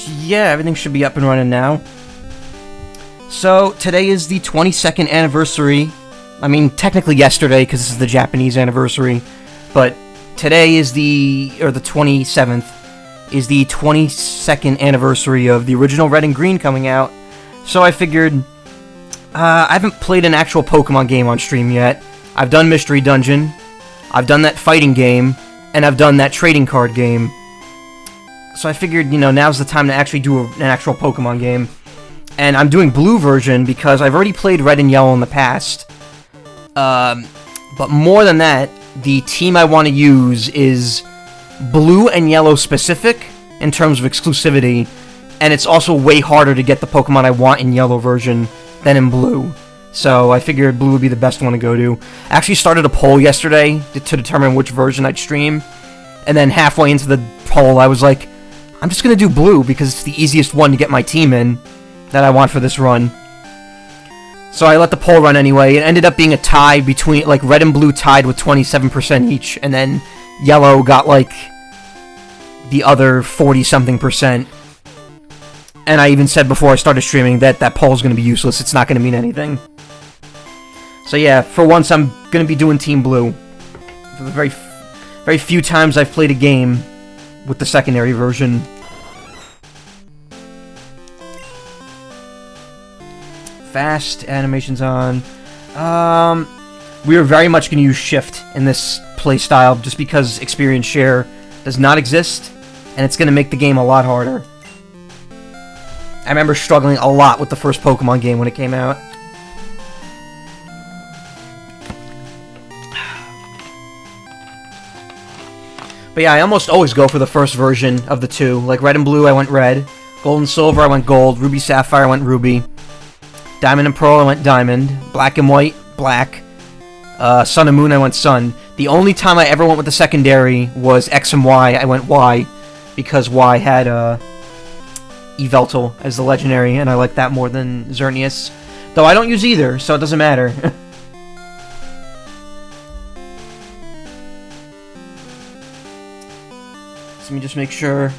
yeah, everything should be up and running now. So, today is the 22nd anniversary. I mean, technically yesterday, because this is the Japanese anniversary. But today is the 27th, is the 22nd anniversary of the original Red and Green coming out. So I figured, I haven't played an actual Pokemon game on stream yet. I've done Mystery Dungeon, I've done that fighting game, and I've done that trading card game. So I figured, now's the time to actually do an actual Pokemon game. And I'm doing Blue version because I've already played Red and Yellow in the past. But more than that, the team I want to use is Blue and Yellow specific in terms of exclusivity. And it's also way harder to get the Pokemon I want in Yellow version than in Blue. So I figured Blue would be the best one to go to. I actually started a poll yesterday to determine which version I'd stream. And then halfway into the poll, I was like, I'm just going to do Blue because it's the easiest one to get my team in that I want for this run. So I let the poll run anyway. It ended up being a tie between, Red and Blue tied with 27% each. And then Yellow got, the other 40-something percent. And I even said before I started streaming that that poll's going to be useless. It's not going to mean anything. So yeah, for once I'm going to be doing Team Blue. For the very few times I've played a game with the secondary version. Fast animations on. We are very much going to use Shift in this playstyle just because experience share does not exist, and it's going to make the game a lot harder. I remember struggling a lot with the first Pokemon game when it came out. But yeah, I almost always go for the first version of the two. Like Red and Blue, I went Red. Gold and Silver, I went Gold. Ruby Sapphire, I went Ruby. Diamond and Pearl, I went Diamond. Black and White, Black. Sun and Moon, I went Sun. The only time I ever went with the secondary was X and Y, I went Y. Because Y had, Yveltal as the legendary, and I like that more than Xerneas. Though I don't use either, so it doesn't matter. So let me just make sure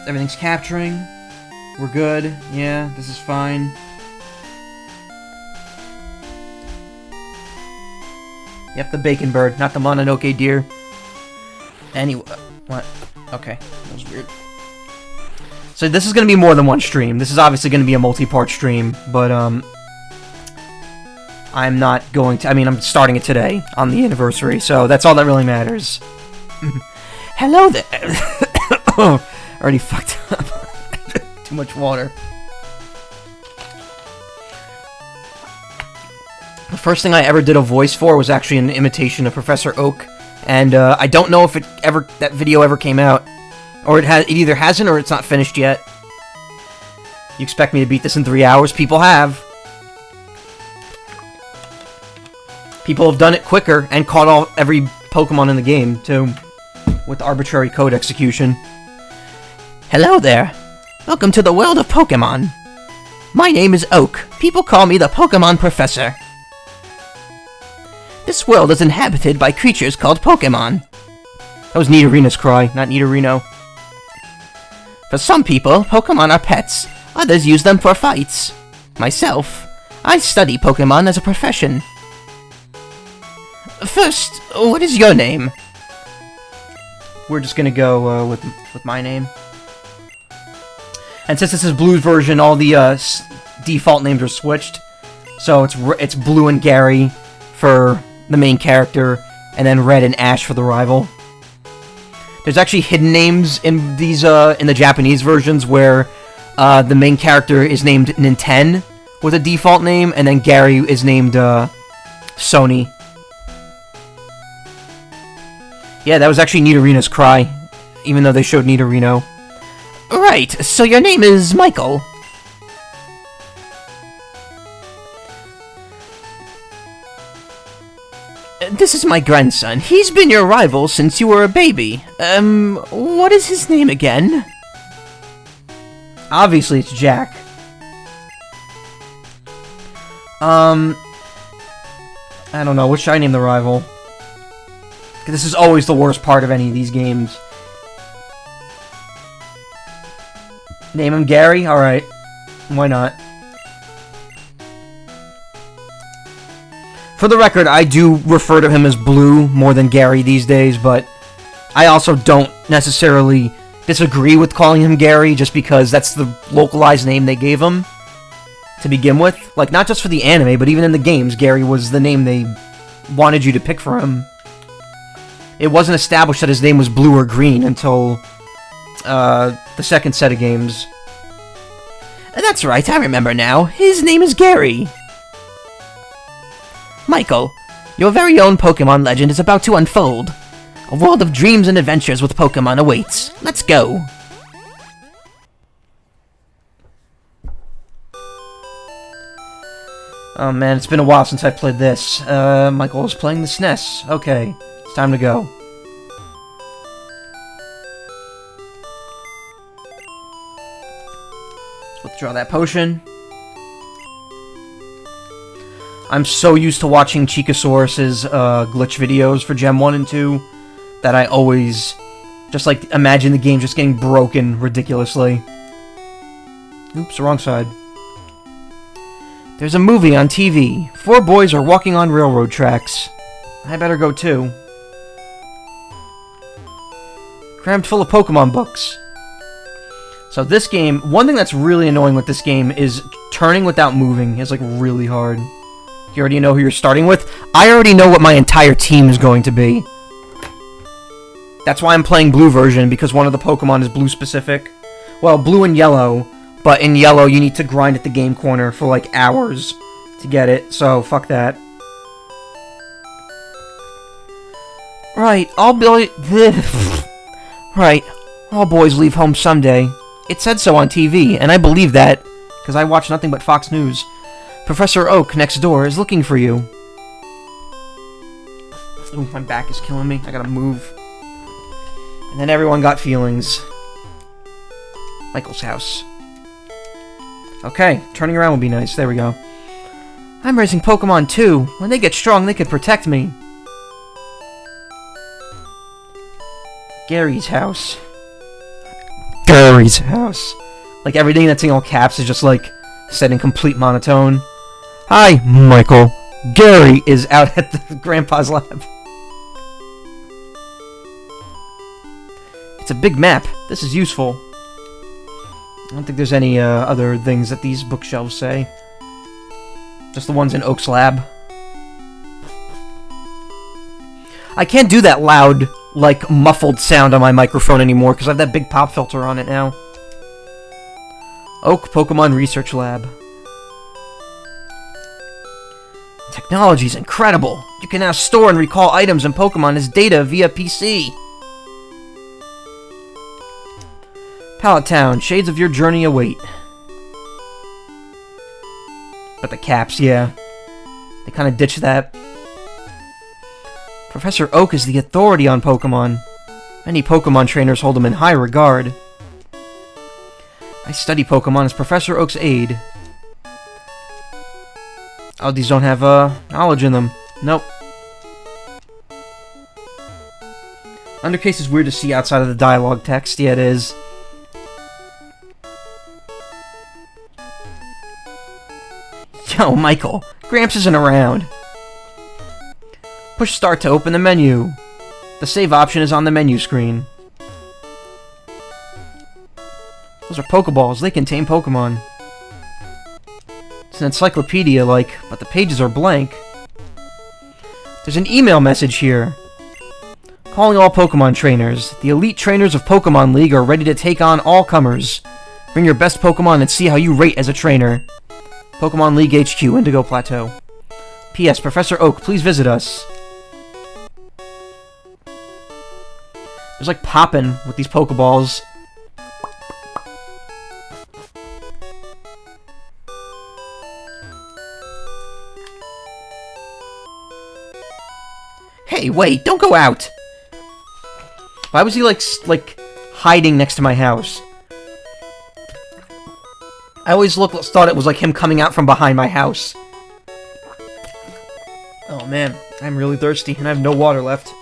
everything's capturing. We're good. Yeah, this is fine. Yep, the bacon bird, not the Mononoke deer. Anyway, what? Okay, that was weird. So this is going to be more than one stream. This is obviously going to be a multi-part stream, but I'm not going to... I mean, I'm starting it today on the anniversary, so that's all that really matters. Hello there! Oh, already fucked up. Too much water. The first thing I ever did a voice for was actually an imitation of Professor Oak, and I don't know if that video ever came out. Or it either hasn't or it's not finished yet. You expect me to beat this in 3 hours? People have. People have done it quicker and caught every Pokemon in the game, too. With arbitrary code execution. Hello there. Welcome to the world of Pokemon. My name is Oak. People call me the Pokemon Professor. This world is inhabited by creatures called Pokemon. That was Nidorino's cry, not Nidorino. For some people, Pokemon are pets. Others use them for fights. Myself, I study Pokemon as a profession. First, what is your name? We're just gonna go with my name. And since this is Blue's version, all the default names are switched. So it's Blue and Gary for the main character, and then Red and Ash for the rival. There's actually hidden names in these in the Japanese versions where the main character is named Ninten with a default name, and then Gary is named Sony. Yeah, that was actually Nidorino's cry, even though they showed Nidorino. Right, so your name is Michael. This is my grandson. He's been your rival since you were a baby. What is his name again? Obviously, it's Jack. I don't know. What should I name the rival? This is always the worst part of any of these games. Name him Gary? Alright. Why not? For the record, I do refer to him as Blue more than Gary these days, but I also don't necessarily disagree with calling him Gary just because that's the localized name they gave him to begin with. Like, not just for the anime, but even in the games, Gary was the name they wanted you to pick for him. It wasn't established that his name was Blue or Green until the second set of games. That's right, I remember now. His name is Gary. Michael, your very own Pokemon legend is about to unfold. A world of dreams and adventures with Pokemon awaits. Let's go. Oh man, it's been a while since I played this. Michael is playing the SNES. Okay, it's time to go. Let's withdraw that potion. I'm so used to watching Chikasaurus's glitch videos for Gem 1 and 2 that I always just like imagine the game just getting broken ridiculously. Oops, wrong side. There's a movie on TV. 4 boys are walking on railroad tracks. I better go too. Crammed full of Pokemon books. So this game, one thing that's really annoying with this game is turning without moving is like really hard. You already know who you're starting with. I already know what my entire team is going to be. That's why I'm playing blue version, because one of the Pokemon is blue specific. Well, blue and yellow, but in yellow you need to grind at the game corner for like hours to get it, so fuck that. Right, Right, all boys leave home someday. It said so on TV, and I believe that, because I watch nothing but Fox News. Professor Oak next door is looking for you. Ooh, my back is killing me. I gotta move. And then everyone got feelings. Michael's house. Okay, turning around will be nice. There we go. I'm raising Pokemon too. When they get strong, they could protect me. Gary's house. Gary's house. Like everything that's in all caps is just like said in complete monotone. Hi, Michael. Gary is out at the Grandpa's lab. It's a big map. This is useful. I don't think there's any other things that these bookshelves say. Just the ones in Oak's lab. I can't do that loud, like, muffled sound on my microphone anymore because I have that big pop filter on it now. Oak Pokemon Research Lab. Technology's incredible. You can now store and recall items and Pokemon as data via PC. Pallet Town, shades of your journey await. But the caps, yeah. They kind of ditched that. Professor Oak is the authority on Pokemon. Many Pokemon trainers hold him in high regard. I study Pokemon as Professor Oak's aide. Oh, these don't have knowledge in them. Nope. Undercase is weird to see outside of the dialogue text. Yeah, it is. Yo, Michael. Gramps isn't around. Push start to open the menu. The save option is on the menu screen. Those are Pokeballs. They contain Pokemon. It's an encyclopedia, like, but the pages are blank. There's an email message here. Calling all Pokemon trainers. The elite trainers of Pokemon League are ready to take on all comers. Bring your best Pokemon and see how you rate as a trainer. Pokemon League HQ, Indigo Plateau. P.S. Professor Oak, please visit us. There's like popping with these Pokeballs. Hey, wait, don't go out! Why was he like hiding next to my house? I always thought it was like him coming out from behind my house. Oh man, I'm really thirsty and I have no water left.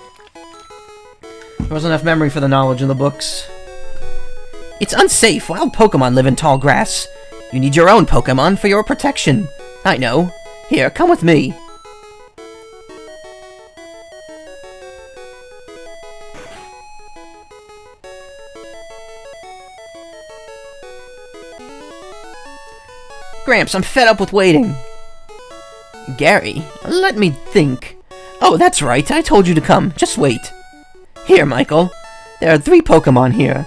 There wasn't enough memory for the knowledge in the books. It's unsafe. Wild Pokemon live in tall grass. You need your own Pokemon for your protection. I know. Here, come with me. Gramps, I'm fed up with waiting. Gary, let me think. Oh, that's right. I told you to come. Just wait. Here, Michael. There are 3 Pokemon here.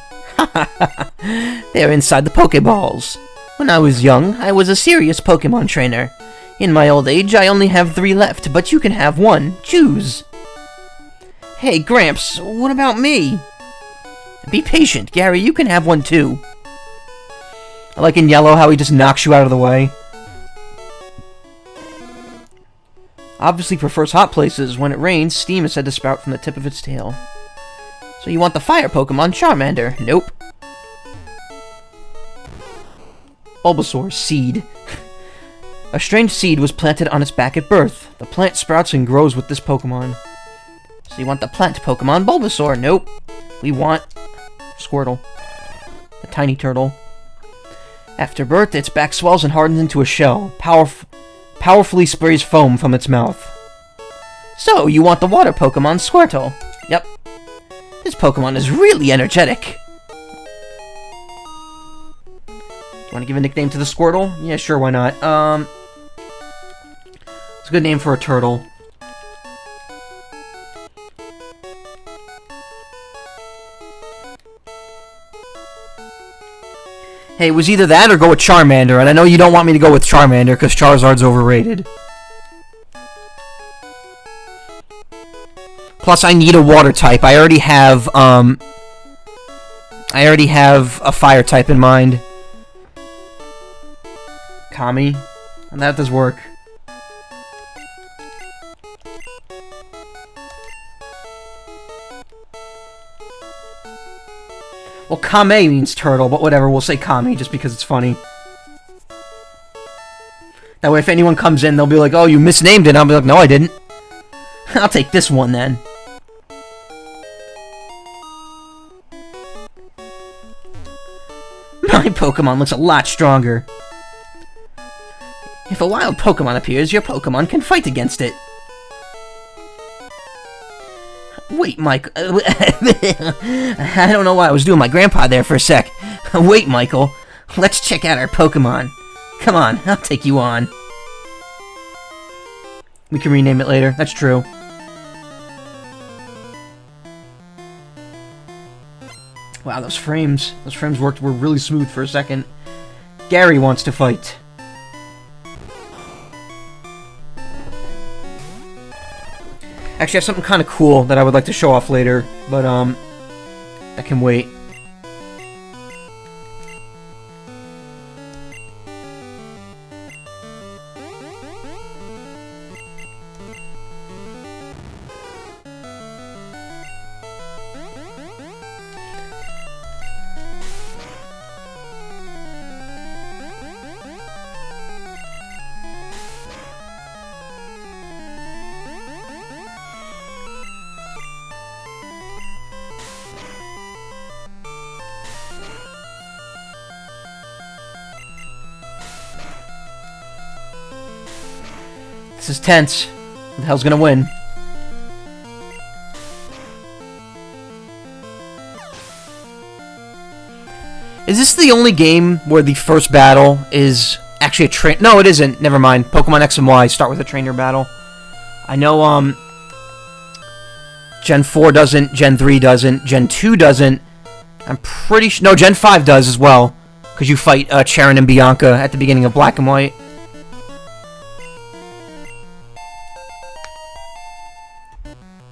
They're inside the Pokeballs. When I was young, I was a serious Pokemon trainer. In my old age, I only have 3 left, but you can have 1. Choose. Hey, Gramps, what about me? Be patient, Gary. You can have 1 too. I like in yellow how he just knocks you out of the way. Obviously prefers hot places. When it rains, steam is said to sprout from the tip of its tail. So you want the fire Pokemon, Charmander? Nope. Bulbasaur, seed. A strange seed was planted on its back at birth. The plant sprouts and grows with this Pokemon. So you want the plant Pokemon, Bulbasaur? Nope. We want Squirtle. The tiny turtle. After birth, its back swells and hardens into a shell. Powerfully sprays foam from its mouth. So, you want the water Pokemon, Squirtle? Yep. This Pokemon is really energetic. Do you want to give a nickname to the Squirtle? Yeah, sure, why not? It's a good name for a turtle. Hey, it was either that or go with Charmander, and I know you don't want me to go with Charmander because Charizard's overrated. Plus, I need a water type. I already have a fire type in mind. Kami? And that does work. Well, Kame means turtle, but whatever, we'll say Kami just because it's funny. That way if anyone comes in, they'll be like, oh, you misnamed it. I'll be like, no, I didn't. I'll take this one then. My Pokemon looks a lot stronger. If a wild Pokemon appears, your Pokemon can fight against it. Wait, Mike. I don't know why I was doing my grandpa there for a sec. Wait, Michael. Let's check out our Pokemon. Come on, I'll take you on. We can rename it later. That's true. Wow, those frames were really smooth for a second. Gary wants to fight. Actually, I have something kind of cool that I would like to show off later, but, that can wait. This is tense. Who the hell's gonna win? Is this the only game where the first battle is actually a train? No, it isn't. Never mind. Pokemon X and Y start with a trainer battle. I know, Gen 4 doesn't, Gen 3 doesn't, Gen 2 doesn't. I'm pretty sure... No, Gen 5 does as well. Because you fight Charon and Bianca at the beginning of Black and White.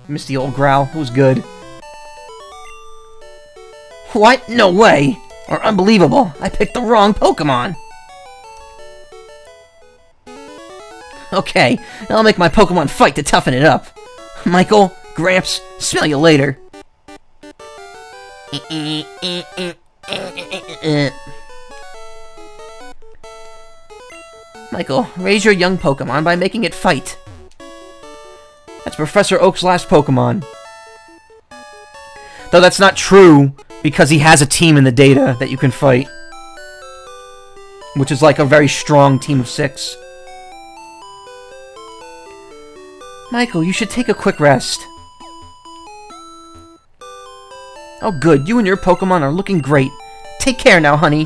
Missed the old growl. It was good. What? No way! Or unbelievable. I picked the wrong Pokemon. Okay, I'll make my Pokemon fight to toughen it up. Michael, Gramps, smell you later. Michael, raise your young Pokemon by making it fight. That's Professor Oak's last Pokemon. Though that's not true, because he has a team in the data that you can fight, which is like a very strong team of 6. Michael, you should take a quick rest. Oh good, you and your Pokemon are looking great. Take care now, honey.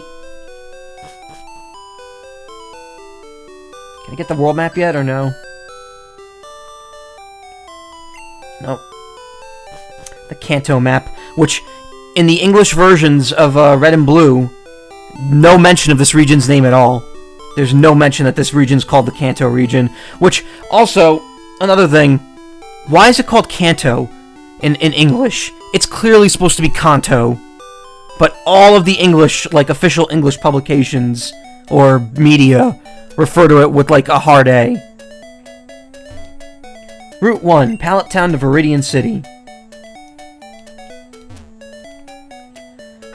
Can I get the world map yet, or no? Nope. The Kanto map, which in the English versions of Red and Blue, no mention of this region's name at all. There's no mention that this region's called the Kanto region, which also, another thing, why is it called Kanto in English? It's clearly supposed to be Kanto, but all of the English, like official English publications or media, refer to it with like a hard A. Route 1, Pallet Town to Viridian City.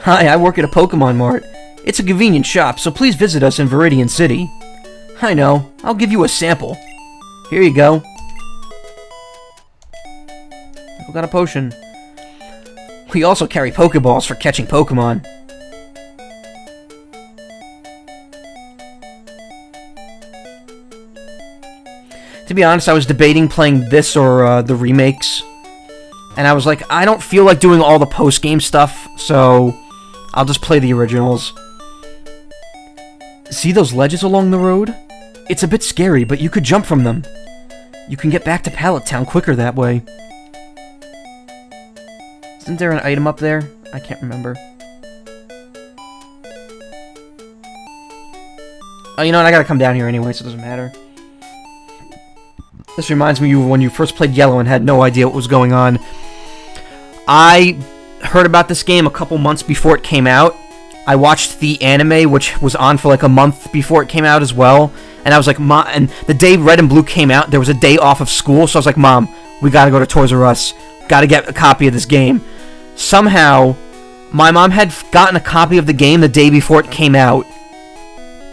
Hi, I work at a Pokemon Mart. It's a convenient shop, so please visit us in Viridian City. I know, I'll give you a sample. Here you go. We got a potion. We also carry Pokeballs for catching Pokemon. To be honest, I was debating playing this or the remakes. And I was like, I don't feel like doing all the post-game stuff, so I'll just play the originals. See those ledges along the road? It's a bit scary, but you could jump from them. You can get back to Pallet Town quicker that way. Isn't there an item up there? I can't remember. Oh, you know what? I gotta come down here anyway, so it doesn't matter. This reminds me of when you first played Yellow and had no idea what was going on. I heard about this game a couple months before it came out. I watched the anime, which was on for like a month before it came out as well. And I was like, Mom, and the day Red and Blue came out, there was a day off of school. So I was like, Mom, we gotta go to Toys R Us. Gotta get a copy of this game. Somehow, my mom had gotten a copy of the game the day before it came out.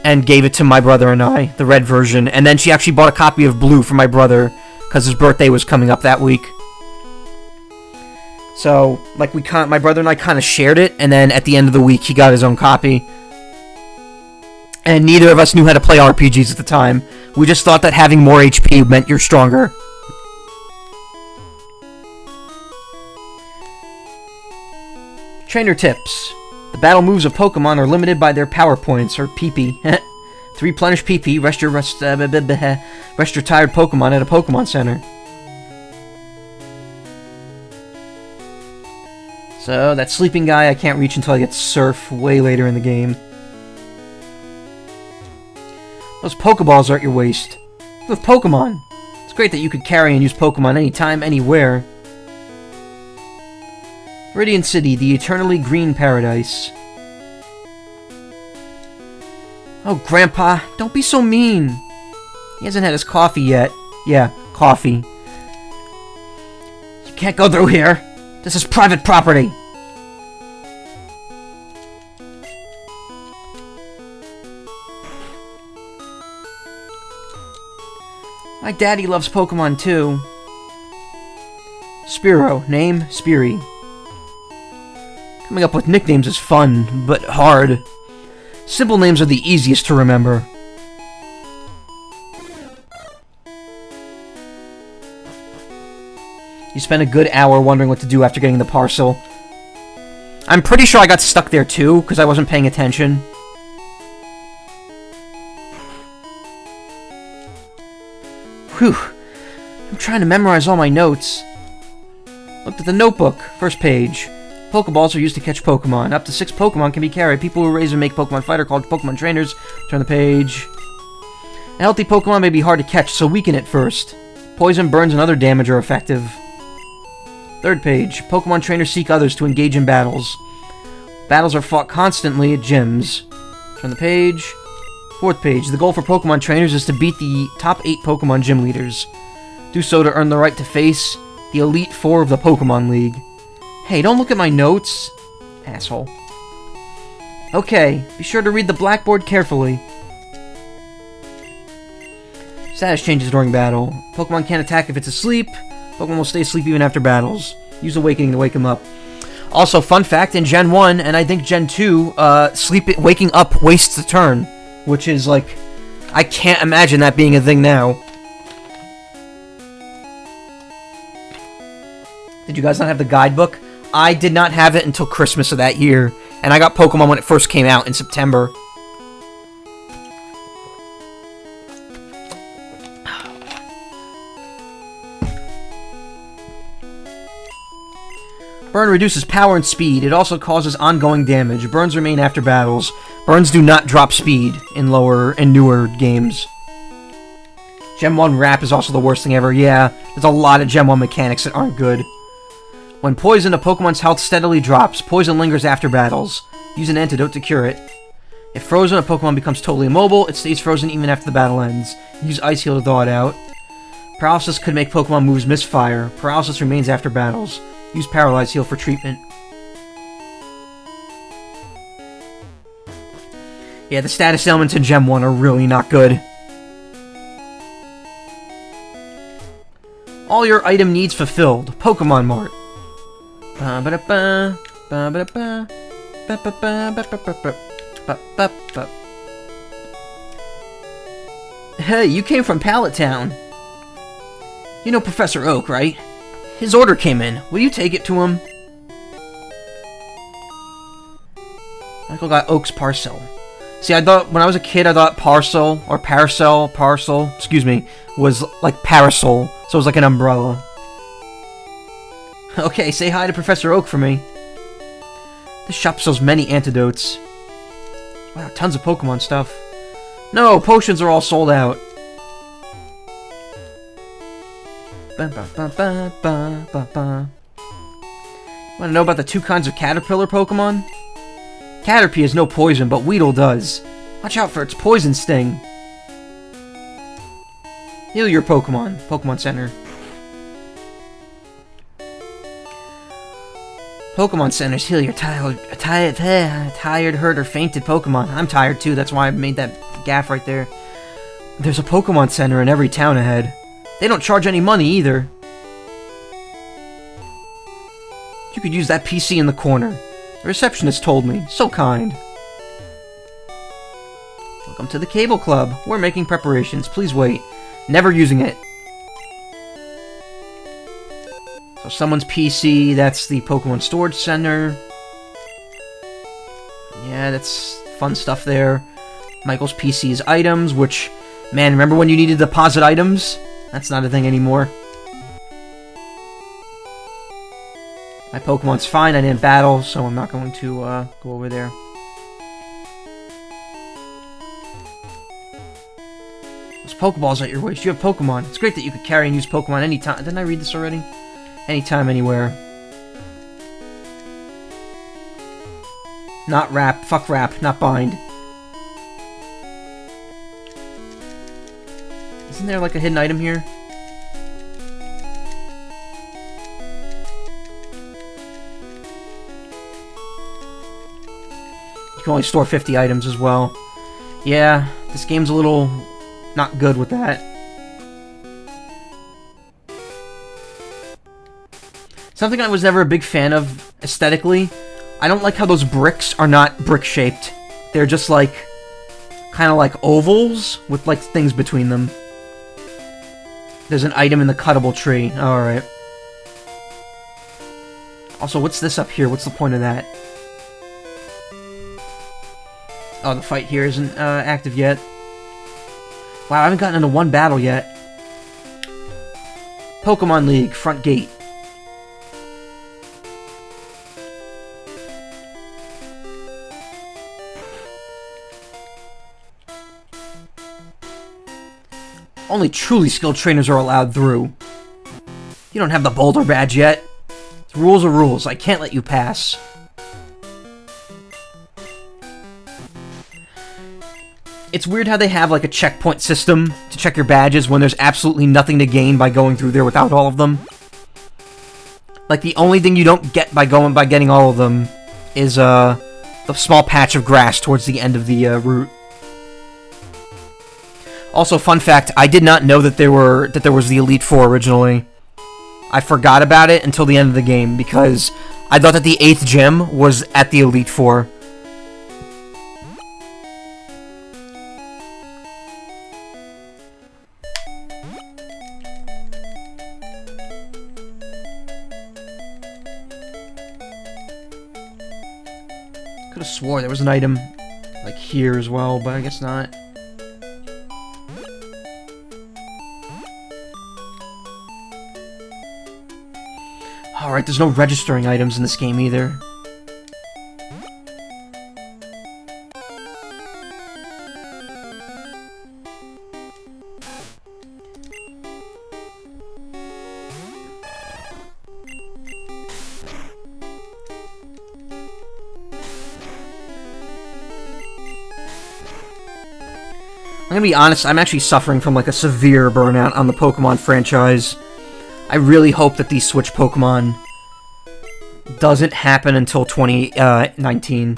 And gave it to my brother and I, the red version. And then she actually bought a copy of Blue for my brother, because his birthday was coming up that week. So, like, my brother and I kind of shared it, and then at the end of the week, he got his own copy. And neither of us knew how to play RPGs at the time. We just thought that having more HP meant you're stronger. Trainer tips. The battle moves of Pokemon are limited by their power points, or PP. To replenish PP, rest your tired Pokemon at a Pokemon Center. So, that sleeping guy I can't reach until I get Surf way later in the game. Those Pokeballs are at your waist. With Pokemon! It's great that you could carry and use Pokemon anytime, anywhere. Viridian City, the eternally green paradise. Oh, Grandpa, don't be so mean. He hasn't had his coffee yet. Yeah, coffee. You can't go through here. This is private property. My daddy loves Pokemon too. Spearow, name Speary. Coming up with nicknames is fun, but hard. Simple names are the easiest to remember. You spend a good hour wondering what to do after getting the parcel. I'm pretty sure I got stuck there too, because I wasn't paying attention. Whew. I'm trying to memorize all my notes. Looked at the notebook. First page. Pokeballs are used to catch Pokemon. Up to 6 Pokemon can be carried. People who raise and make Pokemon Fighter called Pokemon Trainers. Turn the page. A healthy Pokemon may be hard to catch, so weaken it first. Poison, burns, and other damage are effective. Third page. Pokemon Trainers seek others to engage in battles. Battles are fought constantly at gyms. Turn the page. Fourth page. The goal for Pokemon Trainers is to beat the top 8 Pokemon gym leaders. Do so to earn the right to face the Elite Four of the Pokemon League. Hey, don't look at my notes. Asshole. Okay, be sure to read the blackboard carefully. Status changes during battle. Pokemon can't attack if it's asleep. Pokemon will stay asleep even after battles. Use Awakening to wake him up. Also, fun fact, in Gen 1, and I think Gen 2, waking up wastes a turn. Which is, like, I can't imagine that being a thing now. Did you guys not have the guidebook? I did not have it until Christmas of that year. And I got Pokemon when it first came out in September. Burn reduces power and speed. It also causes ongoing damage. Burns remain after battles. Burns do not drop speed in lower and newer games. Gen 1 Wrap is also the worst thing ever. Yeah, there's a lot of Gen 1 mechanics that aren't good. When poison, a Pokemon's health steadily drops. Poison lingers after battles. Use an antidote to cure it. If frozen, a Pokemon becomes totally immobile. It stays frozen even after the battle ends. Use Ice Heal to thaw it out. Paralysis could make Pokemon moves misfire. Paralysis remains after battles. Use Paralyze Heal for treatment. Yeah, the status elements in Gen 1 are really not good. All your item needs fulfilled. Pokemon Mart. Hey, you came from Pallet Town. You know Professor Oak, right? His order came in. Will you take it to him? Michael got Oak's parcel. See, I thought, when I was a kid, I thought parcel, excuse me, was like parasol, so it was like an umbrella. Okay, say hi to Professor Oak for me. This shop sells many antidotes. Wow, tons of Pokemon stuff. No, potions are all sold out. Want to know about the 2 kinds of caterpillar Pokemon? Caterpie has no poison, but Weedle does. Watch out for its poison sting. Heal your Pokemon. Pokemon Center. Pokemon Centers heal your tired, hurt, or fainted Pokemon. I'm tired too, that's why I made that gaff right there. There's a Pokemon Center in every town ahead. They don't charge any money either. You could use that PC in the corner. The receptionist told me. So kind. Welcome to the Cable Club. We're making preparations. Please wait. Never using it. So someone's PC, that's the Pokemon Storage Center. Yeah, that's fun stuff there. Michael's PC is items, which, man, remember when you needed to deposit items? That's not a thing anymore. My Pokemon's fine, I didn't battle, so I'm not going to go over there. Those Pokeballs at your waist, you have Pokemon. It's great that you could carry and use Pokemon anytime. Didn't I read this already? Anytime, anywhere. Not wrap. Fuck wrap. Not bind. Isn't there like a hidden item here? You can only store 50 items as well. Yeah, this game's a little not good with that. Something I was never a big fan of aesthetically. I don't like how those bricks are not brick-shaped. They're just like, kind of like ovals with like things between them. There's an item in the cuttable tree. Alright. Also, what's this up here? What's the point of that? Oh, the fight here isn't active yet. Wow, I haven't gotten into one battle yet. Pokemon League, front gate. Only truly skilled trainers are allowed through. You don't have the Boulder Badge yet. The rules are rules. I can't let you pass. It's weird how they have like a checkpoint system to check your badges when there's absolutely nothing to gain by going through there without all of them. Like the only thing you don't get by getting all of them is the small patch of grass towards the end of the route. Also, fun fact, I did not know that there was the Elite Four originally. I forgot about it until the end of the game, because I thought that the 8th gym was at the Elite Four. Could have swore there was an item, like, here as well, but I guess not. Alright, there's no registering items in this game either. I'm gonna be honest, I'm actually suffering from like a severe burnout on the Pokemon franchise. I really hope that these Switch Pokemon doesn't happen until 2019.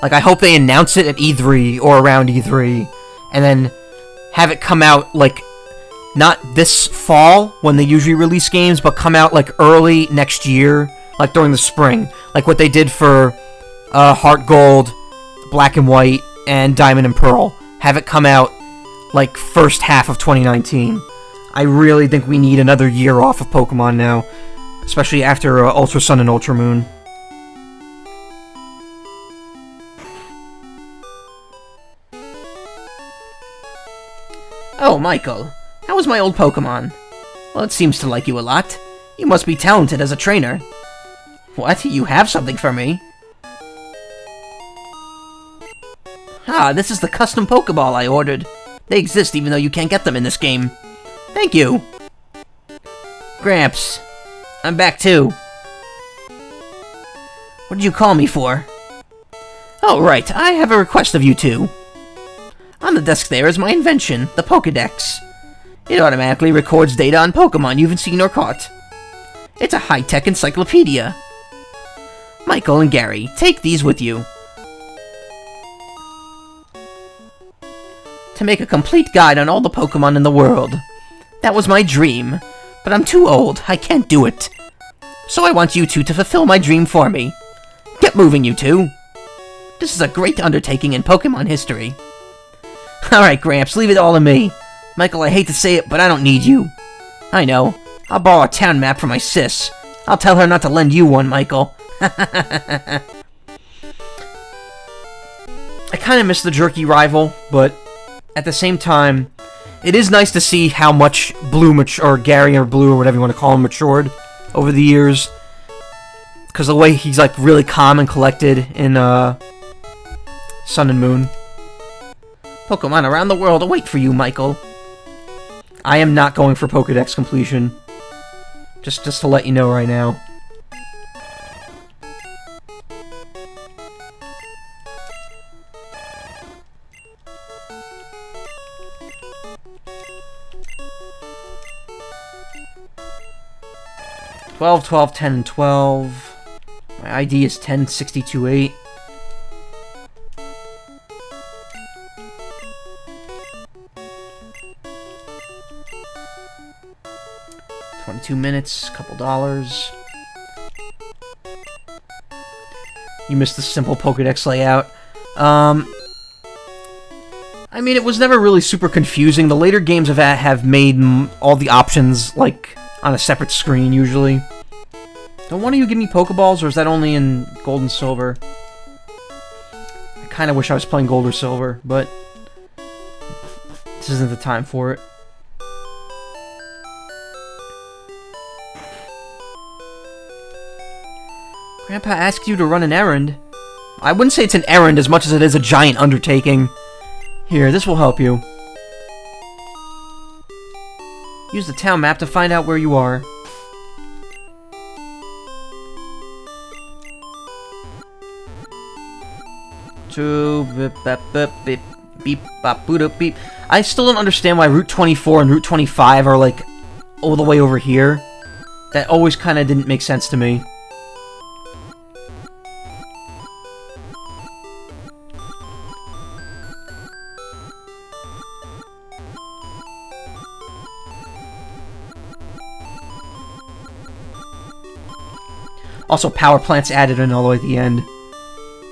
Like, I hope they announce it at E3 or around E3, and then have it come out, like, not this fall when they usually release games, but come out, like, early next year, like during the spring. Like what they did for Heart Gold, Black and White, and Diamond and Pearl. Have it come out, like, first half of 2019. I really think we need another year off of Pokemon now, especially after Ultra Sun and Ultra Moon. Oh, Michael, how is my old Pokemon? Well, it seems to like you a lot. You must be talented as a trainer. What? You have something for me? Ah, this is the custom Pokeball I ordered. They exist even though you can't get them in this game. Thank you. Gramps, I'm back too. What did you call me for? Oh, right, I have a request of you two. On the desk there is my invention, the Pokédex. It automatically records data on Pokemon you haven't seen or caught. It's a high-tech encyclopedia. Michael and Gary, take these with you. To make a complete guide on all the Pokemon in the world. That was my dream, but I'm too old, I can't do it. So I want you two to fulfill my dream for me. Get moving, you two. This is a great undertaking in Pokemon history. Alright, Gramps, leave it all to me. Michael, I hate to say it, but I don't need you. I know. I'll borrow a town map from my sis. I'll tell her not to lend you one, Michael. I kind of miss the jerky rival, but at the same time, it is nice to see how much or Gary or Blue or whatever you want to call him matured over the years. Because the way he's like really calm and collected in Sun and Moon. Pokemon around the world await for you, Michael. I am not going for Pokédex completion. Just to let you know right now. $12, $12, $10, and $12. My ID is 10628. $22, couple dollars. You missed the simple Pokédex layout. I mean, it was never really super confusing. The later games have made all the options, like, on a separate screen, usually. Don't one of you give me Pokeballs, or is that only in Gold and Silver? I kind of wish I was playing Gold or Silver, but this isn't the time for it. Grandpa asked you to run an errand. I wouldn't say it's an errand as much as it is a giant undertaking. Here, this will help you. Use the town map to find out where you are. Beep. I still don't understand why Route 24 and Route 25 are like all the way over here. That always kind of didn't make sense to me. Also, power plants added in all the way at the end.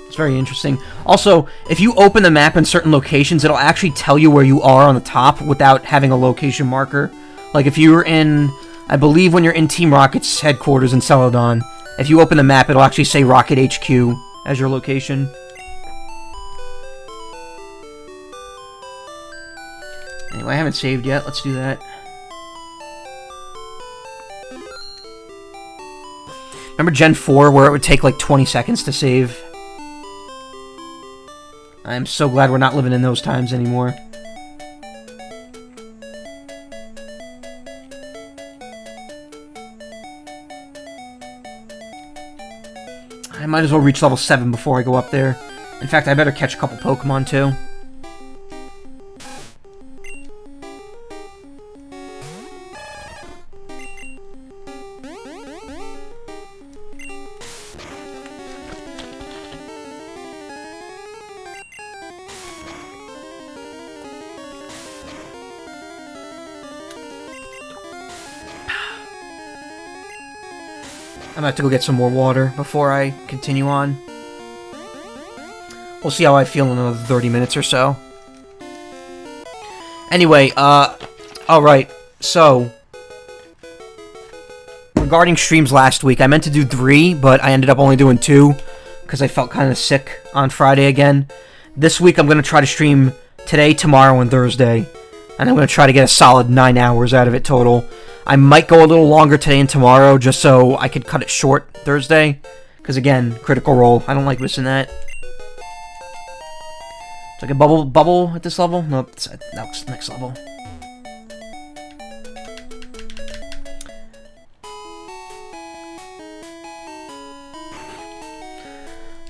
It's very interesting. Also, if you open the map in certain locations, it'll actually tell you where you are on the top without having a location marker. Like if you're in, I believe when you're in Team Rocket's headquarters in Celadon, if you open the map, it'll actually say Rocket HQ as your location. Anyway, I haven't saved yet. Let's do that. Remember Gen 4 where it would take like 20 seconds to save? I'm so glad we're not living in those times anymore. I might as well reach level 7 before I go up there. In fact, I better catch a couple Pokemon too. I'm gonna have to go get some more water before I continue on. We'll see how I feel in another 30 minutes or so. Anyway, alright, so... regarding streams last week, I meant to do 3, but I ended up only doing 2, because I felt kind of sick on Friday again. This week I'm gonna try to stream today, tomorrow, and Thursday. And I'm gonna try to get a solid 9 hours out of it total. I might go a little longer today and tomorrow, just so I could cut it short Thursday. Because again, Critical Role, I don't like missing that. So I can bubble at this level? Nope, it's at next level.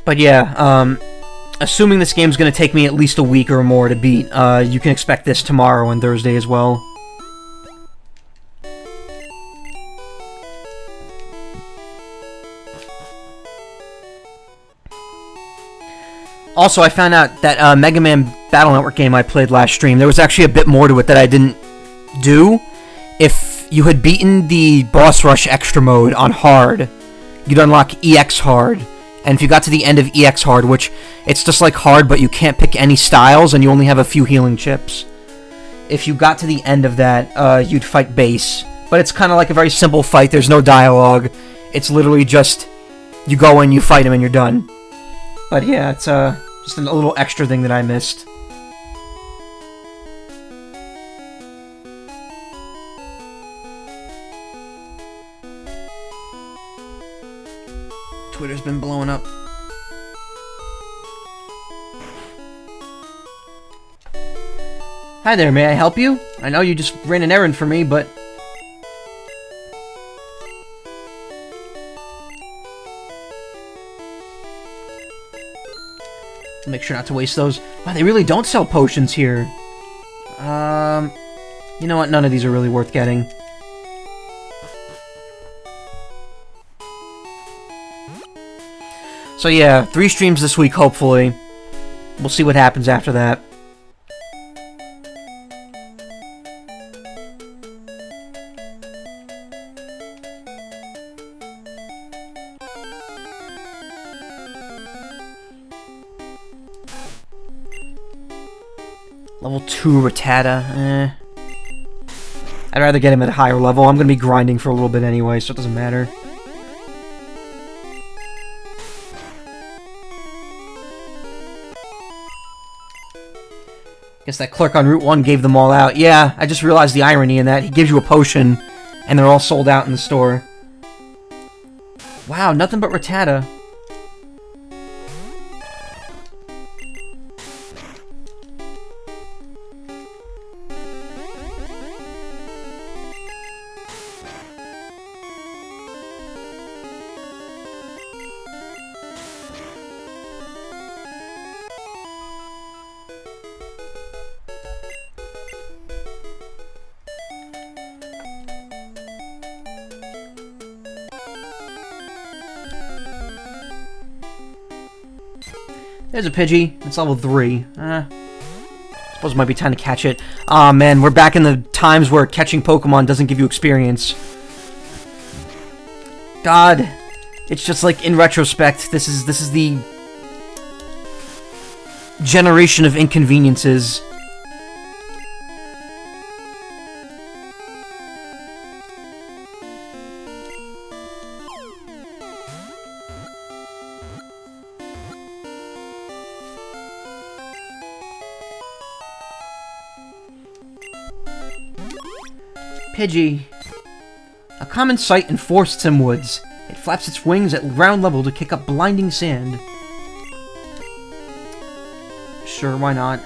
But yeah, assuming this game's gonna take me at least a week or more to beat, you can expect this tomorrow and Thursday as well. Also, I found out that Mega Man Battle Network game I played last stream, there was actually a bit more to it that I didn't do. If you had beaten the Boss Rush Extra Mode on Hard, you'd unlock EX Hard. And if you got to the end of EX Hard, which it's just like Hard, but you can't pick any styles, and you only have a few healing chips. If you got to the end of that, you'd fight Base. But it's kind of like a very simple fight, there's no dialogue. It's literally just, you go in, you fight him, and you're done. But yeah, it's just a little extra thing that I missed. Twitter's been blowing up. Hi there, may I help you? I know you just ran an errand for me, but... make sure not to waste those. Wow, they really don't sell potions here. You know what? None of these are really worth getting. So yeah, 3 streams this week, hopefully. We'll see what happens after that. Level 2 Rattata, I'd rather get him at a higher level. I'm gonna be grinding for a little bit anyway, so it doesn't matter. Guess that clerk on Route 1 gave them all out. Yeah, I just realized the irony in that. He gives you a potion, and they're all sold out in the store. Wow, nothing but Rattata. There's a Pidgey. It's level 3. Suppose it might be time to catch it. Aw, man, we're back in the times where catching Pokemon doesn't give you experience. God It's just like, in retrospect, this is the generation of inconveniences. Pidgey. A common sight in forests and woods. It flaps its wings at ground level to kick up blinding sand. Sure, why not?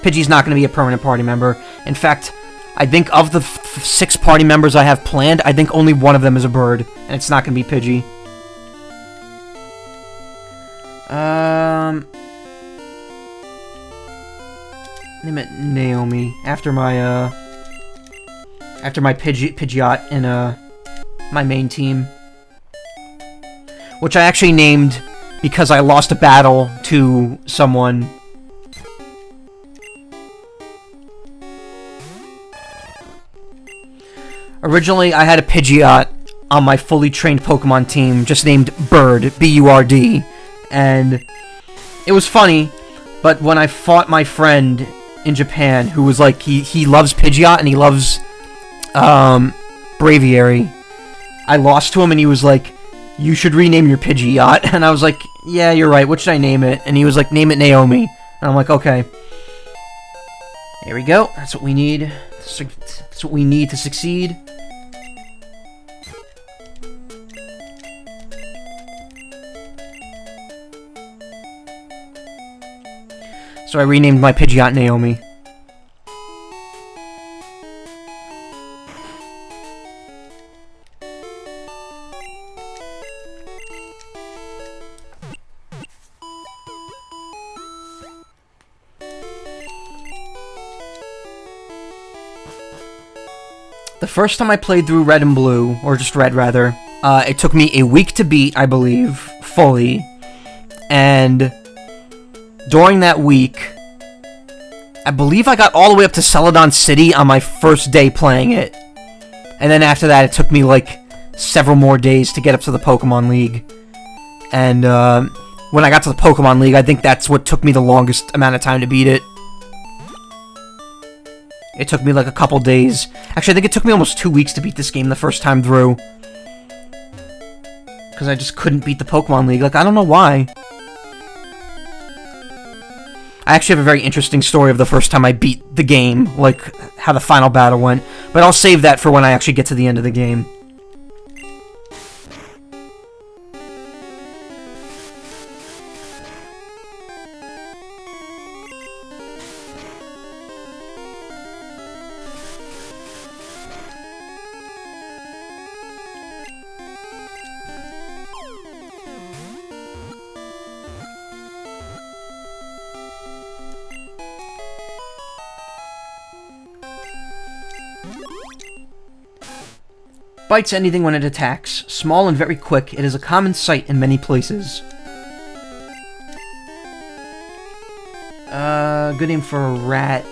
Pidgey's not going to be a permanent party member. In fact, I think of the 6 party members I have planned, I think only one of them is a bird, and it's not going to be Pidgey. Name it Naomi, after my Pidgeot in, my main team. Which I actually named because I lost a battle to someone. Originally, I had a Pidgeot on my fully trained Pokemon team, just named Bird, B-U-R-D, and it was funny, but when I fought my friend in Japan, who was like, he loves Pidgeot and he loves, Braviary, I lost to him and he was like, you should rename your Pidgeot, and I was like, yeah, you're right, what should I name it? And he was like, name it Naomi, and I'm like, okay. There we go, that's what we need. That's what we need to succeed. So I renamed my Pidgeot Naomi. The first time I played through Red and Blue, or just Red rather, it took me a week to beat, I believe, fully. And during that week, I believe I got all the way up to Celadon City on my first day playing it. And then after that, it took me like several more days to get up to the Pokemon League. And when I got to the Pokemon League, I think that's what took me the longest amount of time to beat it. It took me like a couple days. Actually, I think it took me almost 2 weeks to beat this game the first time through. Because I just couldn't beat the Pokemon League. Like, I don't know why. I actually have a very interesting story of the first time I beat the game. Like, how the final battle went. But I'll save that for when I actually get to the end of the game. Bites anything when it attacks. Small and very quick, it is a common sight in many places. Good name for a rat.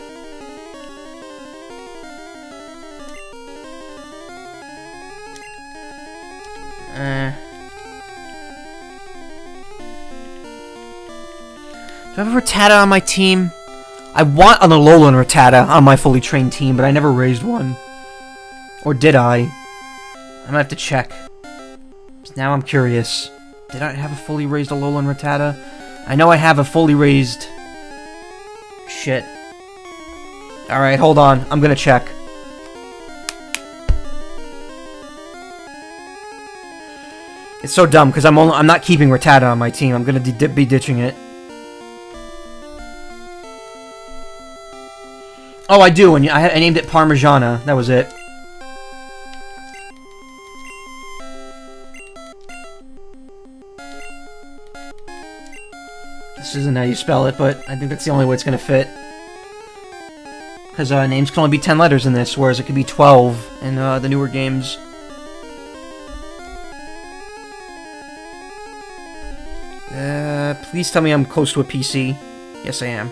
Do I have a Rattata on my team? I want an Alolan Rattata on my fully trained team, but I never raised one. Or did I? I'm gonna have to check. Now I'm curious. Did I have a fully raised Alolan Rattata? I know I have a fully raised... Shit. Alright, hold on. I'm gonna check. It's so dumb, because I'm not keeping Rattata on my team. I'm gonna be ditching it. Oh, I do, and I named it Parmigiana. That was it. This isn't how you spell it, but I think that's the only way it's gonna fit. Because names can only be 10 letters in this, whereas it could be 12 in the newer games. Please tell me I'm close to a PC. Yes, I am.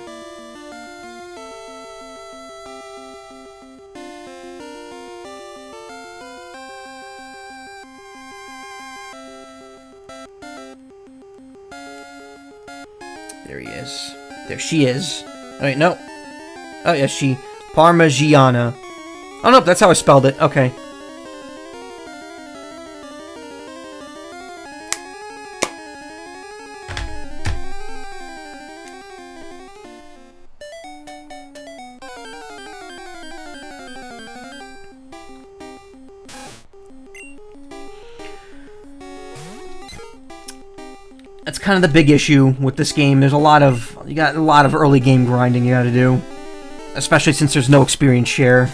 There he is. There she is. Oh, wait, no. Oh, yeah, she... Parmigiana. Oh, no, that's how I spelled it. Okay. That's kind of the big issue with this game. There's you got a lot of early game grinding you gotta do. Especially since there's no experience share.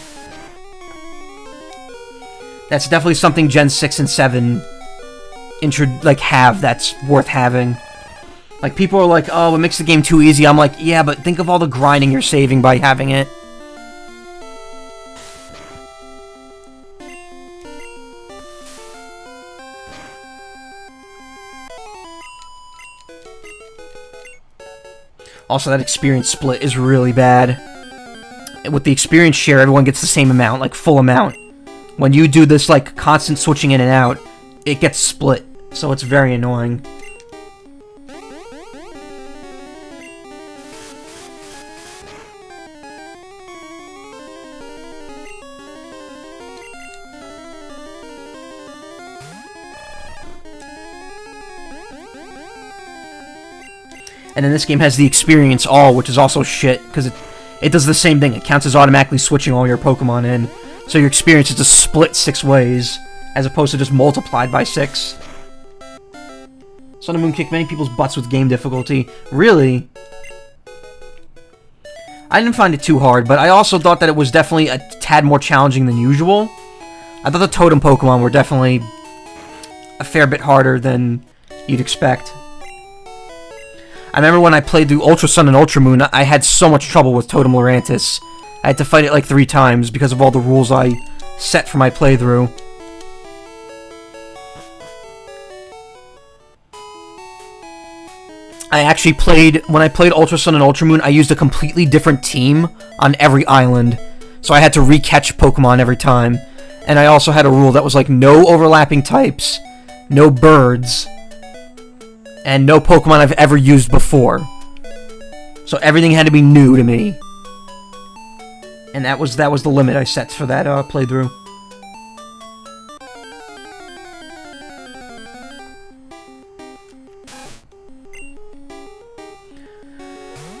That's definitely something Gen 6 and 7 have that's worth having. Like, people are like, oh, it makes the game too easy. I'm like, yeah, but think of all the grinding you're saving by having it. Also, that experience split is really bad. With the experience share, everyone gets the same amount, like full amount. When you do this, like, constant switching in and out, it gets split. So it's very annoying. And then this game has the experience all, which is also shit, because it does the same thing. It counts as automatically switching all your Pokemon in. So your experience is just split 6 ways, as opposed to just multiplied by 6. Sun and Moon kicked many people's butts with game difficulty. Really? I didn't find it too hard, but I also thought that it was definitely a tad more challenging than usual. I thought the Totem Pokemon were definitely a fair bit harder than you'd expect. I remember when I played through Ultra Sun and Ultra Moon, I had so much trouble with Totem Lurantis. I had to fight it like 3 times because of all the rules I set for my playthrough. When I played Ultra Sun and Ultra Moon, I used a completely different team on every island. So I had to re-catch Pokemon every time. And I also had a rule that was like no overlapping types, no birds, and no Pokemon I've ever used before. So everything had to be new to me. And that was the limit I set for that playthrough.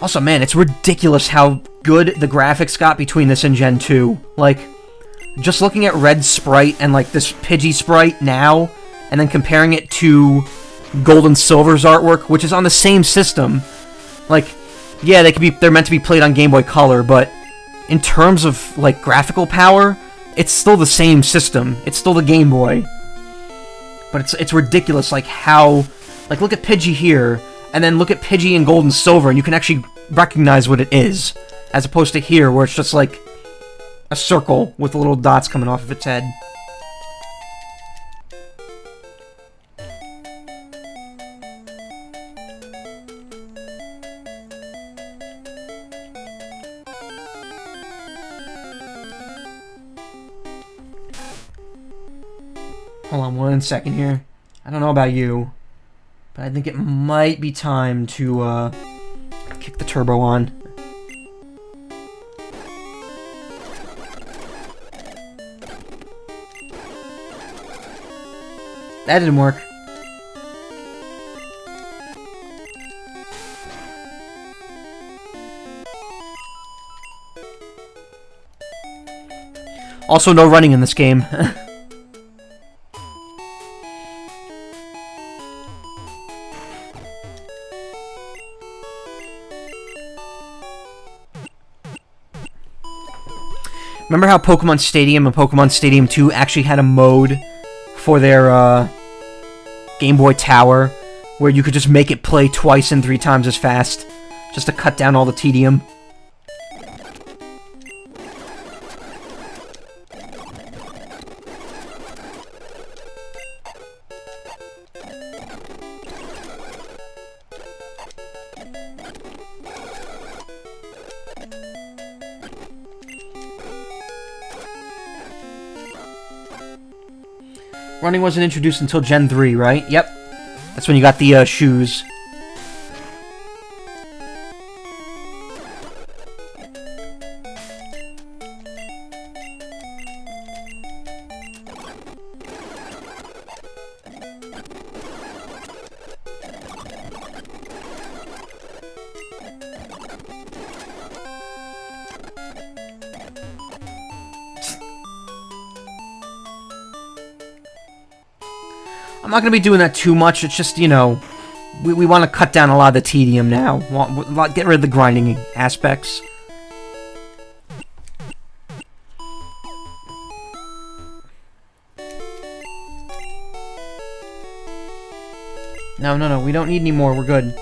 Also, man, it's ridiculous how good the graphics got between this and Gen 2. Like, just looking at Red Sprite and, like, this Pidgey Sprite now, and then comparing it to Gold and Silver's artwork, which is on the same system. Like, yeah, they're meant to be played on Game Boy Color, but in terms of, like, graphical power, it's still the same system. It's still the Game Boy. But it's ridiculous, like, how... Like, look at Pidgey here, and then look at Pidgey in Gold and Silver, and you can actually recognize what it is, as opposed to here, where it's just, like, a circle with little dots coming off of its head. Hold on 1 second here. I don't know about you, but I think it might be time to kick the turbo on. That didn't work. Also, no running in this game. Remember how Pokemon Stadium and Pokemon Stadium 2 actually had a mode for their Game Boy Tower where you could just make it play twice and 3 times as fast just to cut down all the tedium? Running wasn't introduced until Gen 3, right? Yep. That's when you got the shoes. I'm not going to be doing that too much. It's just, you know, we want to cut down a lot of the tedium now. Get rid of the grinding aspects. No, we don't need any more. We're good.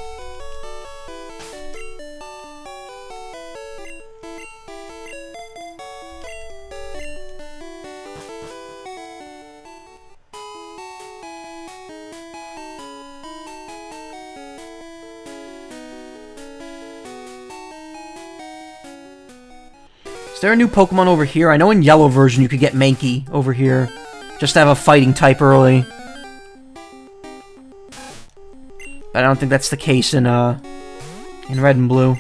Is there a new Pokemon over here? I know in Yellow version you could get Mankey over here. Just to have a fighting type early. But I don't think that's the case in Red and Blue.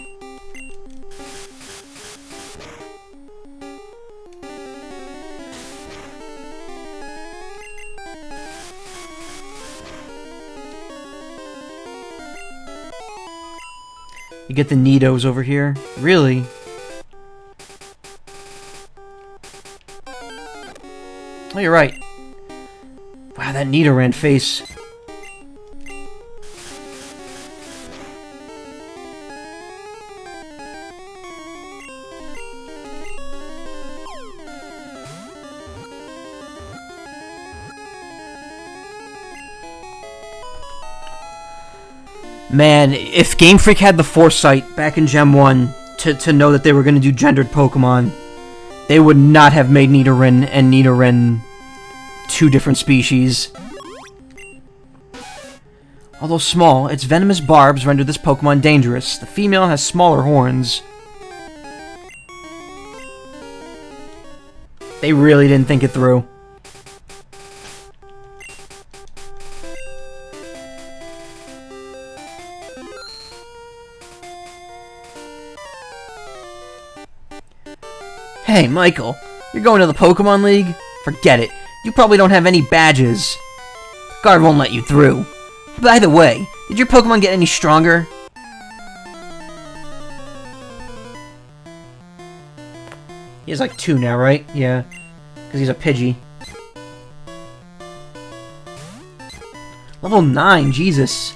You get the Nidos over here. Really? Oh, you're right. Wow, that Nidoran face. Man, if Game Freak had the foresight back in Gen 1 to know that they were going to do gendered Pokemon, they would not have made Nidoran and Nidoran two different species. Although small, its venomous barbs render this Pokemon dangerous. The female has smaller horns. They really didn't think it through. Hey, Michael, you're going to the Pokemon League? Forget it. You probably don't have any badges. Guard won't let you through. By the way, did your Pokemon get any stronger? He has like 2 now, right? Yeah. Because he's a Pidgey. Level 9, Jesus.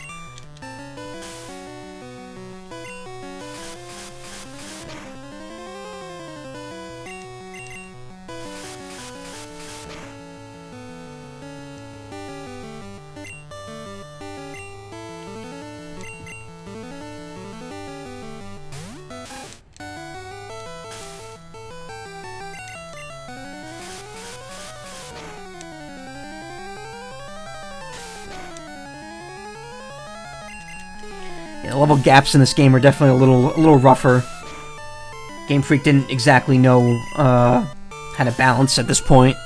Yeah, level gaps in this game are definitely a little rougher. Game Freak didn't exactly know how to balance at this point.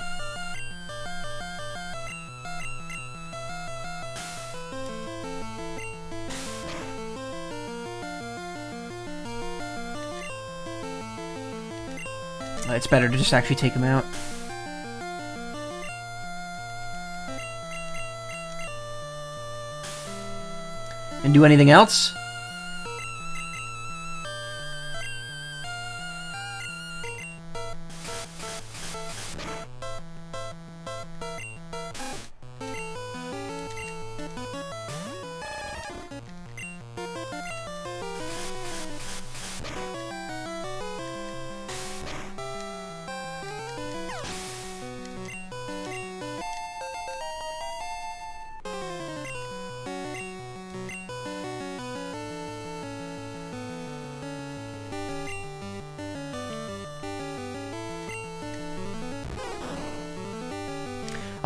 It's better to just actually take him out. And do anything else?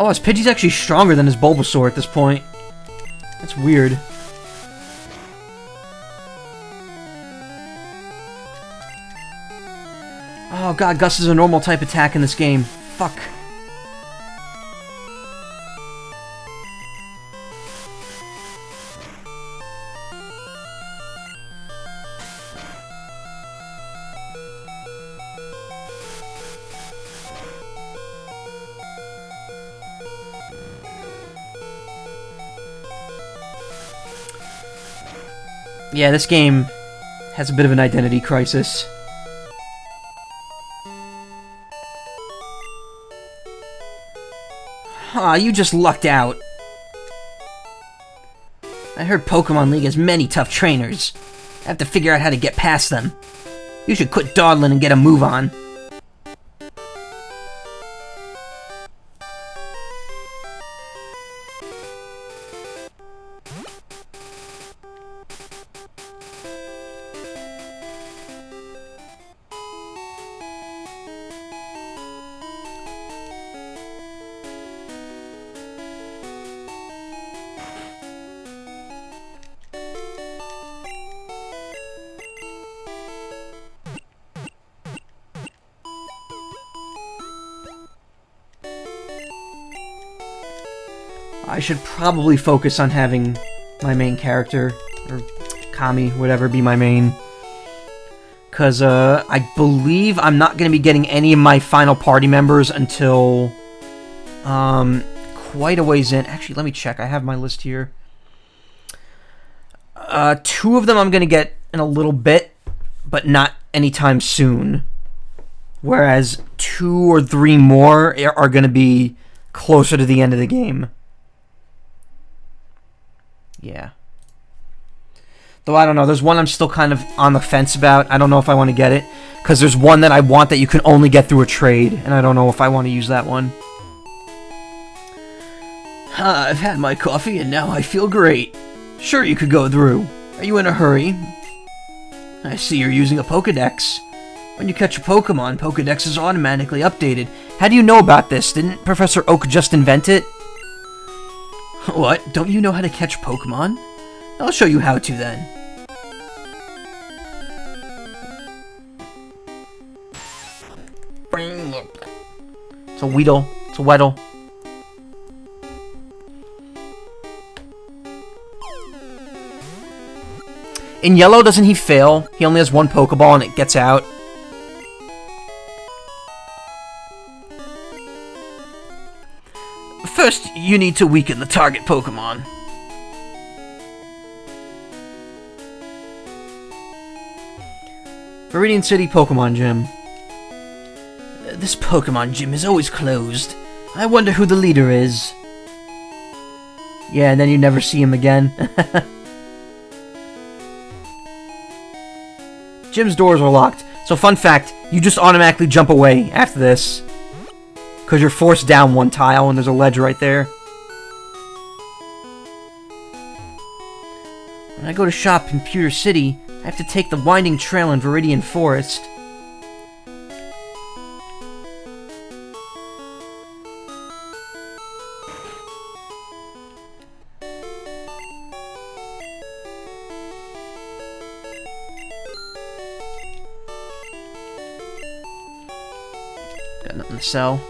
Oh, his Pidgey's actually stronger than his Bulbasaur at this point. That's weird. Oh god, Gus is a normal type attack in this game. Fuck. Yeah, this game has a bit of an identity crisis. Aw, you just lucked out. I heard Pokemon League has many tough trainers. I have to figure out how to get past them. You should quit dawdling and get a move on. I should probably focus on having my main character, or Kami, whatever, be my main. Because, I believe I'm not going to be getting any of my final party members until, quite a ways in. Actually, let me check. I have my list here. 2 of them I'm going to get in a little bit, but not anytime soon. Whereas 2 or 3 more are going to be closer to the end of the game. Yeah. Though I don't know, there's one I'm still kind of on the fence about. I don't know if I want to get it. Because there's one that I want that you can only get through a trade. And I don't know if I want to use that one. I've had my coffee and now I feel great. Sure, you could go through. Are you in a hurry? I see you're using a Pokedex. When you catch a Pokemon, Pokedex is automatically updated. How do you know about this? Didn't Professor Oak just invent it? What? Don't you know how to catch Pokemon? I'll show you how to then. It's a Weedle. It's a Weddle. In yellow, doesn't he fail? He only has 1 Pokeball and it gets out. First, you need to weaken the target Pokemon. Viridian City Pokemon Gym. This Pokemon gym is always closed. I wonder who the leader is. Yeah, and then you never see him again. Gym's doors are locked. So fun fact, you just automatically jump away after this. Because you're forced down 1 tile and there's a ledge right there. When I go to shop in Pewter City, I have to take the winding trail in Viridian Forest. Got nothing to sell.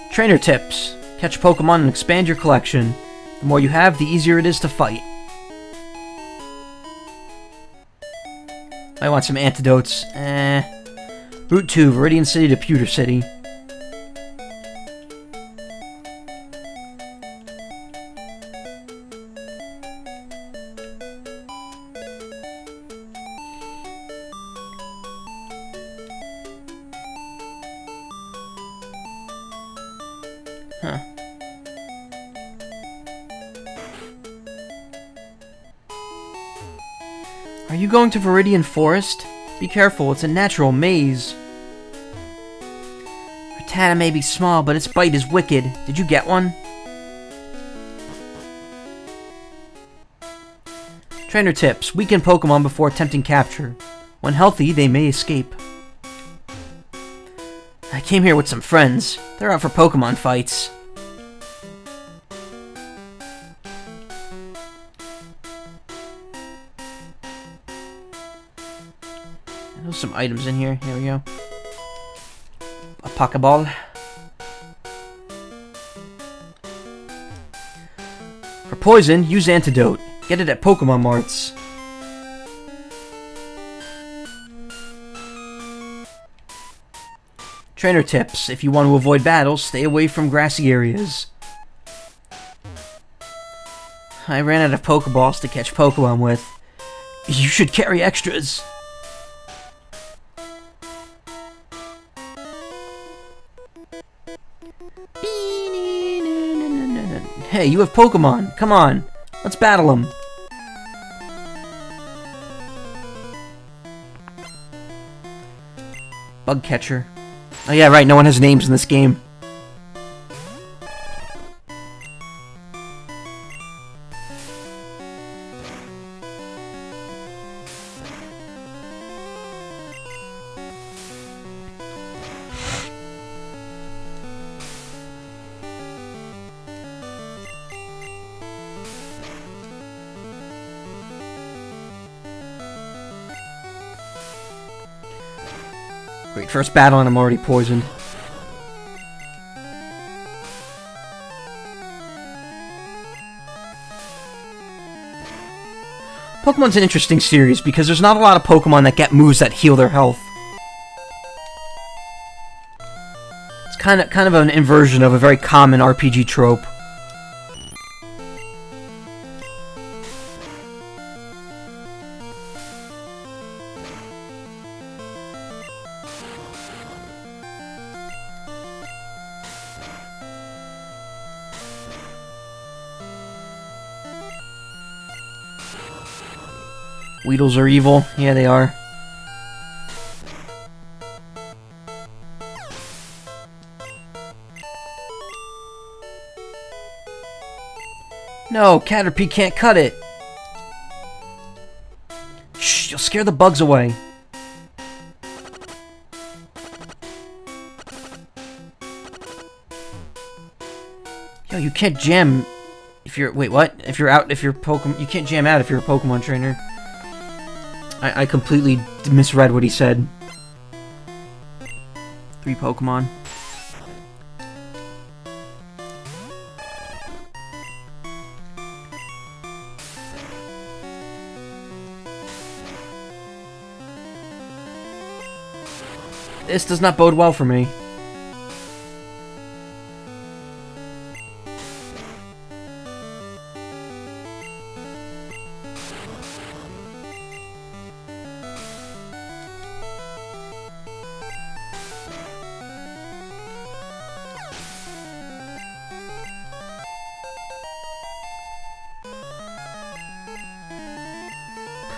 Trainer tips. Catch Pokemon and expand your collection. The more you have, the easier it is to fight. I want some antidotes. Route 2, Viridian City to Pewter City. Huh. Are you going to Viridian Forest? Be careful, it's a natural maze. Rattata may be small, but its bite is wicked. Did you get one? Trainer tips. Weaken Pokemon before attempting capture. When healthy, they may escape. I came here with some friends. They're out for Pokemon fights. There's some items in here. Here we go. A Pokeball. For poison, use antidote. Get it at Pokemon Marts. Trainer tips. If you want to avoid battles, stay away from grassy areas. I ran out of Pokeballs to catch Pokemon with. You should carry extras. Hey, you have Pokemon. Come on. Let's battle them. Bug catcher. Oh yeah, right, no one has names in this game. Great, first battle and I'm already poisoned. Pokemon's an interesting series because there's not a lot of Pokemon that get moves that heal their health. It's kind of an inversion of a very common RPG trope. Weedles are evil. Yeah, they are. No, Caterpie can't cut it. Shh, you'll scare the bugs away. Yo, you can't jam if you're... Wait, what? If you're out, if you're Pokemon... You can't jam out if you're a Pokemon trainer. I completely misread what he said. 3 Pokemon. This does not bode well for me.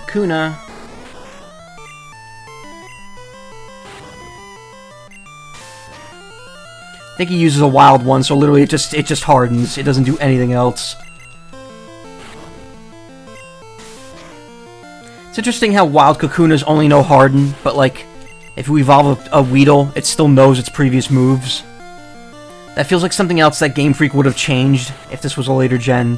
Kakuna. I think he uses a wild one, so literally it just hardens. It doesn't do anything else. It's interesting how wild Kakunas only know harden, but like if you evolve a Weedle, it still knows its previous moves. That feels like something else that Game Freak would have changed if this was a later gen.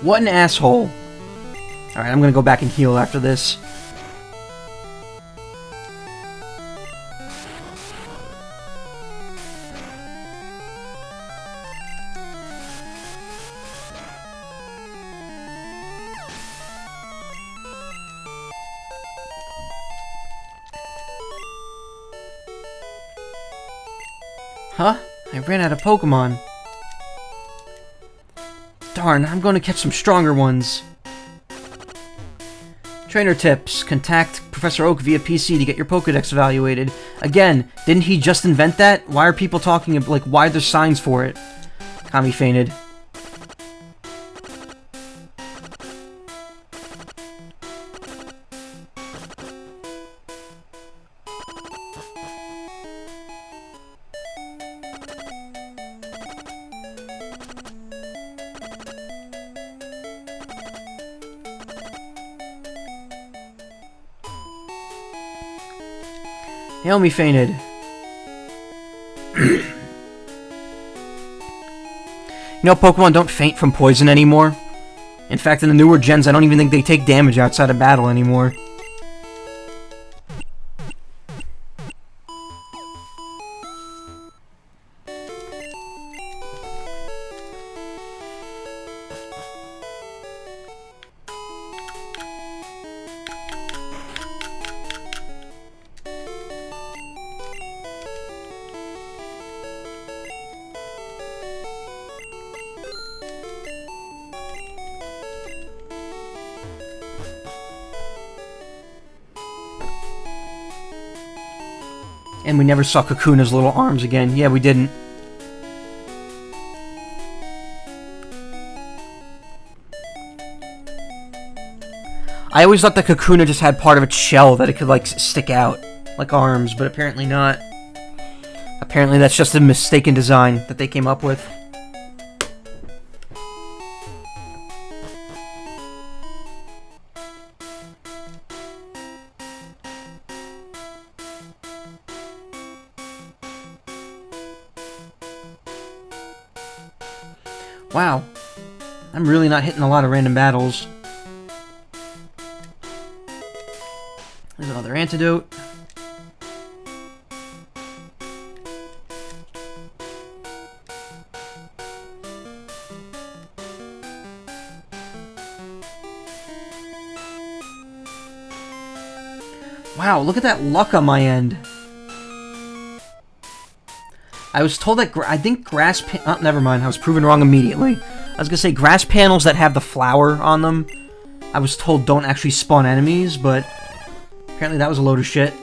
What an asshole. Alright, I'm gonna go back and heal after this. Huh? I ran out of Pokemon. Darn, I'm going to catch some stronger ones. Trainer tips. Contact Professor Oak via PC to get your Pokedex evaluated. Again, didn't he just invent that? Why are people talking, like, why are there signs for it? Kami fainted. Naomi fainted. You know, Pokemon don't faint from poison anymore. In fact, in the newer gens, I don't even think they take damage outside of battle anymore. And we never saw Kakuna's little arms again. Yeah, we didn't. I always thought that Kakuna just had part of its shell that it could, like, stick out. Like arms, but apparently not. Apparently that's just a mistaken design that they came up with. Wow, I'm really not hitting a lot of random battles. There's another antidote. Wow, look at that luck on my end. I was told that, I think grass oh, never mind, I was proven wrong immediately. I was gonna say, grass panels that have the flower on them, I was told don't actually spawn enemies, but apparently that was a load of shit.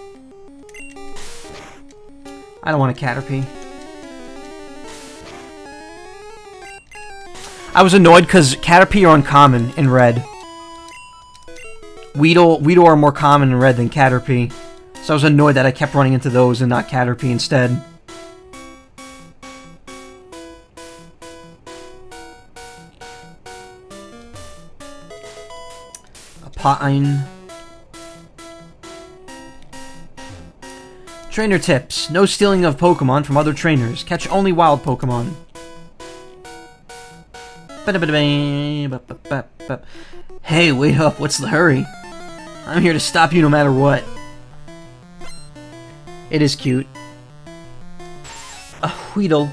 I don't want a Caterpie. I was annoyed because Caterpie are uncommon in red. Weedle are more common in red than Caterpie. So I was annoyed that I kept running into those and not Caterpie instead. Pine. Trainer tips. No stealing of Pokemon from other trainers. Catch only wild Pokemon. Hey, wait up. What's the hurry? I'm here to stop you no matter what. It is cute. A Weedle.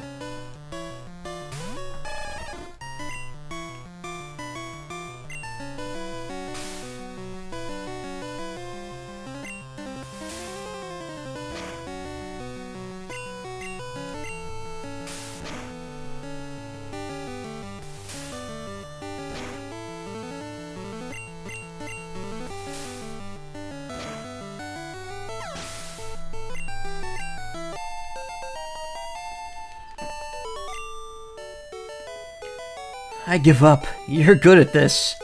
I give up. You're good at this.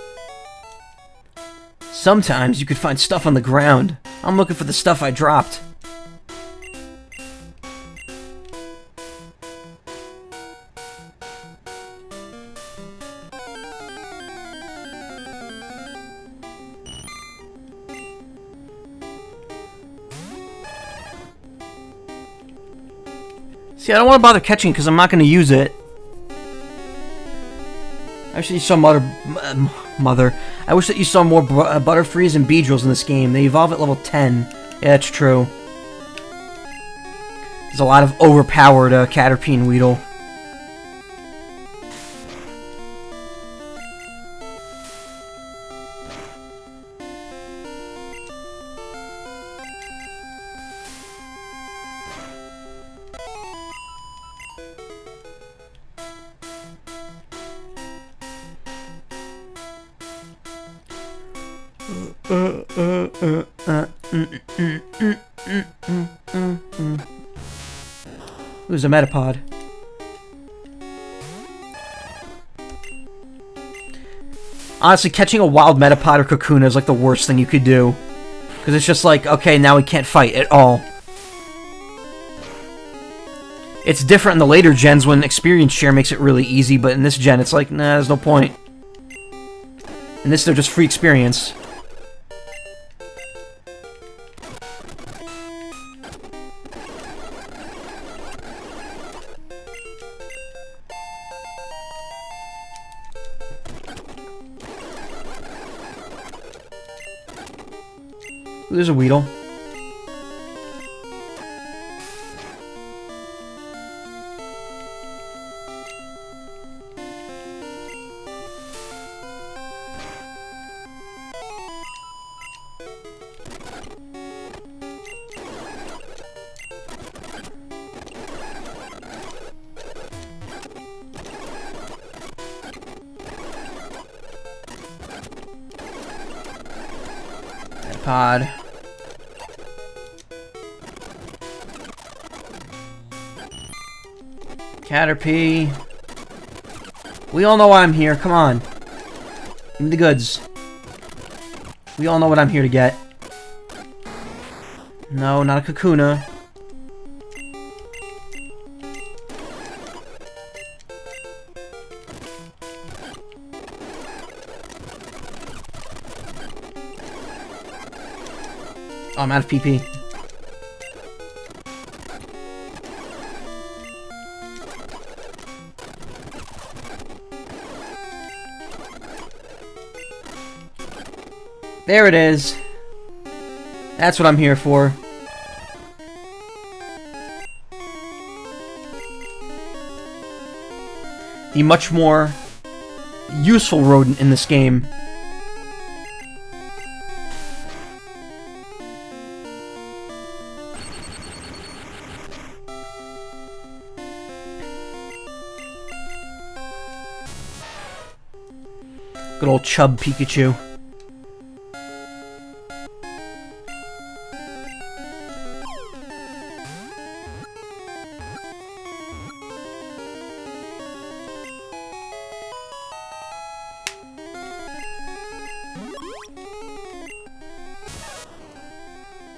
Sometimes you could find stuff on the ground. I'm looking for the stuff I dropped. See, I don't want to bother catching because I'm not going to use it. I wish that you saw I wish that you saw more Butterfrees and Beedrills in this game. They evolve at level 10. Yeah, that's true. There's a lot of overpowered Caterpie and Weedle. Who's a Metapod? Honestly, catching a wild Metapod or Kakuna is like the worst thing you could do. Because it's just like, okay, now we can't fight at all. It's different in the later gens when experience share makes it really easy, but in this gen it's like, nah, there's no point. In this, they're just free experience. There's a Weedle. Pod. Caterpie. We all know why I'm here. Come on. Give me the goods. We all know what I'm here to get. No, not a Kakuna. Oh, I'm out of PP. There it is. That's what I'm here for. The much more useful rodent in this game. Good old chub Pikachu.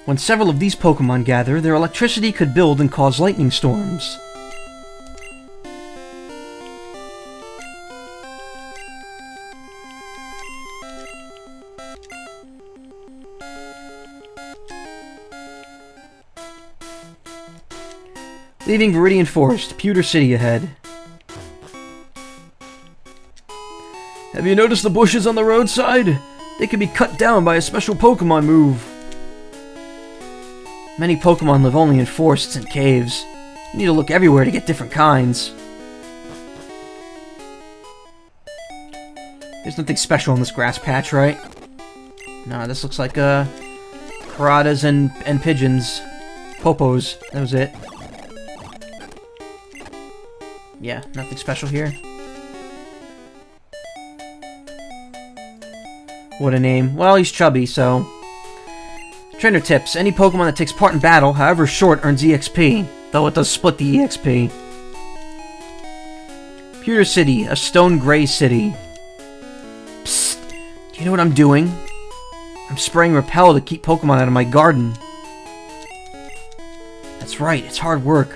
When several of these Pokemon gather, their electricity could build and cause lightning storms. Leaving Viridian Forest, Pewter City ahead. Have you noticed the bushes on the roadside? They can be cut down by a special Pokemon move. Many Pokemon live only in forests and caves. You need to look everywhere to get different kinds. There's nothing special in this grass patch, right? No, this looks like Karatas and pigeons. Popos, that was it. Yeah, nothing special here. What a name. Well, he's chubby, so... Trainer tips. Any Pokemon that takes part in battle, however short, earns EXP. Though it does split the EXP. Pewter City. A stone gray city. Psst. Do you know what I'm doing? I'm spraying Repel to keep Pokemon out of my garden. That's right. It's hard work.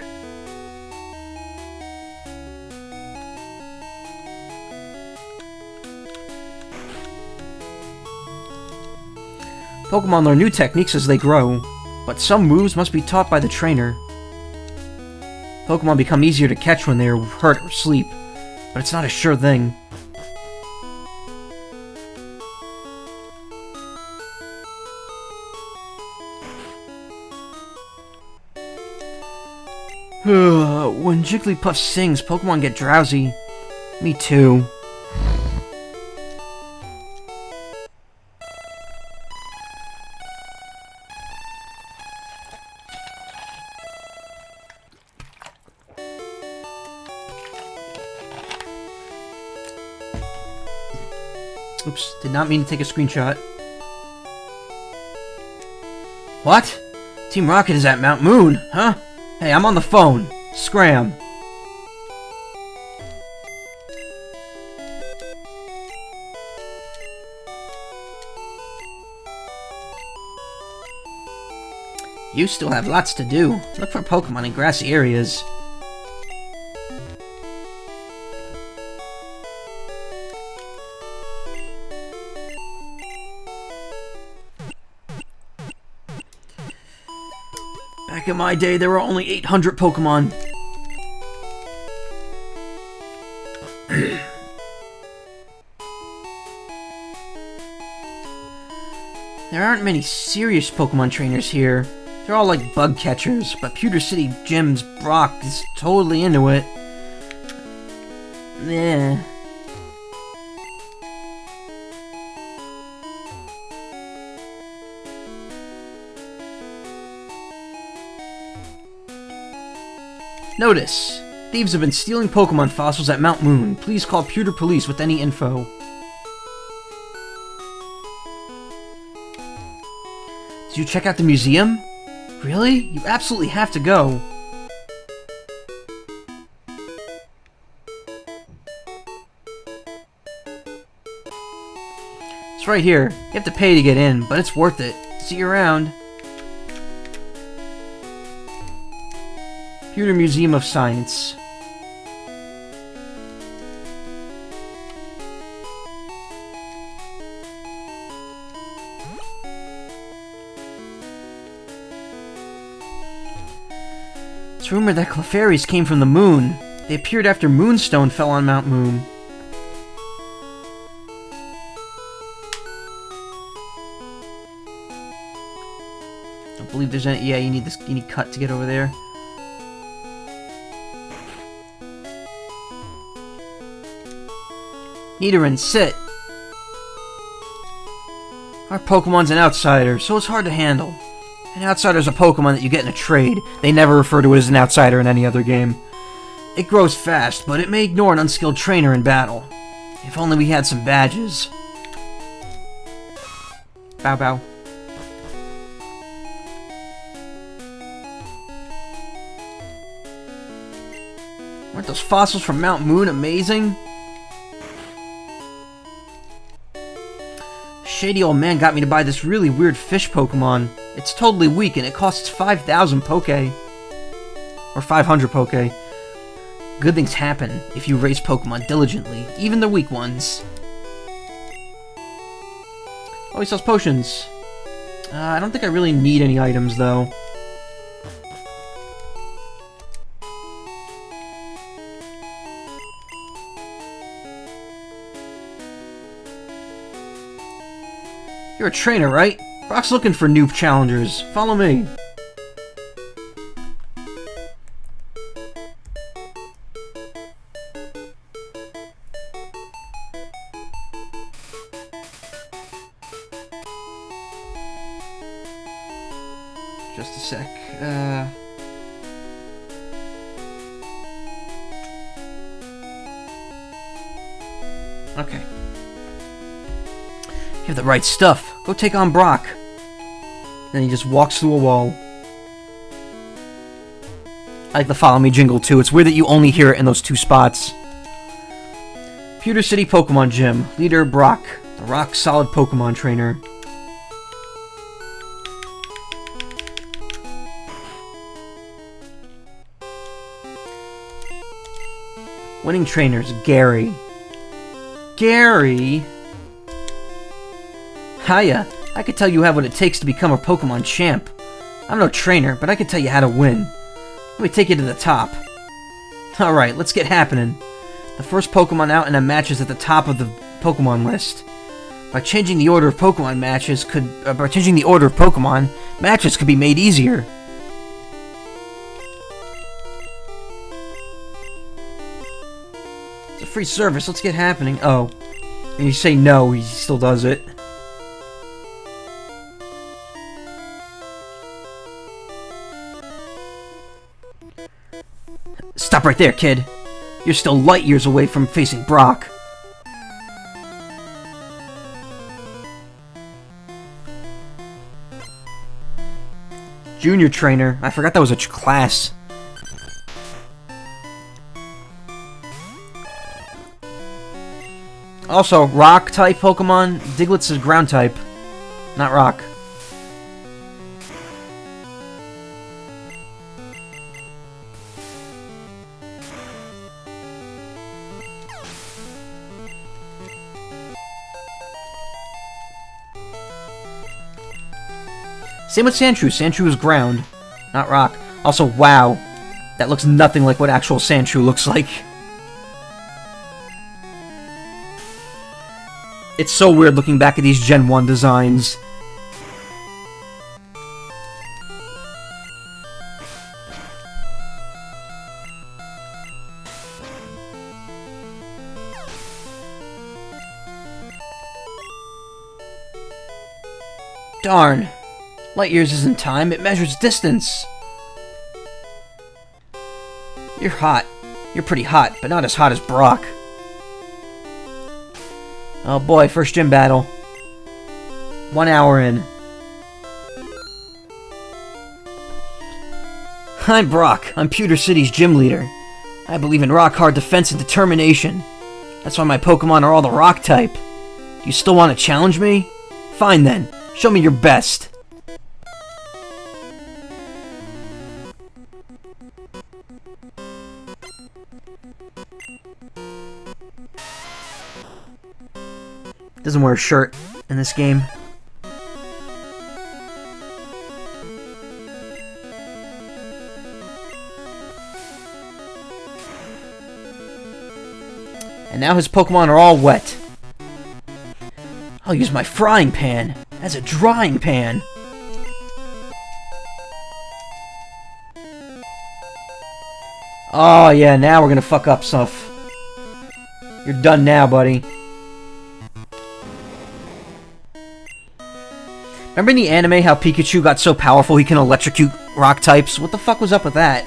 Pokemon learn new techniques as they grow, but some moves must be taught by the trainer. Pokemon become easier to catch when they are hurt or sleep, but it's not a sure thing. When Jigglypuff sings, Pokemon get drowsy. Me too. Oops, did not mean to take a screenshot. What? Team Rocket is at Mount Moon, huh? Hey, I'm on the phone. Scram. You still have lots to do. Look for Pokemon in grassy areas. Back in my day, there were only 800 Pokemon. There aren't many serious Pokemon trainers here. They're all like bug catchers, but Pewter City Gym's Brock is totally into it. Yeah. Notice! Thieves have been stealing Pokemon fossils at Mount Moon. Please call Pewter Police with any info. Did you check out the museum? Really? You absolutely have to go. It's right here. You have to pay to get in, but it's worth it. See you around. Pewter Museum of Science. It's rumored that Clefairies came from the moon. They appeared after Moonstone fell on Mount Moon. I don't believe there's any. Yeah, you need cut to get over there. Nidoran, sit! Our Pokemon's an outsider, so it's hard to handle. An outsider's a Pokemon that you get in a trade. They never refer to it as an outsider in any other game. It grows fast, but it may ignore an unskilled trainer in battle. If only we had some badges. Bow bow. Aren't those fossils from Mount Moon amazing? Shady old man got me to buy this really weird fish Pokemon. It's totally weak and it costs 5,000 Poke. Or 500 Poke. Good things happen if you raise Pokemon diligently, even the weak ones. Oh, he sells potions. I don't think I really need any items though. You're a trainer, right? Brock's looking for new challengers. Follow me. Just a sec. Okay. You have the right stuff. Go take on Brock. Then he just walks through a wall. I like the follow me jingle too. It's weird that you only hear it in those two spots. Pewter City Pokemon Gym. Leader Brock. The rock solid Pokemon trainer. Winning trainers. Gary. Gary? Hiya. I could tell you have what it takes to become a Pokemon champ. I'm no trainer, but I can tell you how to win. Let me take you to the top. Alright, let's get happening. The first Pokemon out in a match is at the top of the Pokemon list. By changing the order of Pokemon, matches could be made easier. It's a free service, let's get happening. Oh. And you say no, he still does it. Stop right there, kid. You're still light years away from facing Brock. Junior trainer. I forgot that was a class. Also, rock-type Pokemon. Diglett's is ground-type, not rock. Same with Sandshrew. Sandshrew is ground, not rock. Also, wow. That looks nothing like what actual Sandshrew looks like. It's so weird looking back at these Gen 1 designs. Darn. Light years isn't time, it measures distance. You're hot. You're pretty hot, but not as hot as Brock. Oh boy, first gym battle. 1 hour in. I'm Brock. I'm Pewter City's gym leader. I believe in rock-hard defense and determination. That's why my Pokemon are all the rock type. Do you still want to challenge me? Fine then. Show me your best. Doesn't wear a shirt in this game. And now his Pokemon are all wet. I'll use my frying pan as a drying pan. Oh yeah, now we're gonna fuck up stuff. You're done now, buddy. Remember in the anime how Pikachu got so powerful he can electrocute rock types? What the fuck was up with that?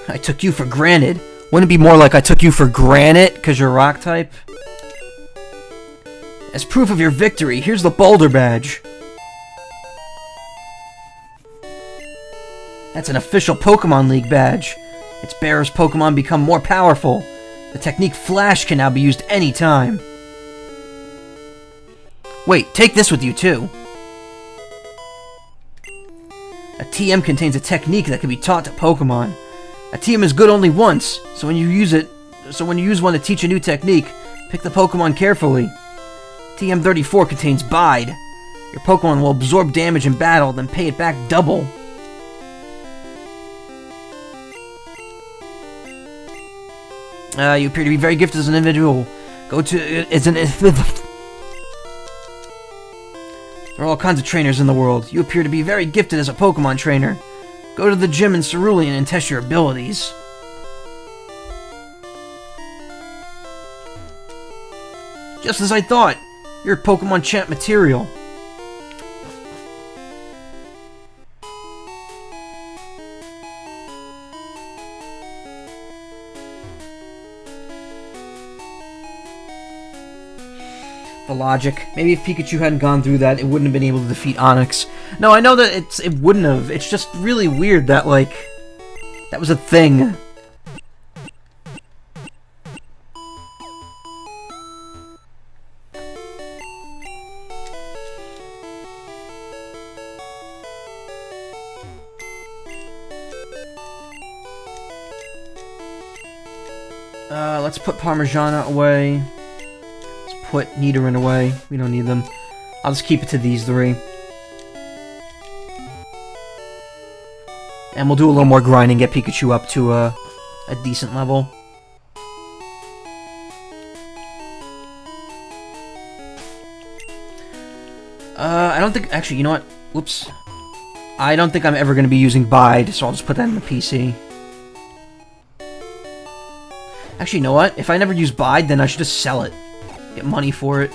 I took you for granted. Wouldn't it be more like I took you for granite because you're rock type? As proof of your victory, here's the Boulder Badge. That's an official Pokemon League badge. Its bearer's Pokemon become more powerful. The technique Flash can now be used anytime. Wait, take this with you too. A TM contains a technique that can be taught to Pokemon. A TM is good only once, so when you use one to teach a new technique, pick the Pokemon carefully. TM34 contains Bide. Your Pokemon will absorb damage in battle, then pay it back double. You appear to be very gifted as an individual. There are all kinds of trainers in the world. You appear to be very gifted as a Pokemon trainer. Go to the gym in Cerulean and test your abilities. Just as I thought. You're Pokemon champ material. The logic. Maybe if Pikachu hadn't gone through that, it wouldn't have been able to defeat Onix. No, I know that it wouldn't have. It's just really weird that, like, that was a thing. Let's put Parmigiana away. Put Nidoran away. We don't need them. I'll just keep it to these three. And we'll do a little more grinding, get Pikachu up to a decent level. I don't think... Actually, you know what? Whoops. I don't think I'm ever going to be using Bide, so I'll just put that in the PC. Actually, you know what? If I never use Bide, then I should just sell it. Get money for it.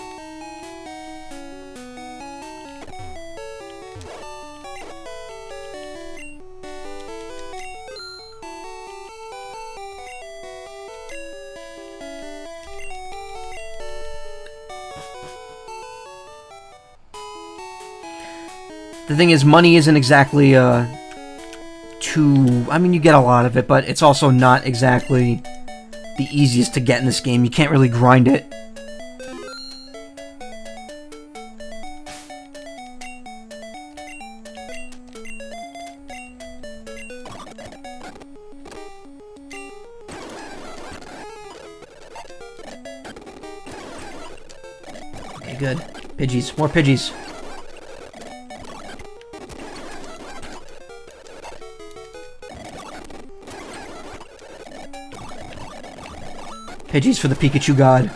The thing is, money isn't exactly, too... I mean, you get a lot of it, but it's also not exactly the easiest to get in this game. You can't really grind it. Okay, good. Pidgeys. More Pidgeys. Pidgeys for the Pikachu God.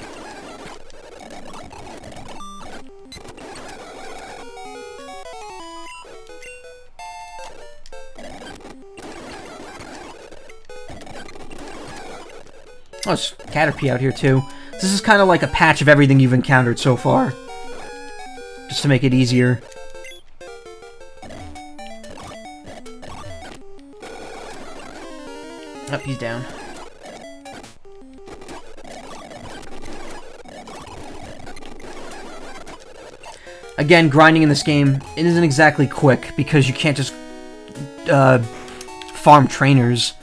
Oh, it's Caterpie out here, too. This is kind of like a patch of everything you've encountered so far. Just to make it easier. Oh, he's down. Again, grinding in this game, it isn't exactly quick, because you can't just farm trainers.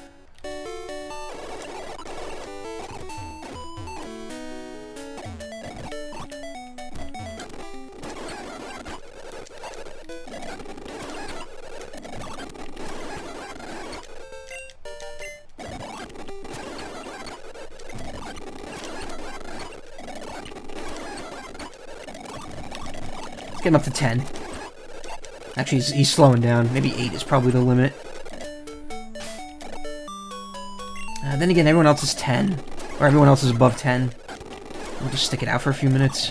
Getting up to 10. Actually, he's slowing down. Maybe 8 is probably the limit. Then again, everyone else is 10. Or everyone else is above 10. We'll just stick it out for a few minutes.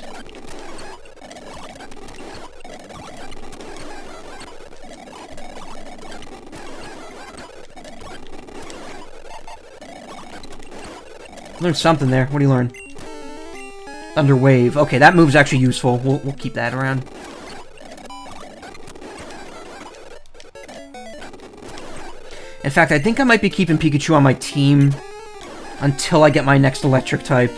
Learned something there. What do you learn? Thunder Wave. Okay, that move's actually useful. We'll keep that around. In fact, I think I might be keeping Pikachu on my team until I get my next electric type.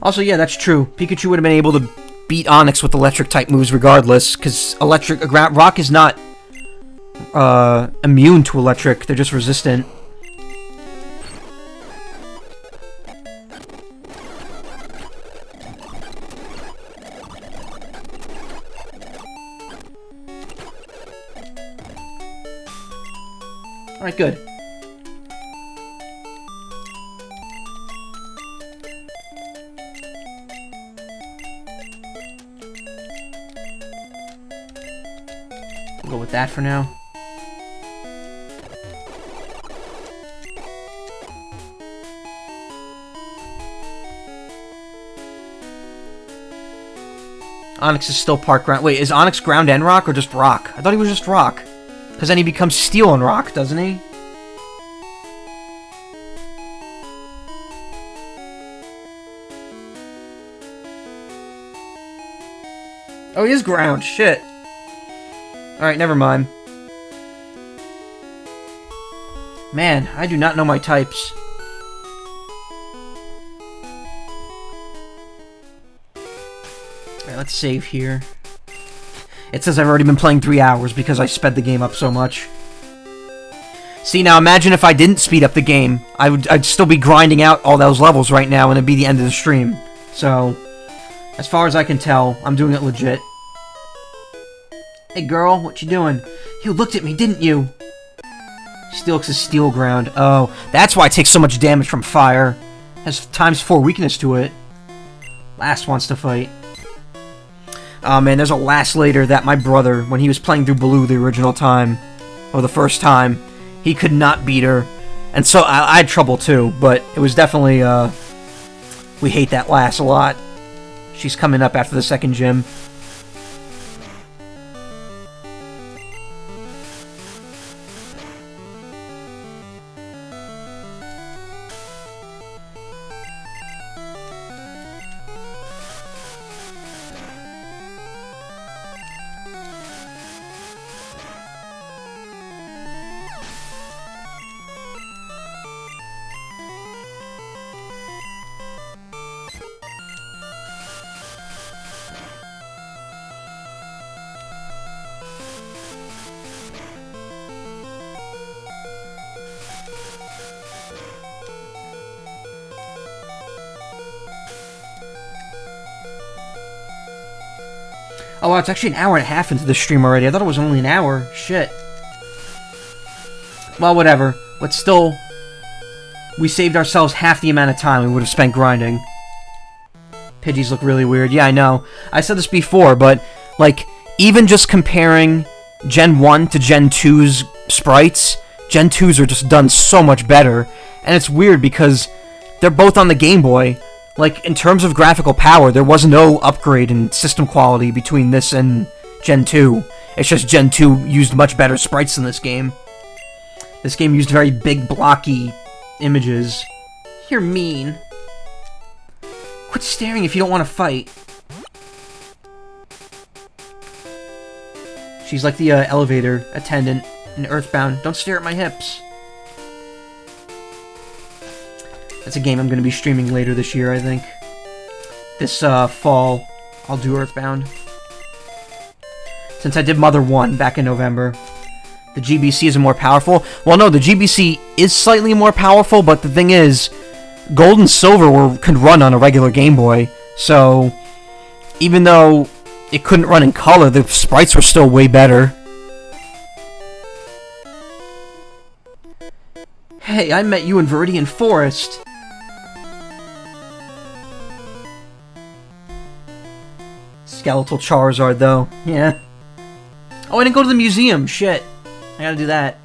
Also, yeah, that's true. Pikachu would have been able to beat Onix with electric-type moves regardless, because rock is not immune to electric, they're just resistant. Alright, good. We'll go with that for now. Onix is still part ground. Wait, is Onix ground and rock or just rock? I thought he was just rock. Because then he becomes steel and rock, doesn't he? Oh, he is ground. Shit. Alright, never mind. Man, I do not know my types. Alright, let's save here. It says I've already been playing 3 hours because I sped the game up so much. See, now imagine if I didn't speed up the game. I'd still be grinding out all those levels right now and it'd be the end of the stream. So, as far as I can tell, I'm doing it legit. Hey girl, what you doing? You looked at me, didn't you? Steelix is steel ground. Oh, that's why it takes so much damage from fire. Has ×4 weakness to it. Last wants to fight. Oh man, there's a last later that my brother, when he was playing through Blue the original time, or the first time, he could not beat her. And so I had trouble too, but it was definitely, we hate that lass a lot. She's coming up after the second gym. Oh wow, it's actually an hour and a half into the stream already. I thought it was only an hour. Shit. Well, whatever. But still, we saved ourselves half the amount of time we would have spent grinding. Pidgeys look really weird. Yeah, I know. I said this before, but, like, even just comparing Gen 1 to Gen 2's sprites, Gen 2s are just done so much better. And it's weird because they're both on the Game Boy. Like, in terms of graphical power, there was no upgrade in system quality between this and Gen 2. It's just Gen 2 used much better sprites than this game. This game used very big, blocky images. You're mean. Quit staring if you don't want to fight. She's like the elevator attendant in Earthbound. Don't stare at my hips. That's a game I'm going to be streaming later this year, I think. This fall, I'll do Earthbound. Since I did Mother 1 back in November. The GBC is more powerful. Well, no, the GBC is slightly more powerful, but the thing is, Gold and Silver could run on a regular Game Boy. So, even though it couldn't run in color, the sprites were still way better. Hey, I met you in Viridian Forest. Skeletal Charizard, though. Yeah. Oh, I didn't go to the museum. Shit. I gotta do that.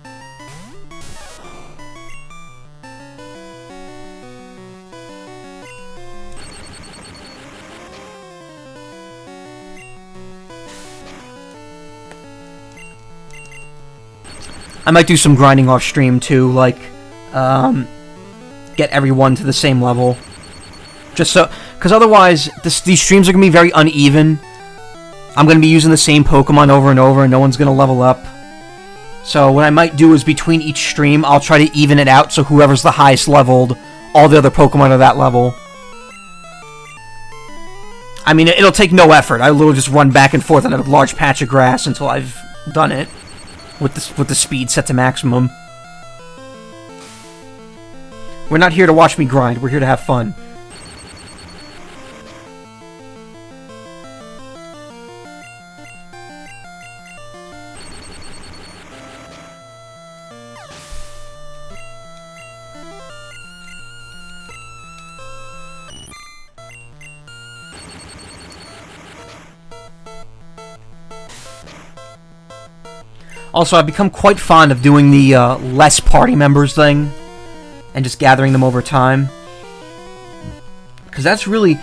I might do some grinding off stream too, like, get everyone to the same level. Just so, because otherwise, these streams are gonna be very uneven. I'm gonna be using the same Pokemon over and over, and no one's gonna level up. So what I might do is between each stream, I'll try to even it out so whoever's the highest leveled, all the other Pokemon are that level. I mean, it'll take no effort. I literally just run back and forth on a large patch of grass until I've done it. With the speed set to maximum. We're not here to watch me grind, we're here to have fun. Also, I've become quite fond of doing the less party members thing, and just gathering them over time. Because that's really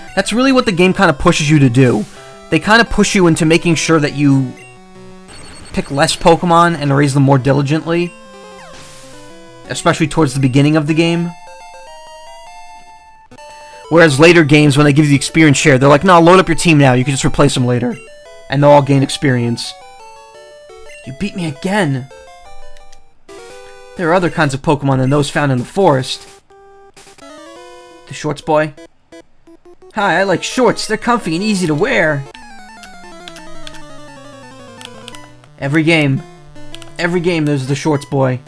what the game kind of pushes you to do. They kind of push you into making sure that you pick less Pokemon and raise them more diligently. Especially towards the beginning of the game. Whereas later games, when they give you the experience share, they're like, no, load up your team now, you can just replace them later. And they'll all gain experience. You beat me again! There are other kinds of Pokemon than those found in the forest. The shorts boy? Hi, I like shorts. They're comfy and easy to wear. Every game there's the shorts boy.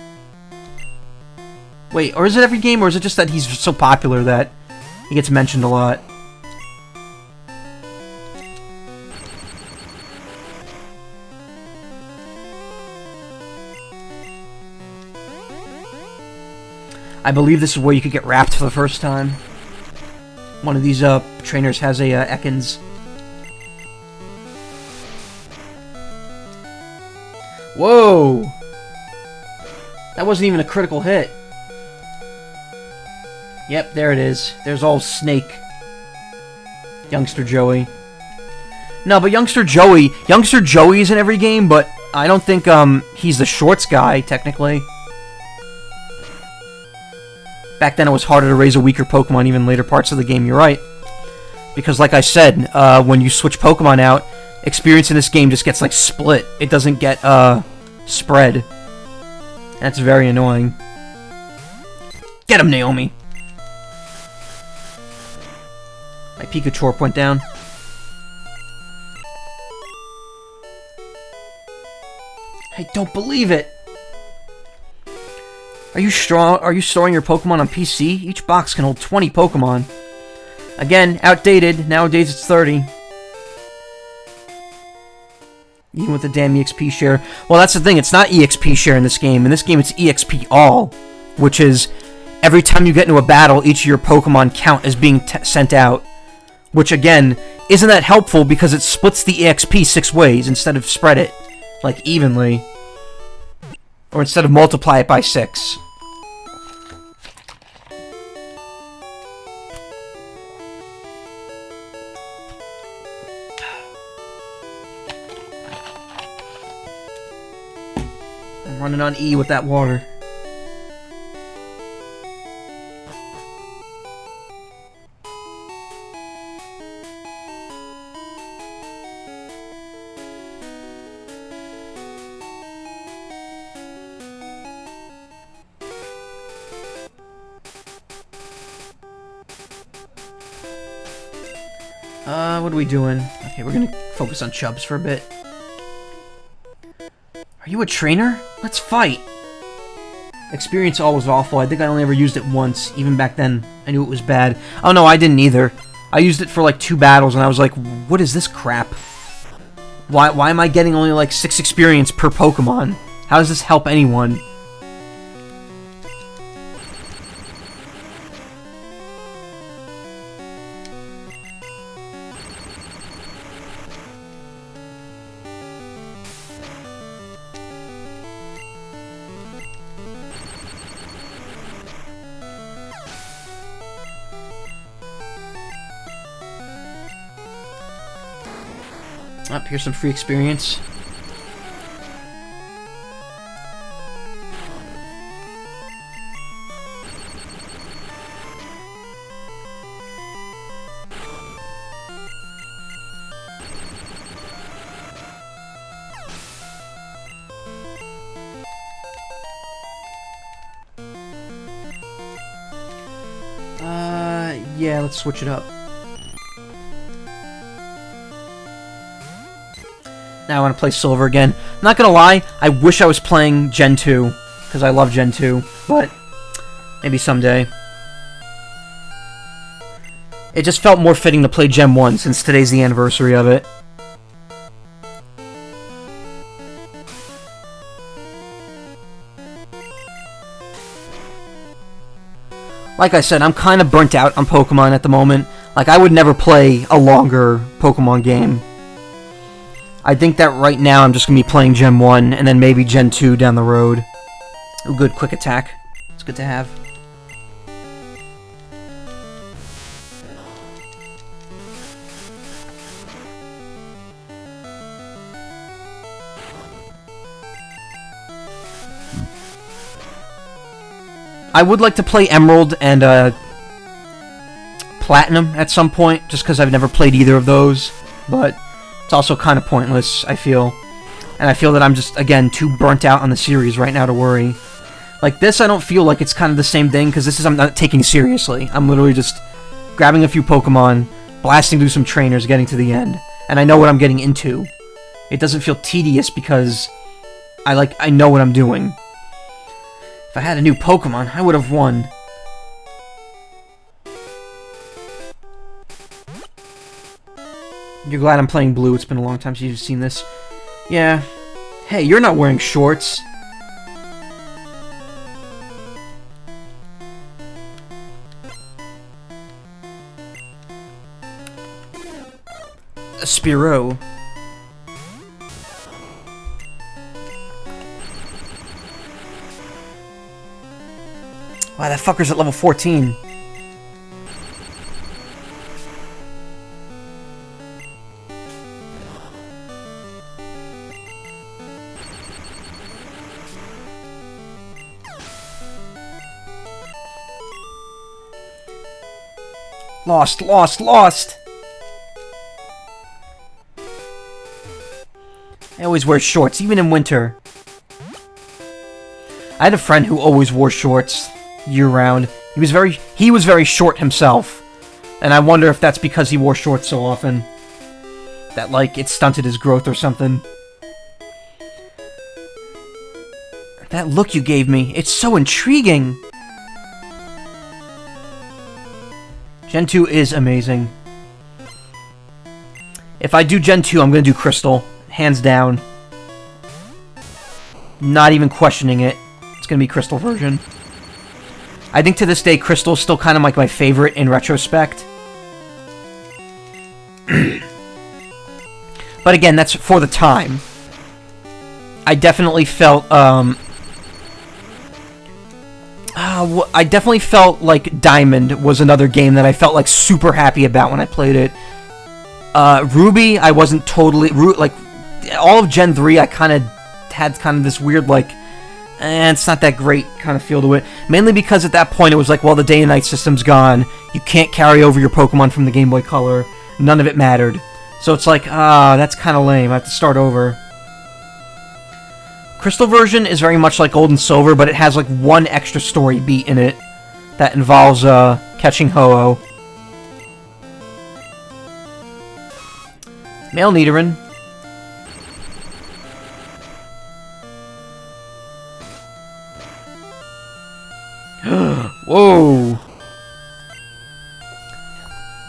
Wait, or is it every game, or is it just that he's so popular that he gets mentioned a lot? I believe this is where you could get wrapped for the first time. One of these trainers has a Ekans. Whoa! That wasn't even a critical hit. Yep, there it is. There's old Snake. Youngster Joey. No, but Youngster Joey's in every game, but I don't think he's the shorts guy, technically. Back then it was harder to raise a weaker Pokemon even later parts of the game, you're right. Because like I said, when you switch Pokemon out, experience in this game just gets like split. It doesn't get spread. That's very annoying. Get him, Naomi! My Pikachu went down. I don't believe it! Are you storing your Pokemon on PC? Each box can hold 20 Pokemon. Again, outdated. Nowadays it's 30. Even with the damn EXP share. Well, that's the thing. It's not EXP share in this game. In this game, it's EXP all. Which is, every time you get into a battle, each of your Pokemon count as being sent out. Which, again, isn't that helpful because it splits the EXP 6 ways instead of spread it, like, evenly. Or instead of multiply it by 6. I'm running on E with that water. What are we doing? Okay, we're gonna focus on Chubbs for a bit. Are you a trainer? Let's fight! Experience all was awful. I think I only ever used it once. Even back then, I knew it was bad. Oh no, I didn't either. I used it for like 2 battles and I was like, what is this crap? Why am I getting only like 6 experience per Pokemon? How does this help anyone? Up here's some free experience. Yeah, let's switch it up. Now I want to play Silver again. Not gonna lie, I wish I was playing Gen 2, because I love Gen 2, but maybe someday. It just felt more fitting to play Gen 1 since today's the anniversary of it. Like I said, I'm kind of burnt out on Pokemon at the moment. Like, I would never play a longer Pokemon game. I think that right now I'm just going to be playing Gen 1, and then maybe Gen 2 down the road. Ooh, good quick attack. It's good to have. I would like to play Emerald and Platinum at some point, just because I've never played either of those, but it's also kind of pointless, I feel. And I feel that I'm just, again, too burnt out on the series right now to worry. Like this, I don't feel like it's kind of the same thing, because this is I'm not taking seriously. I'm literally just grabbing a few Pokemon, blasting through some trainers, getting to the end. And I know what I'm getting into. It doesn't feel tedious because I know what I'm doing. If I had a new Pokemon, I would have won. You're glad I'm playing blue. It's been a long time since you've seen this. Yeah. Hey, you're not wearing shorts. A Spearow. Wow, that fucker's at level 14. Lost, lost, lost! I always wear shorts, even in winter. I had a friend who always wore shorts year-round. He was very short himself. And I wonder if that's because he wore shorts so often. That, like, it stunted his growth or something. That look you gave me, it's so intriguing! Gen 2 is amazing. If I do Gen 2, I'm gonna do Crystal. Hands down. Not even questioning it. It's gonna be Crystal version. I think to this day, Crystal's still kind of like my favorite in retrospect. But again, that's for the time. I definitely felt, I definitely felt like Diamond was another game that I felt like super happy about when I played it. Ruby, I wasn't totally... Like, all of Gen 3, I kind of had kind of this weird, like, it's not that great kind of feel to it. Mainly because at that point it was like, well, the day and night system's gone. You can't carry over your Pokemon from the Game Boy Color. None of it mattered. So it's like, that's kind of lame. I have to start over. Crystal version is very much like Gold and Silver, but it has like one extra story beat in it that involves catching Ho-Oh. Male Nidoran. Whoa!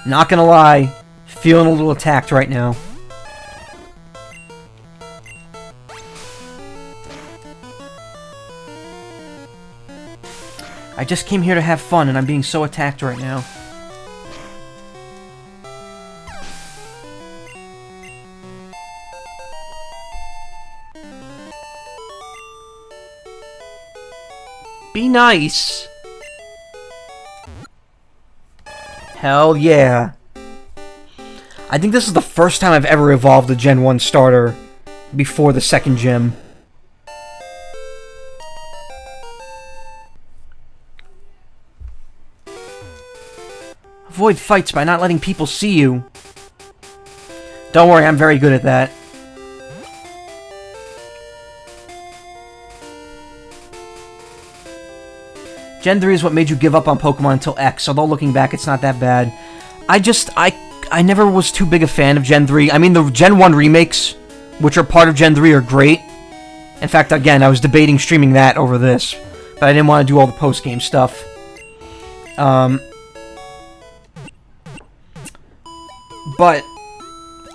Not gonna lie, feeling a little attacked right now. I just came here to have fun, and I'm being so attacked right now. Be nice! Hell yeah. I think this is the first time I've ever evolved a Gen 1 starter before the second gym. Avoid fights by not letting people see you. Don't worry, I'm very good at that. Gen 3 is what made you give up on Pokemon until X, although looking back, it's not that bad. I never was too big a fan of Gen 3. I mean, the Gen 1 remakes, which are part of Gen 3, are great. In fact, again, I was debating streaming that over this, but I didn't want to do all the post-game stuff. But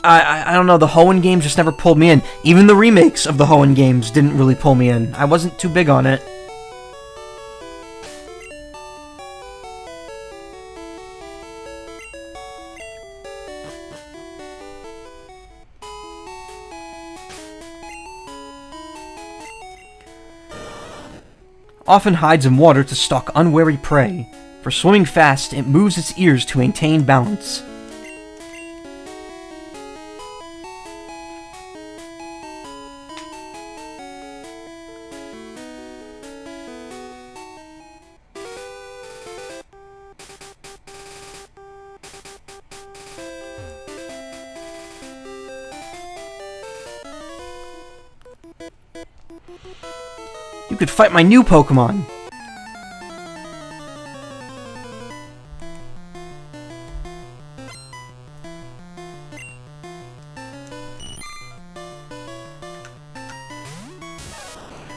I don't know, the Hoenn games just never pulled me in. Even the remakes of the Hoenn games didn't really pull me in. I wasn't too big on it. Often hides in water to stalk unwary prey. For swimming fast, it moves its ears to maintain balance. You could fight my new Pokemon!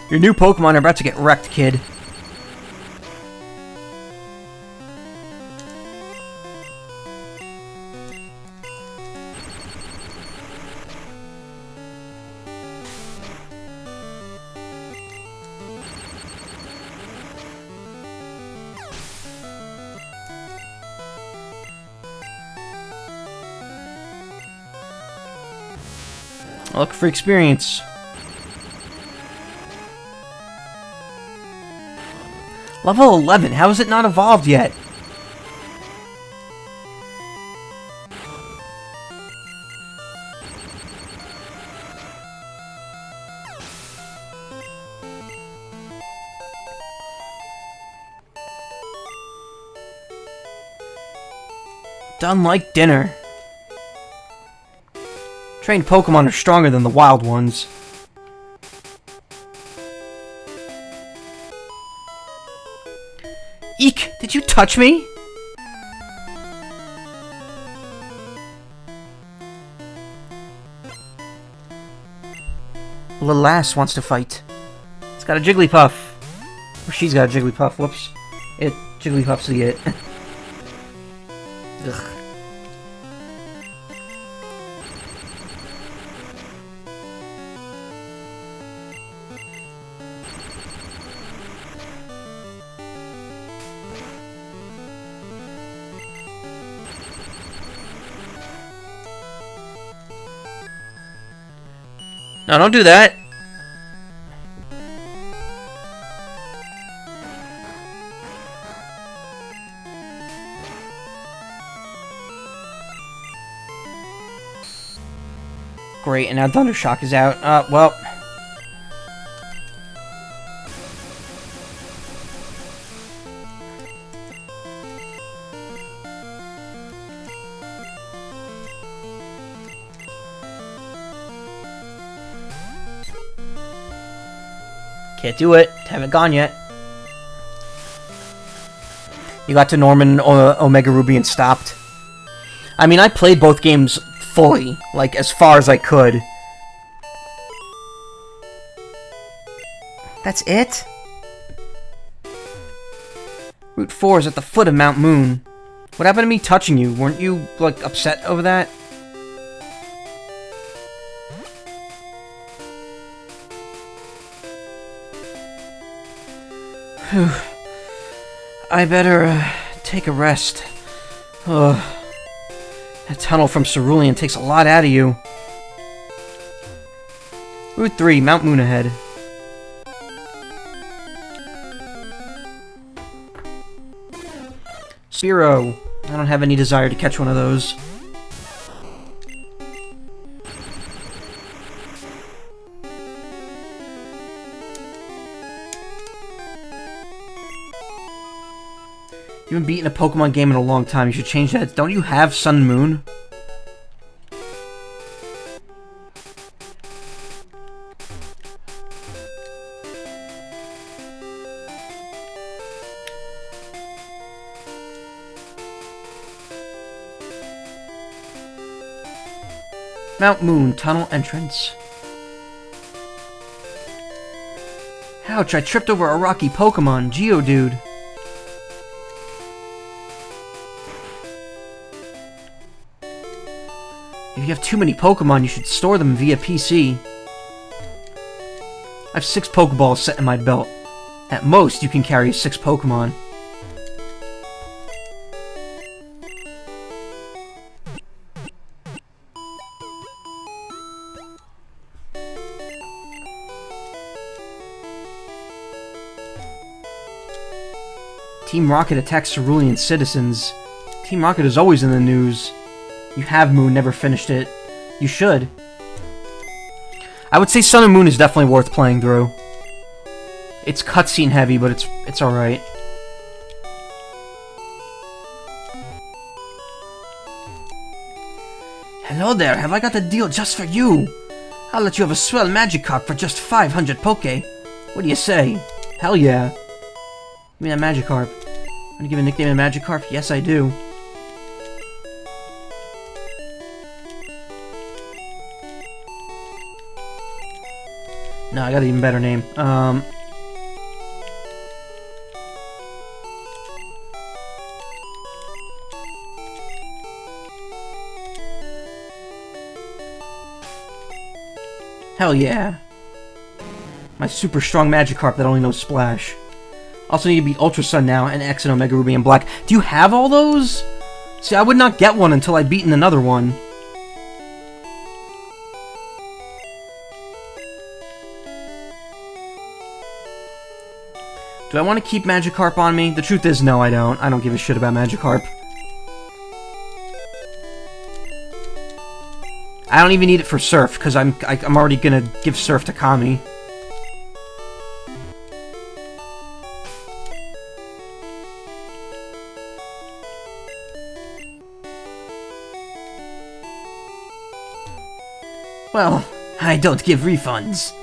Your new Pokemon are about to get wrecked, kid. Look for experience. Level 11, how is it not evolved yet? Done like dinner. Trained Pokemon are stronger than the wild ones. Eek! Did you touch me? Little ass wants to fight. It's got a Jigglypuff. Or she's got a Jigglypuff. Whoops. Jigglypuff's the it. Ugh. No, don't do that. Great, and now Thundershock is out. Well... Can't do it. Haven't gone yet. You got to Norman, Omega Ruby, and stopped. I mean, I played both games fully, like, as far as I could. That's it? Route 4 is at the foot of Mount Moon. What happened to me touching you? Weren't you, like, upset over that? Phew. I better, take a rest. Ugh. That tunnel from Cerulean takes a lot out of you. Route 3, Mount Moon ahead. Spearow. I don't have any desire to catch one of those. You haven't beaten a Pokemon game in a long time. You should change that. Don't you have Sun and Moon? Mount Moon, tunnel entrance. Ouch, I tripped over a rocky Pokemon, Geodude. If you have too many Pokemon, you should store them via PC. I have 6 Pokeballs set in my belt. At most, you can carry 6 Pokemon. Team Rocket attacks Cerulean citizens. Team Rocket is always in the news. You have Moon, never finished it. You should. I would say Sun and Moon is definitely worth playing through. It's cutscene heavy, but it's alright. Hello there, have I got a deal just for you? I'll let you have a swell Magikarp for just 500 Poke. What do you say? Hell yeah. Give me that Magikarp. Want to give a nickname to Magikarp? Yes, I do. No, I got an even better name. Hell yeah. My super strong Magikarp that only knows Splash. Also need to beat Ultra Sun now, and X and Omega Ruby and Black. Do you have all those? See, I would not get one until I'd beaten another one. Do I want to keep Magikarp on me? The truth is, no, I don't. I don't give a shit about Magikarp. I don't even need it for Surf, because I'm already gonna give Surf to Kami. Well, I don't give refunds.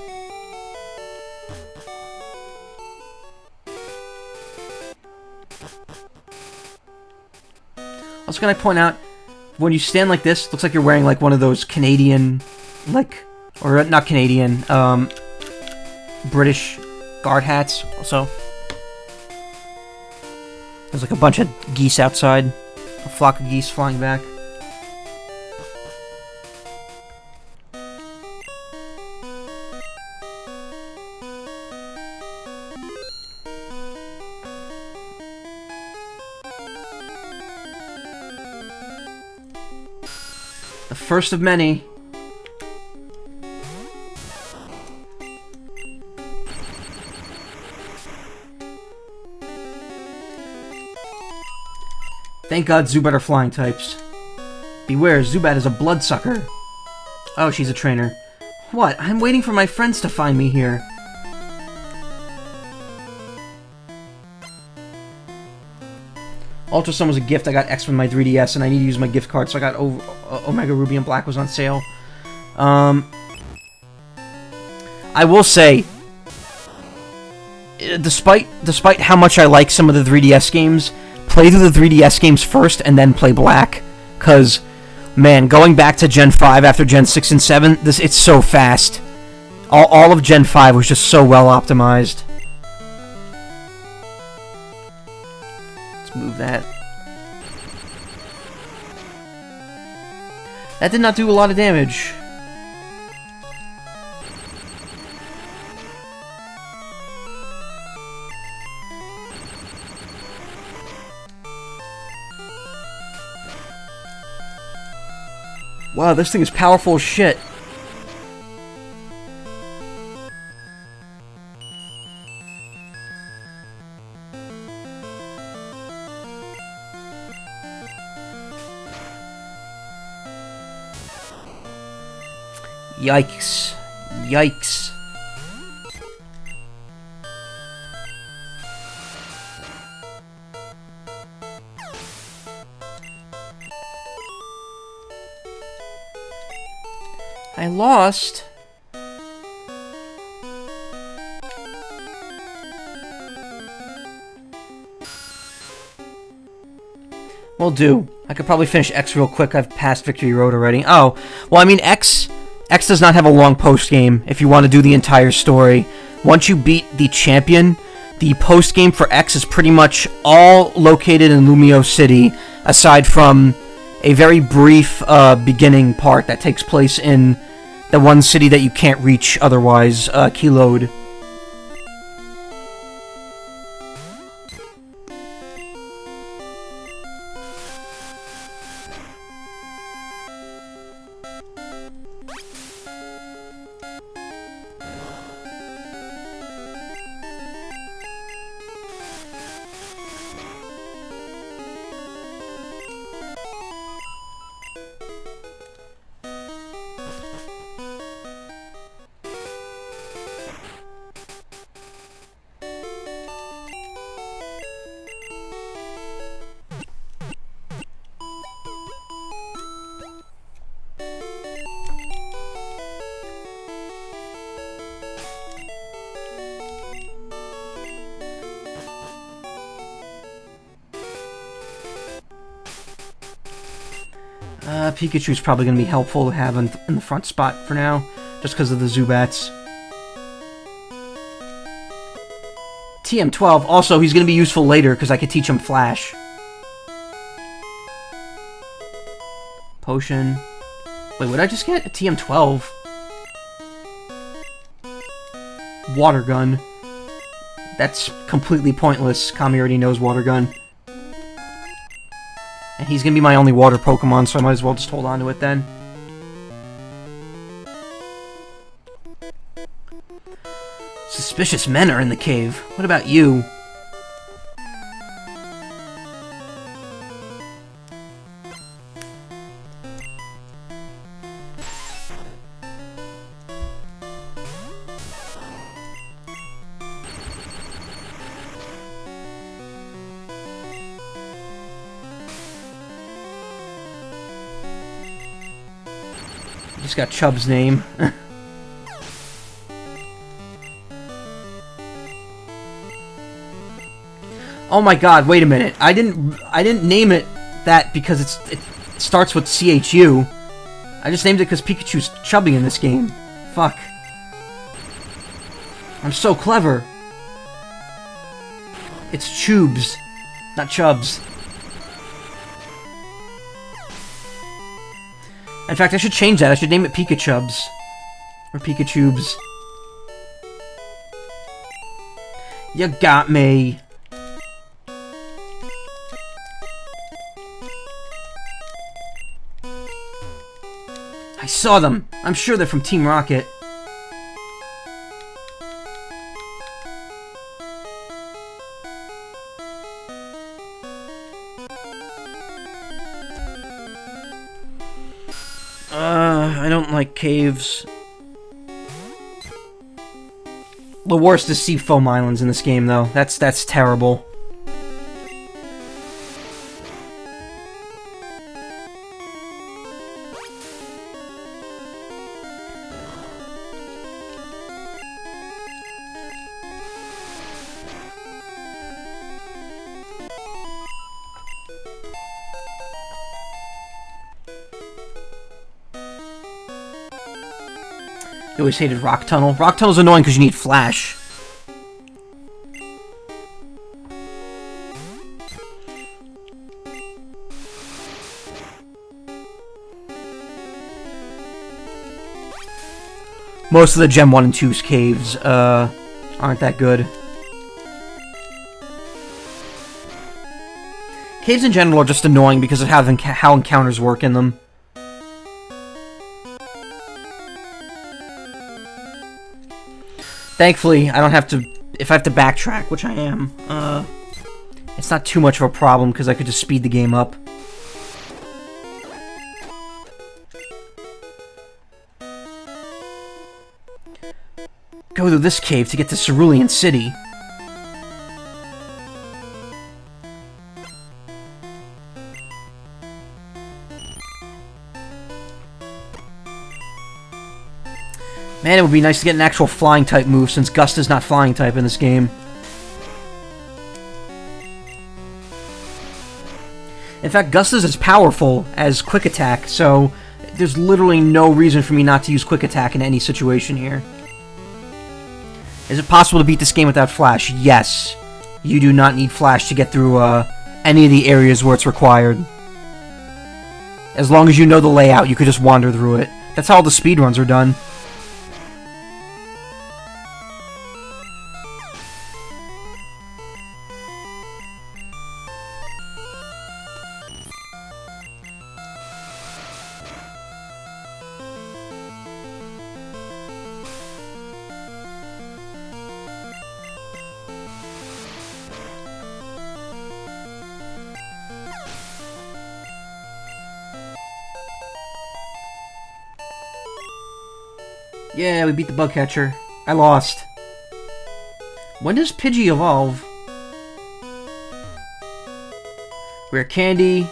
Also, can I point out, when you stand like this, it looks like you're wearing like one of those Canadian, like, or not Canadian, British guard hats. Also, there's like a bunch of geese outside, a flock of geese flying back. The first of many. Thank God Zubat are flying types. Beware, Zubat is a bloodsucker. Oh, she's a trainer. What? I'm waiting for my friends to find me here. Ultra Sun was a gift. I got X with my 3DS, and I need to use my gift card, so I got Omega Ruby and Black was on sale. I will say, despite how much I like some of the 3DS games, play through the 3DS games first and then play Black, because, man, going back to Gen 5 after Gen 6 and 7, it's so fast. All of Gen 5 was just so well optimized. Let's move that. That did not do a lot of damage. Wow, this thing is powerful as shit. Yikes. Yikes. I lost. Will do. I could probably finish X real quick. I've passed Victory Road already. Oh, well, I mean, X does not have a long post-game if you want to do the entire story. Once you beat the champion, the post-game for X is pretty much all located in Lumio City, aside from a very brief beginning part that takes place in the one city that you can't reach otherwise, Keylode. Pikachu's probably going to be helpful to have in the front spot for now, just because of the Zubats. TM12, also, he's going to be useful later, because I could teach him Flash. Potion. Wait, what did I just get? A TM12. Water Gun. That's completely pointless. Kami already knows Water Gun. And he's gonna be my only water Pokemon, so I might as well just hold on to it then. Suspicious men are in the cave. What about you? Just got Chubb's name. Oh my god, wait a minute. I didn't name it that because it starts with CHU. I just named it because Pikachu's chubby in this game. Fuck. I'm so clever. It's Chubes, not Chubs. In fact, I should change that. I should name it Pikachubs. Or Pikachubes. You got me. I saw them. I'm sure they're from Team Rocket. I don't like caves. The worst is sea foam islands in this game, though. That's terrible. I always hated Rock Tunnel. Rock Tunnel's annoying because you need flash. Most of the Gem 1 and 2's caves aren't that good. Caves in general are just annoying because of how encounters work in them. Thankfully, I don't have to... If I have to backtrack, which I am, it's not too much of a problem because I could just speed the game up. Go through this cave to get to Cerulean City. Man, it would be nice to get an actual flying type move since Gust is not flying type in this game. In fact, Gust is as powerful as Quick Attack, so there's literally no reason for me not to use Quick Attack in any situation here. Is it possible to beat this game without Flash? Yes. You do not need Flash to get through any of the areas where it's required. As long as you know the layout, you could just wander through it. That's how all the speedruns are done. Yeah, we beat the bug catcher. I lost. When does Pidgey evolve? Rare candy.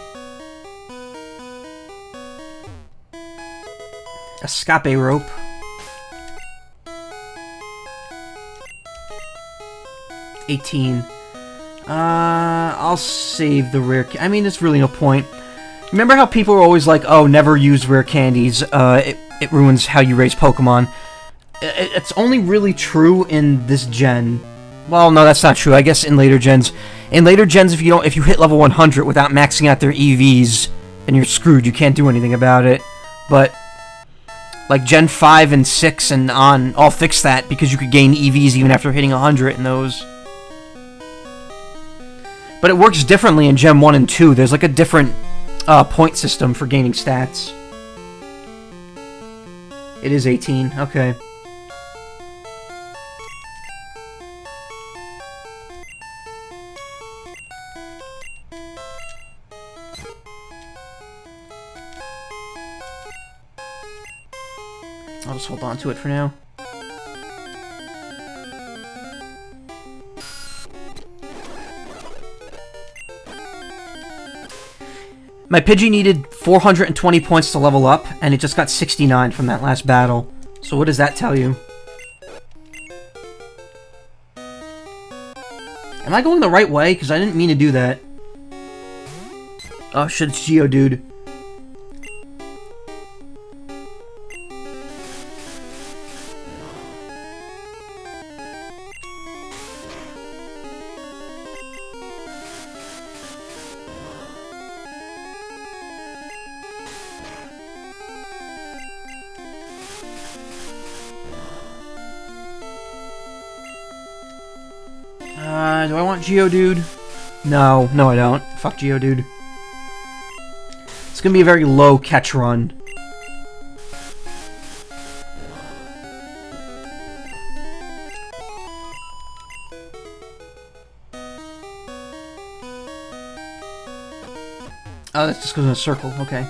Escape rope. $18. I'll save the rare. I mean, there's really no point. Remember how people were always like, "Oh, never use rare candies. It ruins how you raise Pokemon." It's only really true in this gen. Well, no, that's not true. I guess in later gens. In later gens, if you hit level 100 without maxing out their EVs, then you're screwed. You can't do anything about it. But like Gen 5 and 6 and on, all fix that because you could gain EVs even after hitting 100 in those. But it works differently in Gen 1 and 2. There's like a different point system for gaining stats. It is 18. Okay. I'll just hold on to it for now. My Pidgey needed 420 points to level up, and it just got 69 from that last battle. So what does that tell you? Am I going the right way? Because I didn't mean to do that. Oh shit, it's Geodude. Do I want Geodude? No, I don't. Fuck Geodude. It's gonna be a very low catch run. Oh, that just goes in a circle. Okay.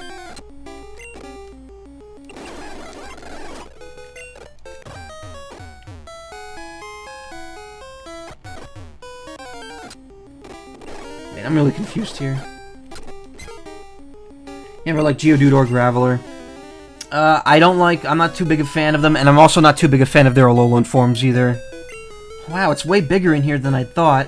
I'm really confused here. Never like Geodude or Graveler. I'm not too big a fan of them, and I'm also not too big a fan of their Alolan forms either. Wow, it's way bigger in here than I thought.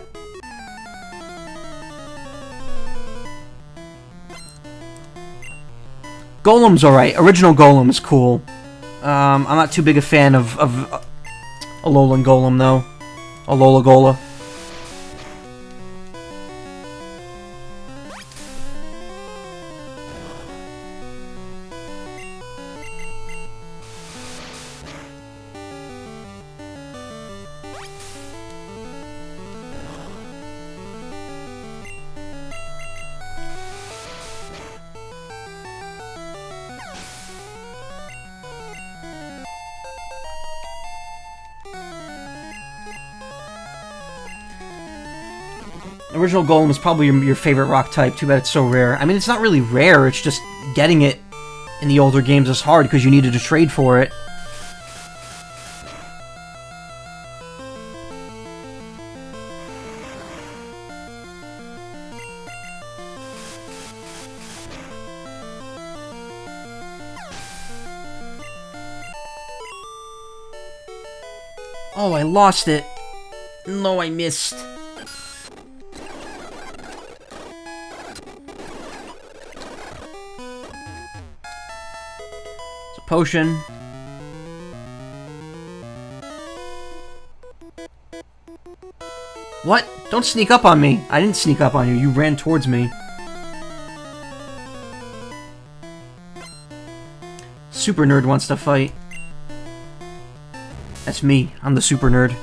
Golem's alright. Original Golem is cool. I'm not too big a fan of Alolan Golem, though. Alola Gola. Original Golem is probably your favorite rock type. Too bad it's so rare. I mean, it's not really rare. It's just getting it in the older games is hard because you needed to trade for it. Oh, I lost it. No, I missed. Potion. What? Don't sneak up on me. I didn't sneak up on you. You ran towards me. Super Nerd wants to fight. That's me. I'm the Super Nerd.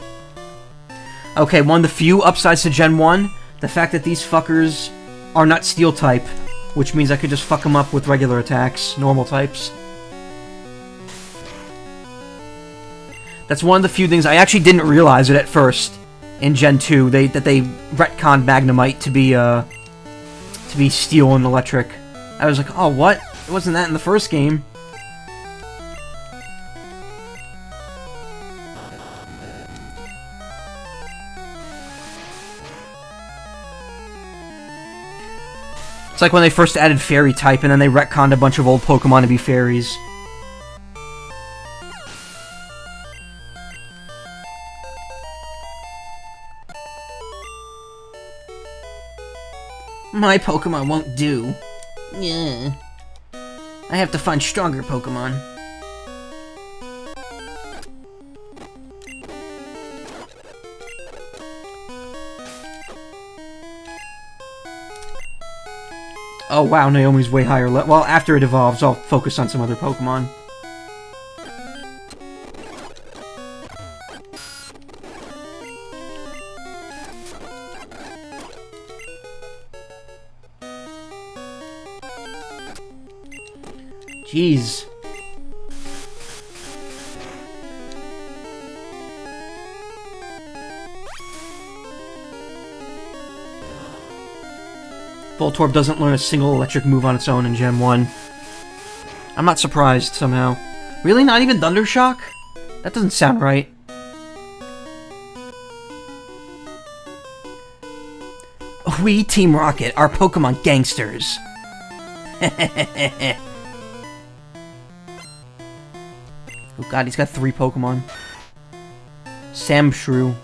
Okay, one of the few upsides to Gen 1. The fact that these fuckers are not Steel type. Which means I could just fuck them up with regular attacks. Normal types. That's one of the few things I actually didn't realize it at first in Gen 2 that they retconned Magnemite to be steel and electric. I was like, oh, what? It wasn't that in the first game. It's like when they first added Fairy type and then they retconned a bunch of old Pokemon to be fairies. My Pokemon won't do. Yeah. I have to find stronger Pokemon. Oh wow, Naomi's way higher level. Well, after it evolves, I'll focus on some other Pokemon. Jeez. Voltorb doesn't learn a single electric move on its own in Gen 1. I'm not surprised, somehow. Really? Not even Thundershock? That doesn't sound right. We, Team Rocket, are Pokemon gangsters. Oh god, he's got 3 Pokemon. Samshrew.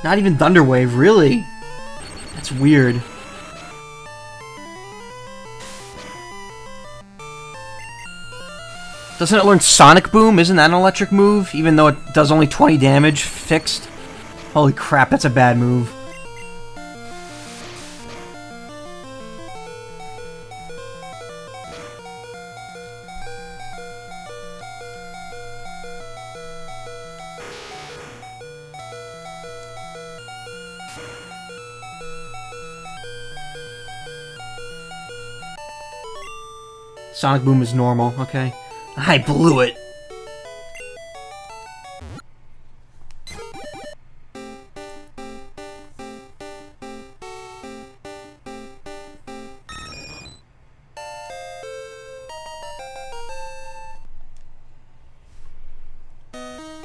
Not even Thunderwave, really? That's weird. Doesn't it learn Sonic Boom? Isn't that an electric move? Even though it does only 20 damage fixed? Holy crap, that's a bad move. Sonic Boom is normal, okay. I blew it.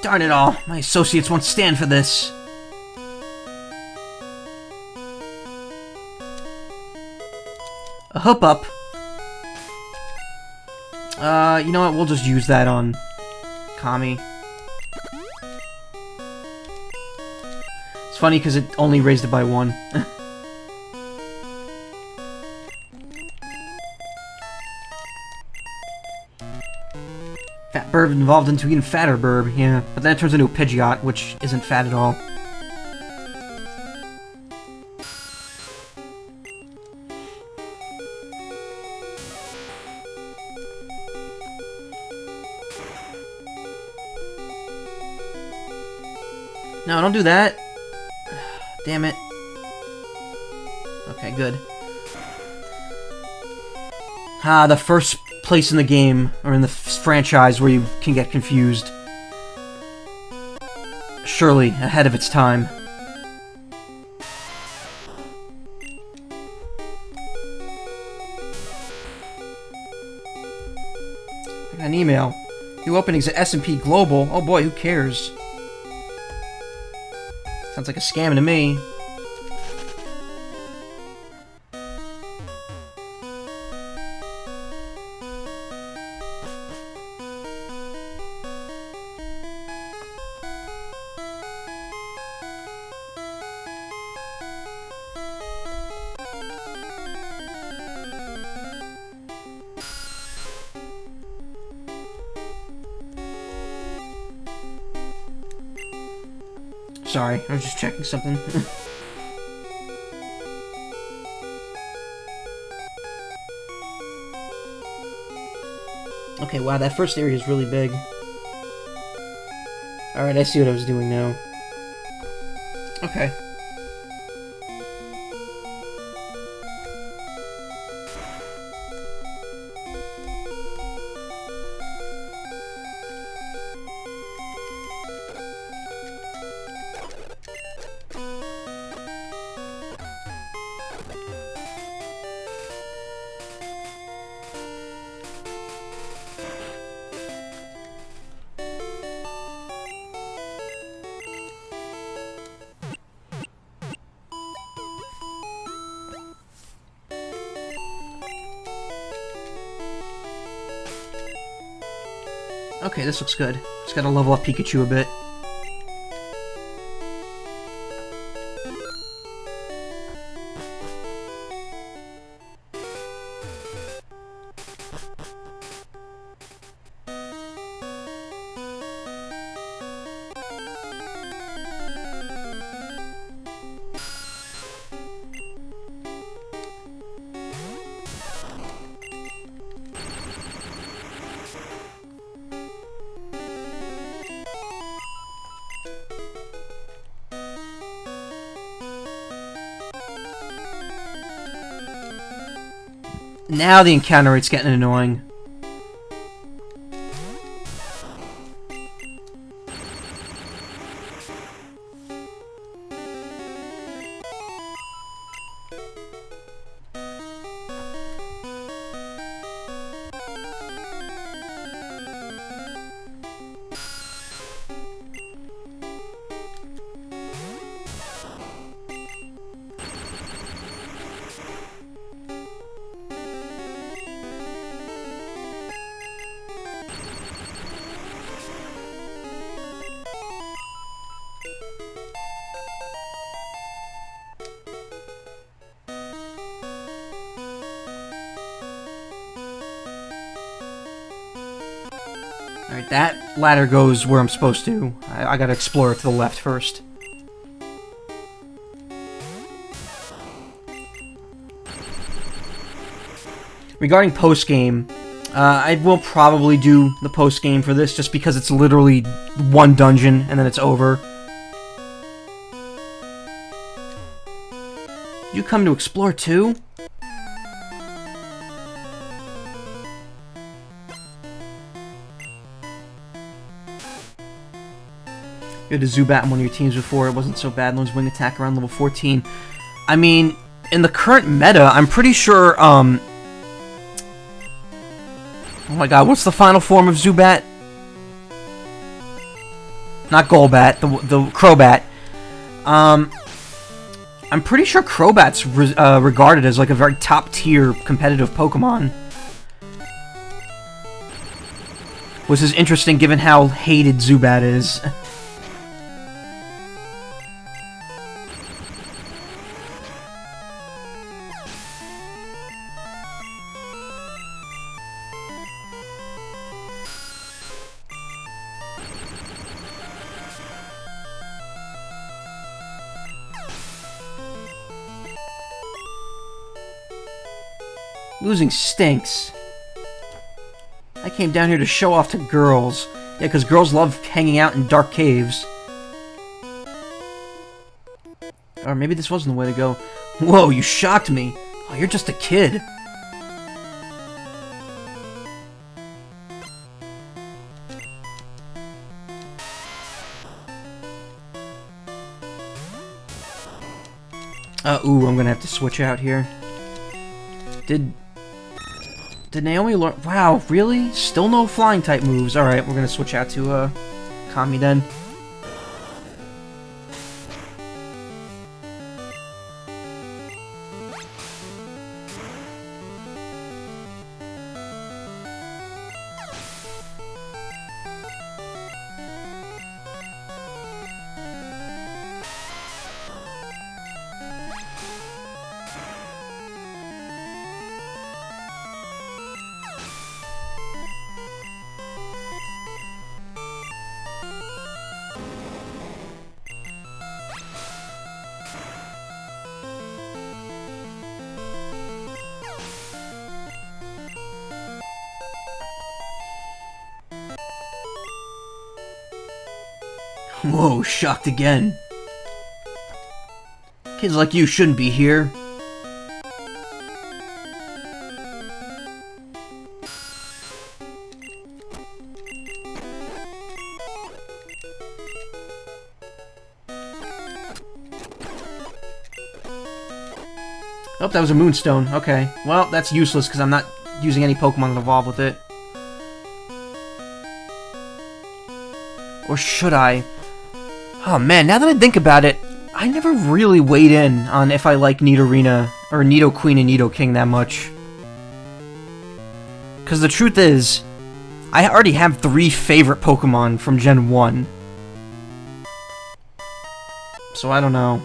Darn it all, my associates won't stand for this. A hoop up. You know what, we'll just use that on Kami. It's funny because it only raised it by 1. Fat Burb evolved into even fatter Burb, yeah. But then it turns into a Pidgeot, which isn't fat at all. No, don't do that. Damn it. Okay, good. Ah, the first place in the game, or in the franchise, where you can get confused. Surely ahead of its time. I got an email. New openings at S&P Global. Oh boy, who cares? Sounds like a scam to me. Sorry, I was just checking something. Okay, wow, that first area is really big. Alright, I see what I was doing now. Okay. Okay, this looks good. Just gotta level up Pikachu a bit. Now the encounter rate's getting annoying. Alright, that ladder goes where I'm supposed to. I gotta explore it to the left first. Regarding post-game, I will probably do the post-game for this, just because it's literally one dungeon, and then it's over. You come to explore too? You had a Zubat in one of your teams before. It wasn't so bad. Learns Wing Attack around level 14. I mean, in the current meta, I'm pretty sure, oh my god, what's the final form of Zubat? Not Golbat, the Crobat. I'm pretty sure Crobat's regarded as like a very top-tier competitive Pokemon. Which is interesting given how hated Zubat is. Losing stinks. I came down here to show off to girls. Yeah, because girls love hanging out in dark caves. Or maybe this wasn't the way to go. Whoa, you shocked me. Oh, you're just a kid. Ooh, I'm gonna have to switch out here. Did Naomi learn? Wow, really? Still no flying type moves. Alright, we're gonna switch out to, Kami then. Whoa, shocked again. Kids like you shouldn't be here. Oh, that was a Moonstone. Okay. Well, that's useless because I'm not using any Pokemon that evolve with it. Or should I? Oh man, now that I think about it, I never really weighed in on if I like Nidorina, or Nidoqueen and Nidoking that much. Because the truth is, I already have 3 favorite Pokemon from Gen 1. So I don't know.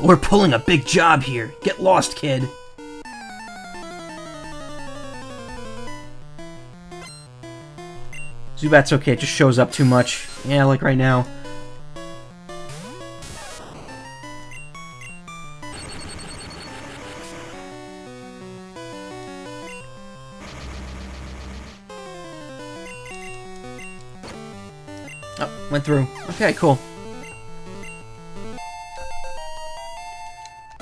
We're pulling a big job here. Get lost, kid. Zubat's okay, it just shows up too much. Yeah, like right now. Oh, went through. Okay, cool.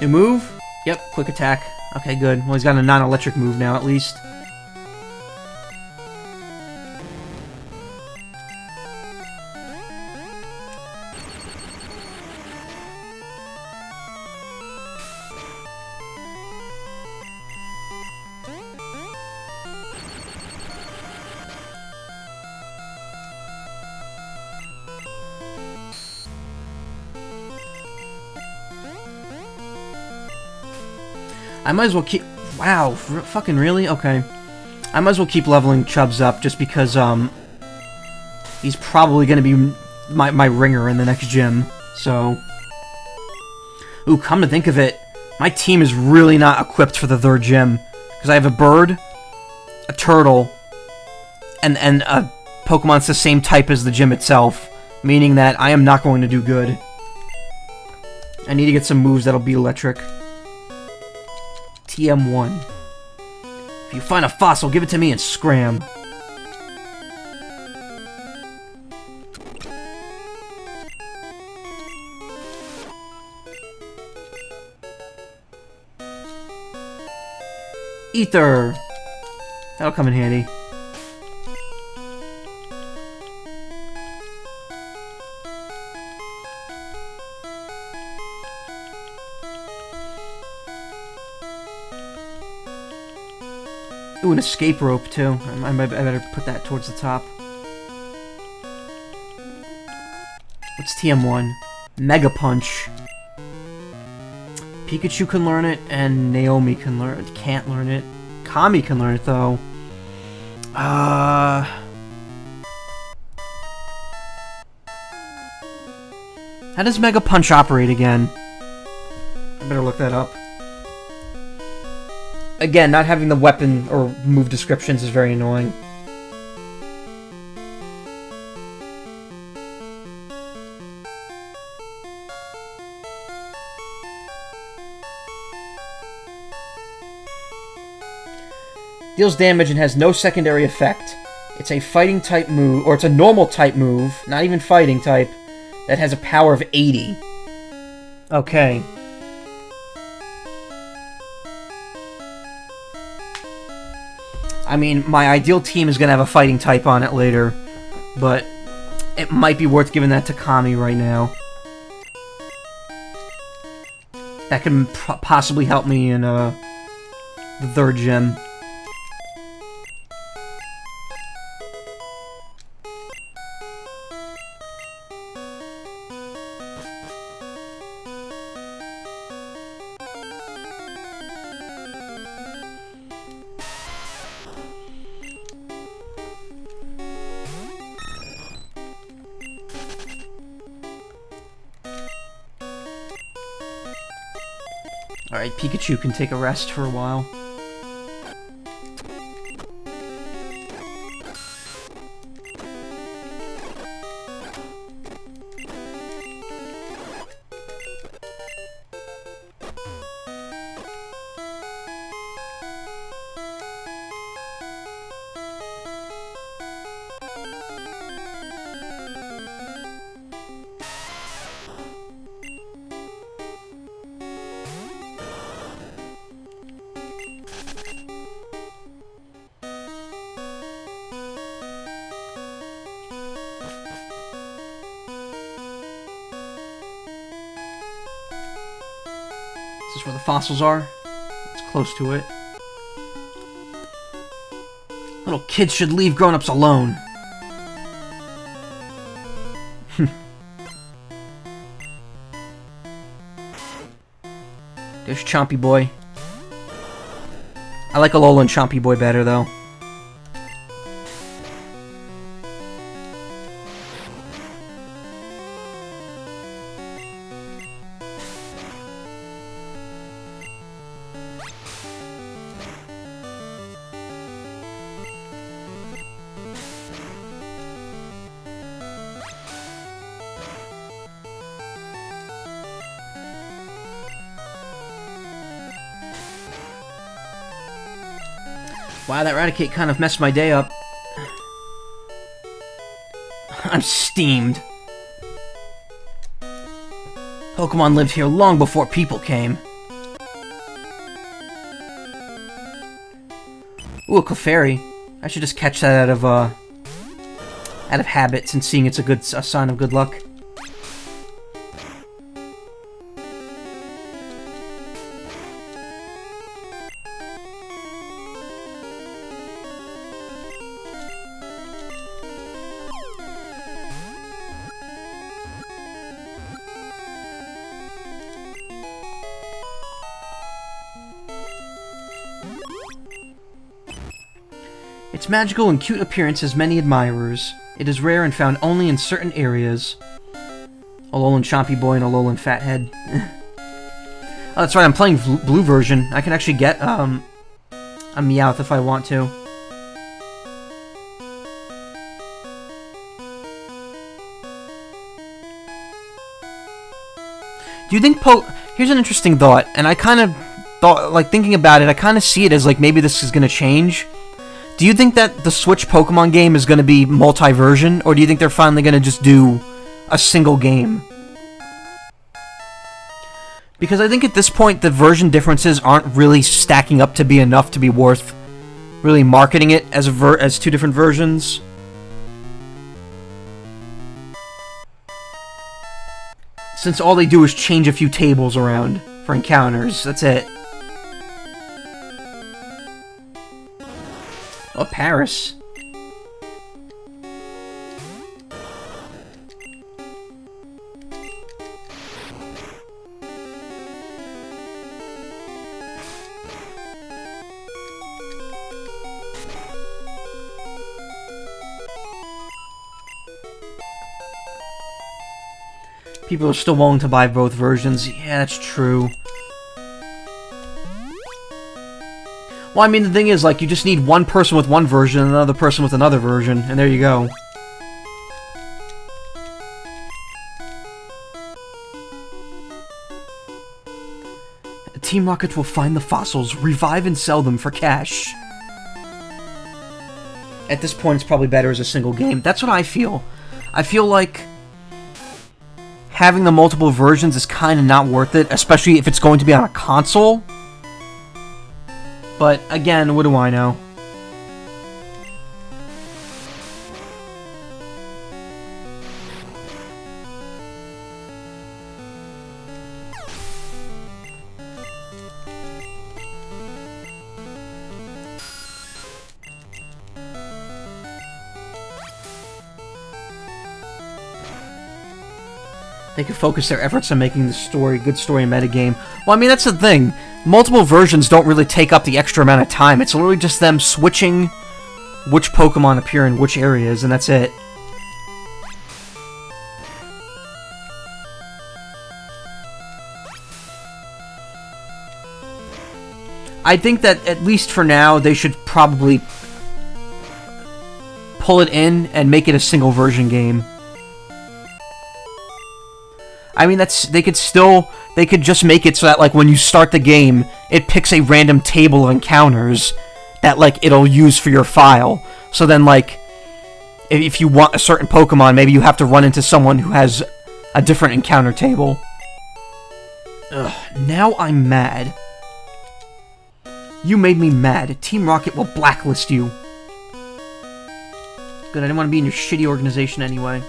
New move? Yep, quick attack. Okay, good. Well, he's got a non-electric move now, at least. I might as well keep... Wow, fucking really? Okay. I might as well keep leveling Chubbs up, just because, he's probably gonna be my ringer in the next gym, so... Ooh, come to think of it, my team is really not equipped for the 3rd gym. Because I have a bird, a turtle, and a Pokemon that's the same type as the gym itself. Meaning that I am not going to do good. I need to get some moves that'll be electric. TM1. If you find a fossil, give it to me and scram. Ether! That'll come in handy. Ooh, an escape rope, too. I better put that towards the top. What's TM1? Mega Punch. Pikachu can learn it, and Naomi can't learn it. Kami can learn it, though. How does Mega Punch operate again? I better look that up. Again, not having the weapon or move descriptions is very annoying. Deals damage and has no secondary effect. It's a fighting type move, or it's a normal type move, not even fighting type, that has a power of 80. Okay. I mean, my ideal team is going to have a fighting type on it later, but it might be worth giving that to Kami right now. That can possibly help me in the third gym. Alright, Pikachu can take a rest for a while. Is this where the fossils are? It's close to it. Little kids should leave grown-ups alone. There's Chompy Boy. I like Alola and Chompy Boy better, though. Wow, that Raticate kind of messed my day up. I'm steamed. Pokemon lived here long before people came. Ooh, a Clefairy. I should just catch that out of habit, since seeing it's a sign of good luck. Its magical and cute appearance has many admirers. It is rare and found only in certain areas. Alolan Chompy Boy and Alolan Fathead. Oh, that's right, I'm playing blue version. I can actually get a Meowth if I want to. Do you think Here's an interesting thought, and I kind of thought, like, thinking about it, I kind of see it as, like, maybe this is going to change. Do you think that the Switch Pokemon game is going to be multi-version, or do you think they're finally going to just do a single game? Because I think at this point the version differences aren't really stacking up to be enough to be worth really marketing it as as two different versions. Since all they do is change a few tables around for encounters, that's it. Oh, Paris. People are still willing to buy both versions. Yeah, that's true. Well, I mean, the thing is, like, you just need one person with one version and another person with another version, and there you go. Team Rocket will find the fossils, revive and sell them for cash. At this point, it's probably better as a single game. That's what I feel. I feel like having the multiple versions is kind of not worth it, especially if it's going to be on a console. But again, what do I know? They could focus their efforts on making the story, good story and metagame. Well, I mean, that's the thing. Multiple versions don't really take up the extra amount of time. It's literally just them switching which Pokemon appear in which areas, and that's it. I think that, at least for now, they should probably pull it in and make it a single version game. I mean, they could just make it so that, like, when you start the game, it picks a random table of encounters that, like, it'll use for your file. So then, like, if you want a certain Pokemon, maybe you have to run into someone who has a different encounter table. Ugh, now I'm mad. You made me mad. Team Rocket will blacklist you. Good, I didn't want to be in your shitty organization anyway.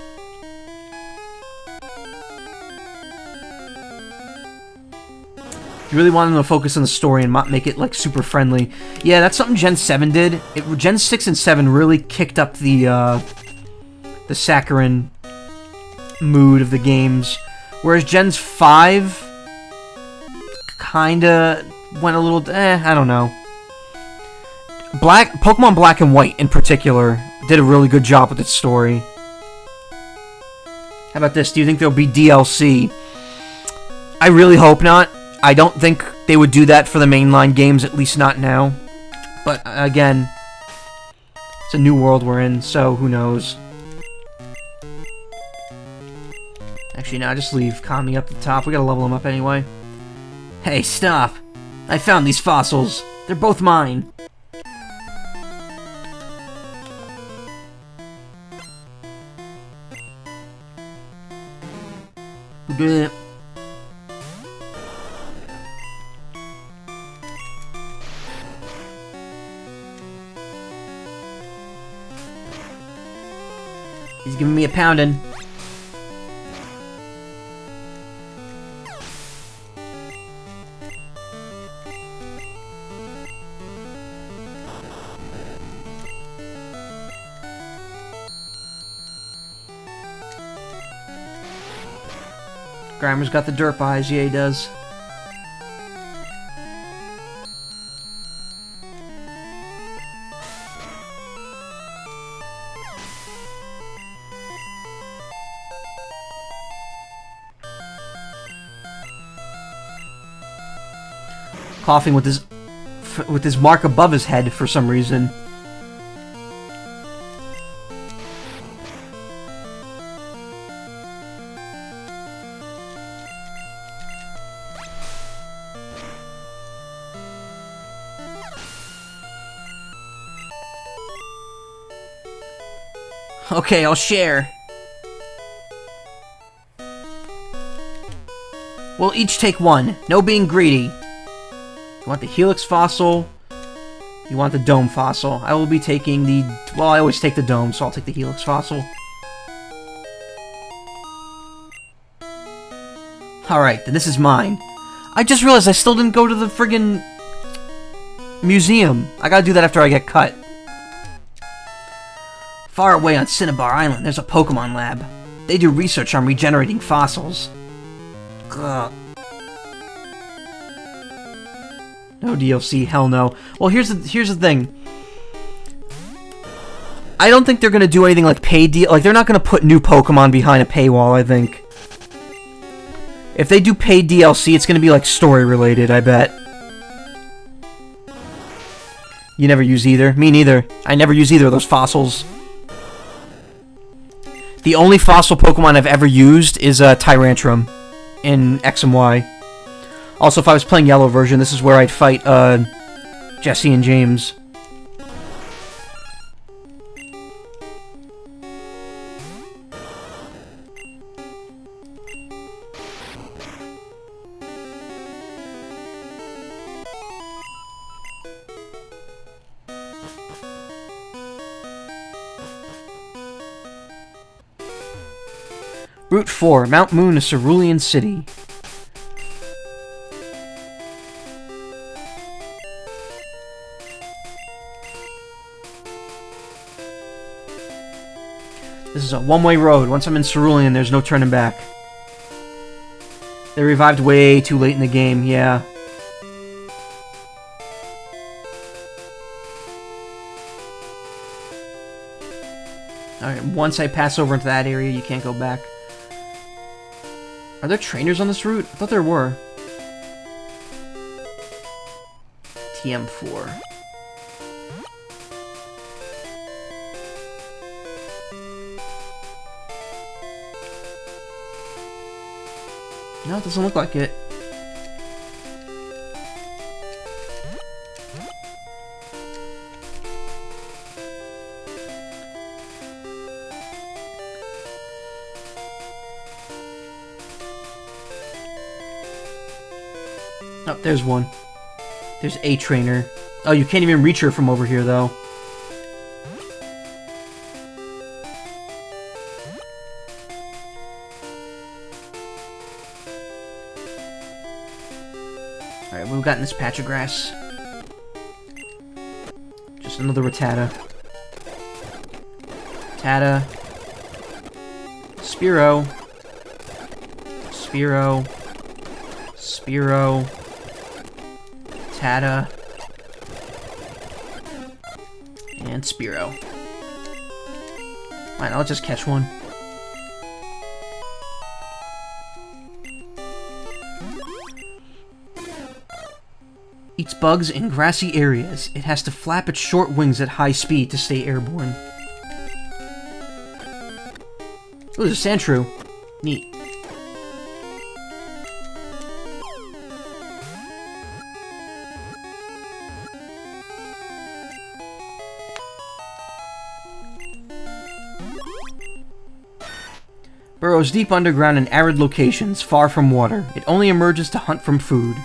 You really want them to focus on the story and make it, like, super friendly. Yeah, that's something Gen 7 did. Gen 6 and 7 really kicked up the saccharine mood of the games. Whereas Gen 5 kinda went a little, I don't know. Pokemon Black and White, in particular, did a really good job with its story. How about this? Do you think there'll be DLC? I really hope not. I don't think they would do that for the mainline games, at least not now. But, again, it's a new world we're in, so who knows. Actually, no, just leave Kami up the top. We gotta level him up anyway. Hey, stop! I found these fossils. They're both mine. Bleh. He's giving me a pounding. Grimer's got the derp eyes, yeah he does. Coughing with his mark above his head for some reason. Okay, I'll share. We'll each take one. No being greedy. You want the Helix Fossil? You want the Dome Fossil? I will be taking the... Well, I always take the Dome, so I'll take the Helix Fossil. Alright, then this is mine. I just realized I still didn't go to the friggin' museum. I gotta do that after I get cut. Far away on Cinnabar Island, there's a Pokemon lab. They do research on regenerating fossils. Ugh. No DLC, hell no. Well, here's the thing. I don't think they're gonna do anything like paid deal. Like, they're not gonna put new Pokemon behind a paywall, I think. If they do paid DLC, it's gonna be like story related, I bet. You never use either? Me neither. I never use either of those fossils. The only fossil Pokemon I've ever used is Tyrantrum in X and Y. Also, if I was playing Yellow version, this is where I'd fight Jesse and James. Route 4, Mount Moon, a Cerulean city. This is a one-way road. Once I'm in Cerulean, there's no turning back. They revived way too late in the game, yeah. Alright, once I pass over into that area, you can't go back. Are there trainers on this route? I thought there were. TM4. No, it doesn't look like it. Oh, there's one. There's a trainer. Oh, you can't even reach her from over here, though. Alright, what we got in this patch of grass? Just another Rattata. Rattata. Spearow. Spearow. Spearow. Rattata. And Spearow. Alright, I'll just catch one. Eats bugs in grassy areas. It has to flap its short wings at high speed to stay airborne. Ooh, there's a Sandshrew. Neat. Burrows deep underground in arid locations, far from water. It only emerges to hunt for food.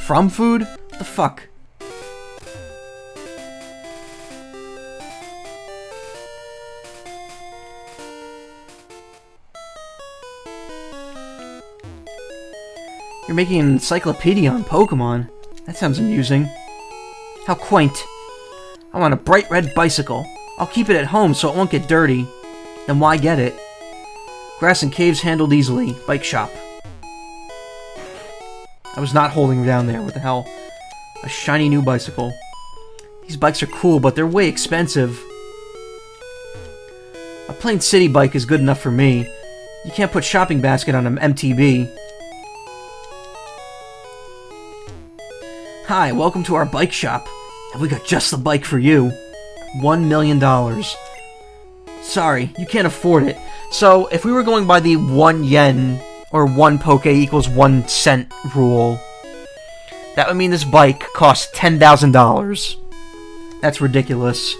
From food? What the fuck? You're making an encyclopedia on Pokemon. That sounds amusing. How quaint. I want a bright red bicycle. I'll keep it at home so it won't get dirty. Then why get it? Grass and caves handled easily. Bike shop. I was not holding down there. What the hell? A shiny new bicycle. These bikes are cool, but they're way expensive. A plain city bike is good enough for me. You can't put shopping basket on an MTB. Hi, welcome to our bike shop. And we got just the bike for you. $1 million. Sorry, you can't afford it. So, if we were going by the 1 yen, or 1 poke equals 1 cent rule, that would mean this bike costs $10,000. That's ridiculous.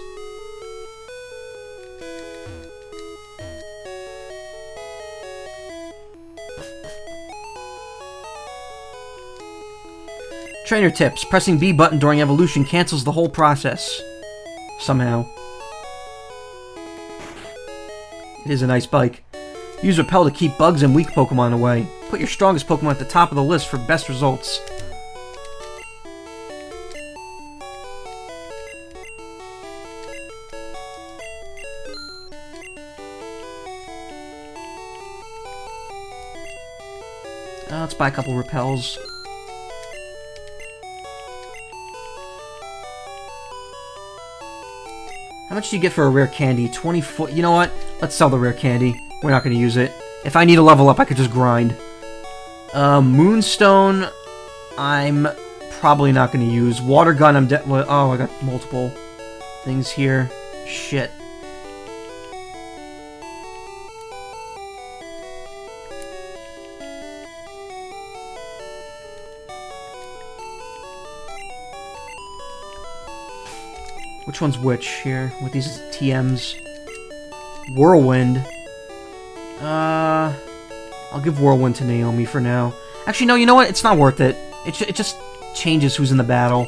Trainer tips. Pressing B button during evolution cancels the whole process. Somehow. It is a nice bike. Use Repel to keep bugs and weak Pokemon away. Put your strongest Pokemon at the top of the list for best results. let's buy a couple repels. How much do you get for a rare candy? 24. You know what? Let's sell the rare candy. We're not going to use it. If I need a level up, I could just grind. Moonstone, I'm probably not going to use. Water gun, oh, I got multiple things here. Shit. Which one's which here with these TMs? Whirlwind. I'll give Whirlwind to Naomi for now. Actually, no, you know what? It's not worth it. It just changes who's in the battle.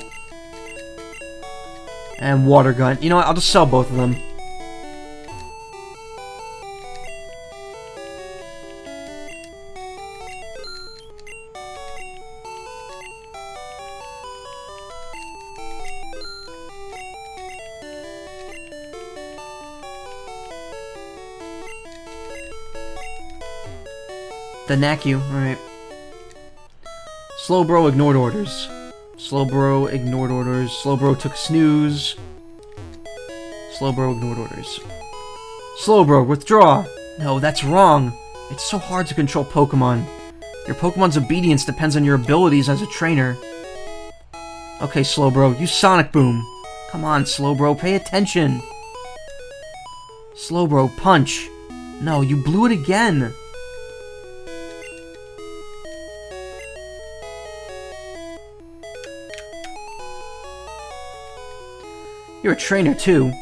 And Water Gun. You know what? I'll just sell both of them. The Nacu, alright. Slowbro ignored orders. Slowbro ignored orders. Slowbro took a snooze. Slowbro ignored orders. Slowbro, withdraw! No, that's wrong. It's so hard to control Pokemon. Your Pokemon's obedience depends on your abilities as a trainer. Okay, Slowbro, use Sonic Boom. Come on, Slowbro, pay attention. Slowbro, punch. No, you blew it again. You're a trainer, too.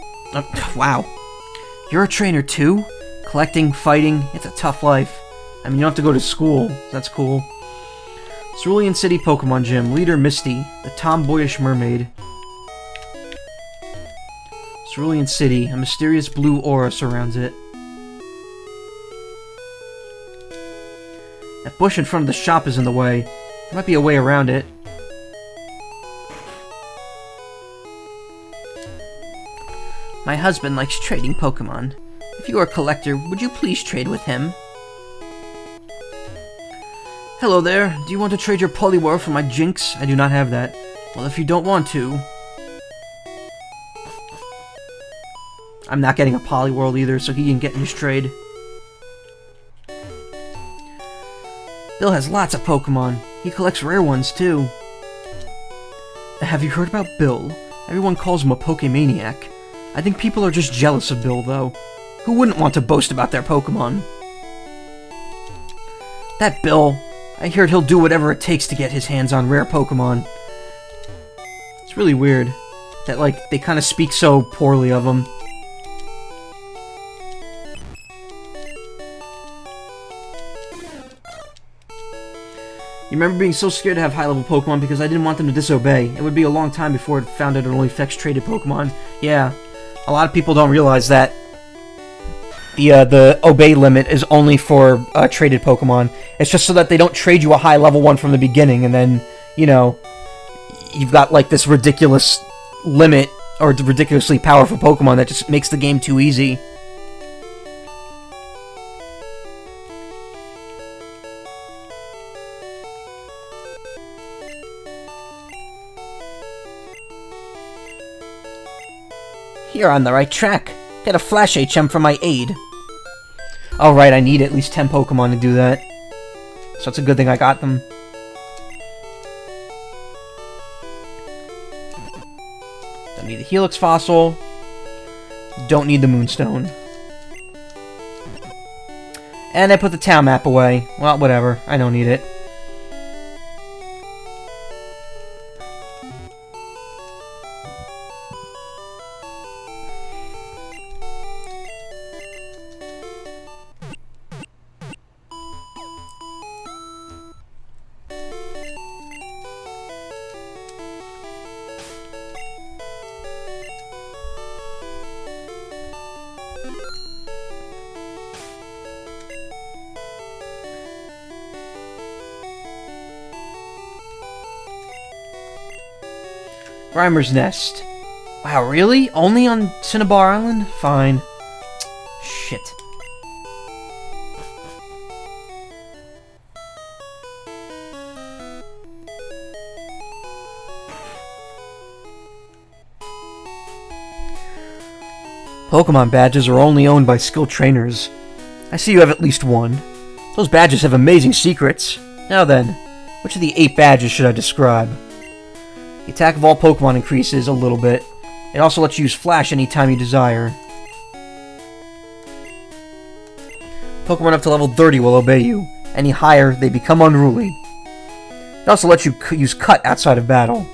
Wow. You're a trainer, too? Collecting, fighting, it's a tough life. I mean, you don't have to go to school. That's cool. Cerulean City Pokemon Gym. Leader Misty, the tomboyish mermaid. Cerulean City. A mysterious blue aura surrounds it. That bush in front of the shop is in the way. There might be a way around it. My husband likes trading Pokemon. If you are a collector, would you please trade with him? Hello there. Do you want to trade your Poliwhirl for my Jinx? I do not have that. Well, if you don't want to... I'm not getting a Poliwhirl either, so he can get in his trade. Bill has lots of Pokemon. He collects rare ones, too. Have you heard about Bill? Everyone calls him a Pokemaniac. I think people are just jealous of Bill, though. Who wouldn't want to boast about their Pokemon? That Bill, I heard he'll do whatever it takes to get his hands on rare Pokemon. It's really weird that, like, they kind of speak so poorly of him. You remember being so scared to have high-level Pokemon because I didn't want them to disobey. It would be a long time before it found out it only affects traded Pokemon. Yeah. A lot of people don't realize that the obey limit is only for traded Pokemon. It's just so that they don't trade you a high-level one from the beginning, and then, you know, you've got, like, this ridiculous limit, or ridiculously powerful Pokemon that just makes the game too easy. You're on the right track. Get a Flash HM for my aid. Oh right, I need at least 10 Pokemon to do that. So it's a good thing I got them. Don't need the Helix Fossil. Don't need the Moonstone. And I put the town map away. Well, whatever. I don't need it. Grimer's Nest. Wow, really? Only on Cinnabar Island? Fine. Shit. Pokemon badges are only owned by skilled trainers. I see you have at least one. Those badges have amazing secrets. Now then, which of the 8 badges should I describe? The attack of all Pokemon increases a little bit. It also lets you use Flash anytime you desire. Pokemon up to level 30 will obey you. Any higher, they become unruly. It also lets you use Cut outside of battle.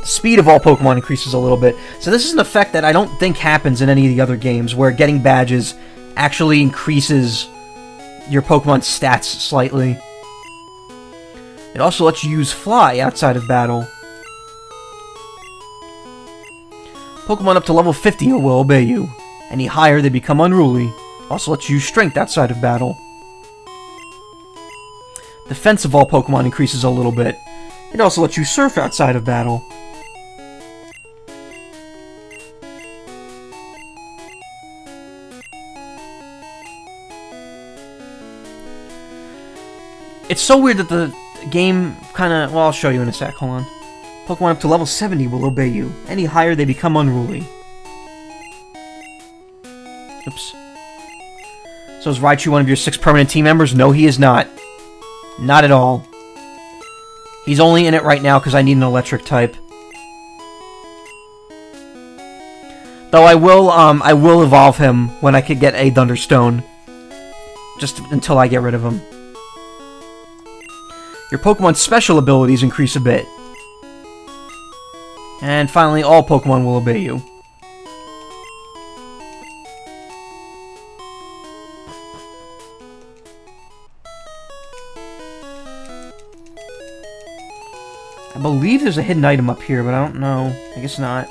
The speed of all Pokemon increases a little bit. So this is an effect that I don't think happens in any of the other games, where getting badges actually increases your Pokemon's stats slightly. It also lets you use Fly outside of battle. Pokemon up to level 50 will obey you. Any higher, they become unruly. Also lets you use Strength outside of battle. Defense of all Pokemon increases a little bit. It also lets you Surf outside of battle. It's so weird that the game kinda... Well, I'll show you in a sec, hold on. Pokemon up to level 70 will obey you. Any higher, they become unruly. Oops. So is Raichu one of your 6 permanent team members? No, he is not. Not at all. He's only in it right now because I need an electric type. Though I will evolve him when I could get a Thunderstone. Just until I get rid of him. Your Pokemon's special abilities increase a bit. And finally, all Pokemon will obey you. I believe there's a hidden item up here, but I don't know. I guess not.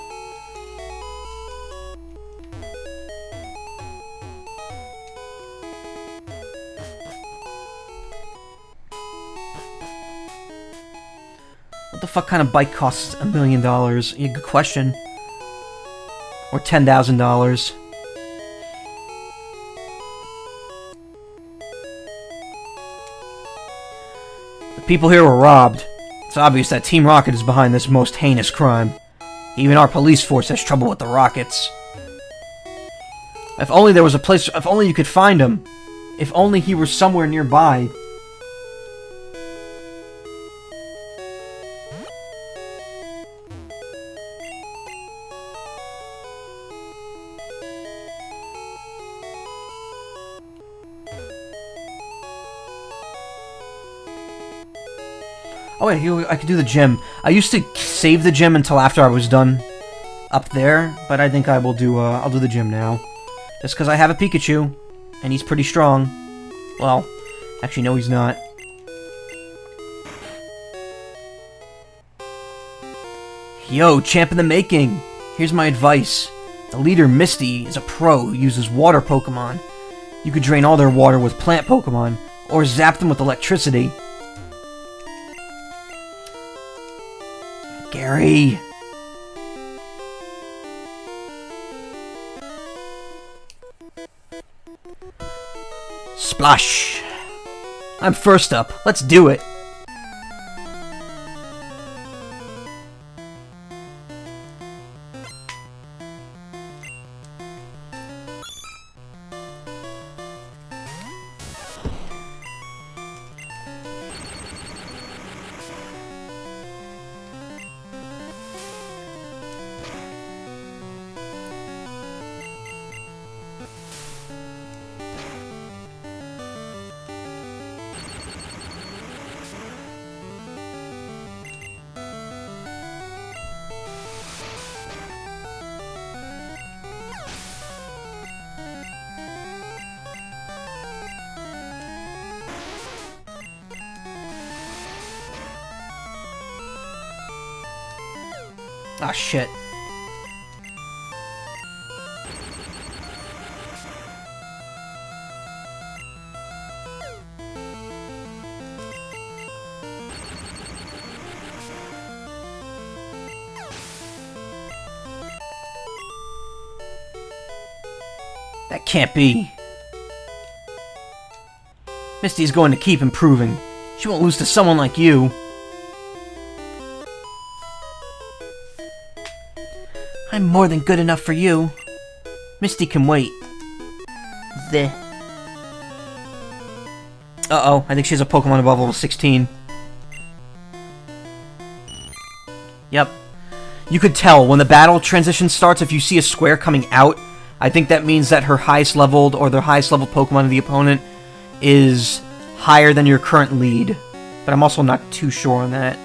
What the fuck kind of bike costs $1 million? Yeah, good question. Or $10,000. The people here were robbed. It's obvious that Team Rocket is behind this most heinous crime. Even our police force has trouble with the Rockets. If only there was a place... If only you could find him. If only he were somewhere nearby. Oh wait, here I could do the gym. I used to save the gym until after I was done up there, but I think I will do. I'll do the gym now, just because I have a Pikachu, and he's pretty strong. Well, actually, no, he's not. Yo, champ in the making. Here's my advice. The leader, Misty, is a pro who uses water Pokemon. You could drain all their water with plant Pokemon, or zap them with electricity. Gary! Splash! I'm first up. Let's do it! Ah, shit. That can't be. Misty's going to keep improving. She won't lose to someone like you. I'm more than good enough for you. Misty can wait. The. Uh-oh, I think she has a Pokemon above level 16. Yep. You could tell when the battle transition starts if you see a square coming out. I think that means that her highest leveled or the highest leveled Pokemon of the opponent is higher than your current lead. But I'm also not too sure on that.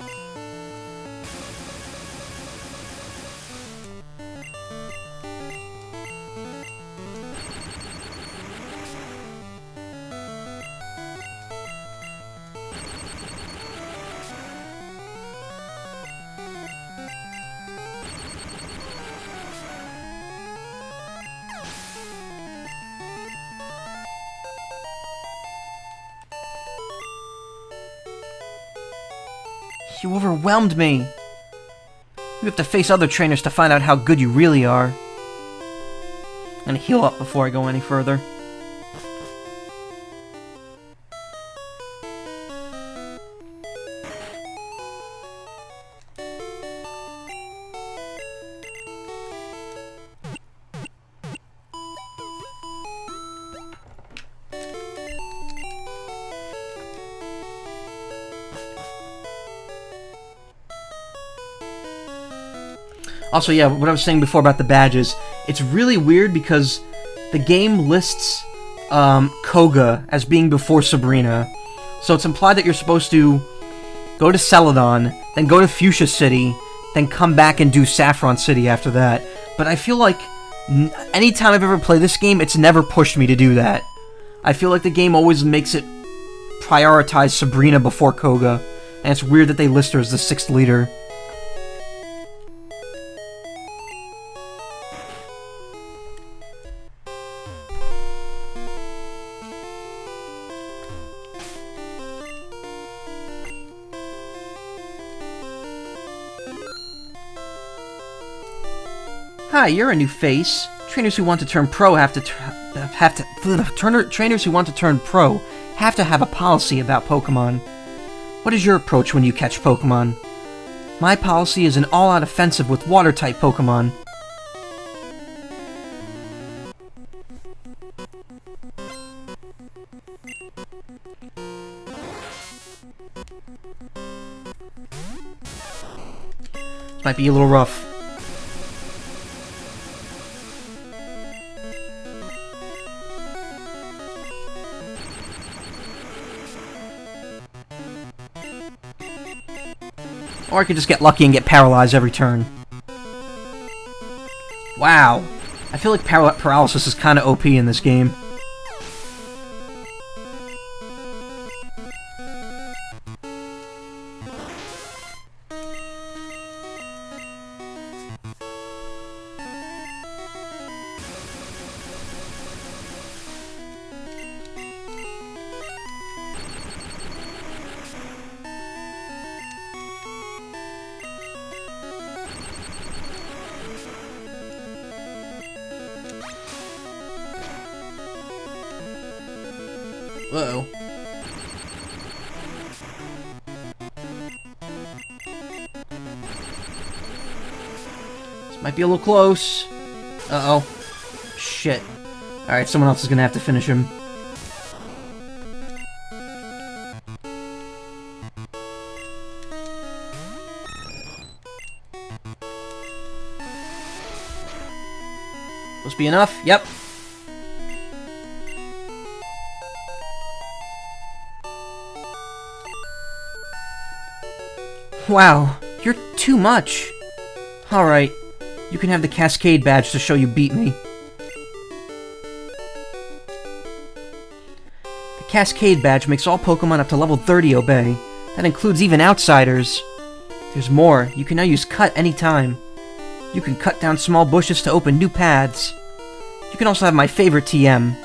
You overwhelmed me. You have to face other trainers to find out how good you really are. I'm gonna heal up before I go any further. Also, yeah, what I was saying before about the badges, it's really weird because the game lists Koga as being before Sabrina. So it's implied that you're supposed to go to Celadon, then go to Fuchsia City, then come back and do Saffron City after that. But I feel like anytime I've ever played this game, it's never pushed me to do that. I feel like the game always makes it prioritize Sabrina before Koga, and it's weird that they list her as the 6th leader. Hi, you're a new face. Trainers who want to turn pro trainers who want to turn pro have to have a policy about Pokemon. What is your approach when you catch Pokemon? My policy is an all-out offensive with water-type Pokemon. This might be a little rough. Or I could just get lucky and get paralyzed every turn. Wow. I feel like paralysis is kind of OP in this game. Uh-oh. This might be a little close. Uh-oh. Shit. Alright, someone else is gonna have to finish him. Supposed to be enough? Yep. Wow, you're too much. Alright, you can have the Cascade badge to show you beat me. The Cascade badge makes all Pokemon up to level 30 obey. That includes even outsiders. There's more, you can now use Cut anytime. You can cut down small bushes to open new paths. You can also have my favorite TM.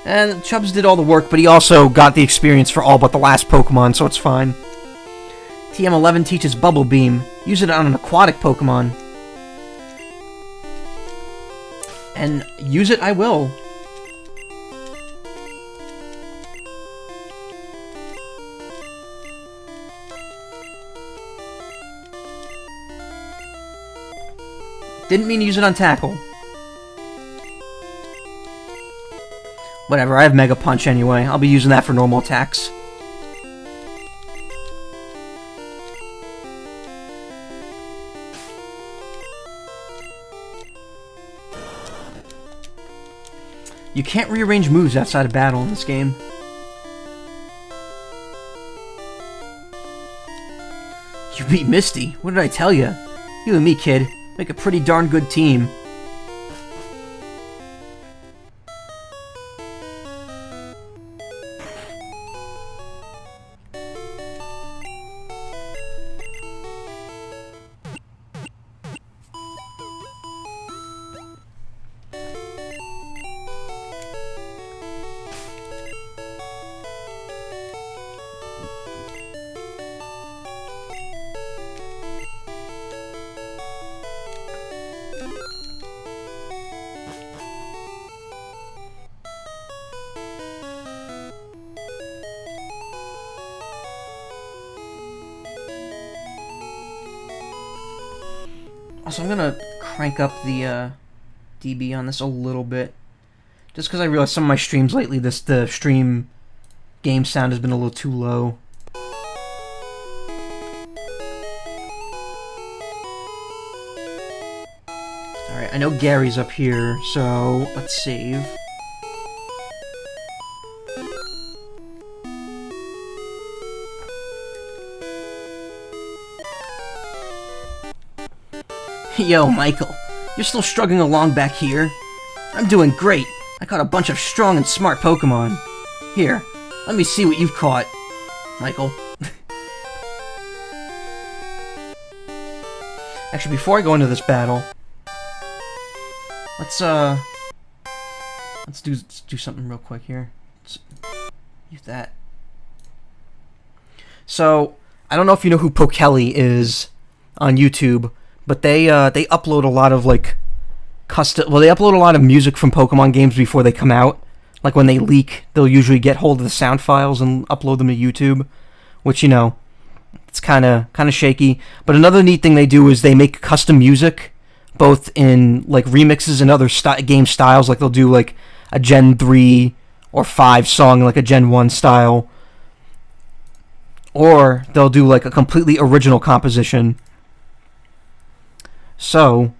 And Chubbs did all the work, but he also got the experience for all but the last Pokemon, so it's fine. TM11 teaches Bubble Beam. Use it on an aquatic Pokemon. And use it I will. Didn't mean to use it on tackle. Whatever, I have Mega Punch anyway. I'll be using that for normal attacks. You can't rearrange moves outside of battle in this game. You beat Misty. What did I tell you? You and me, kid, make a pretty darn good team. Also, I'm gonna crank up the dB on this a little bit, just because I realized some of my streams lately, the stream game sound has been a little too low. Alright, I know Gary's up here, so let's save. Yo, Michael, you're still struggling along back here? I'm doing great. I caught a bunch of strong and smart Pokemon. Here, let me see what you've caught, Michael. Actually, before I go into this battle, let's do something real quick here. Let's use that. So, I don't know if you know who Pokelly is on YouTube, but they upload a lot of like custom. Well, they upload a lot of music from Pokemon games before they come out. Like when they leak, they'll usually get hold of the sound files and upload them to YouTube, which, you know, it's kind of shaky. But another neat thing they do is they make custom music, both in like remixes and other game styles. Like they'll do like a Gen 3 or 5 song, like a Gen 1 style, or they'll do like a completely original composition. So,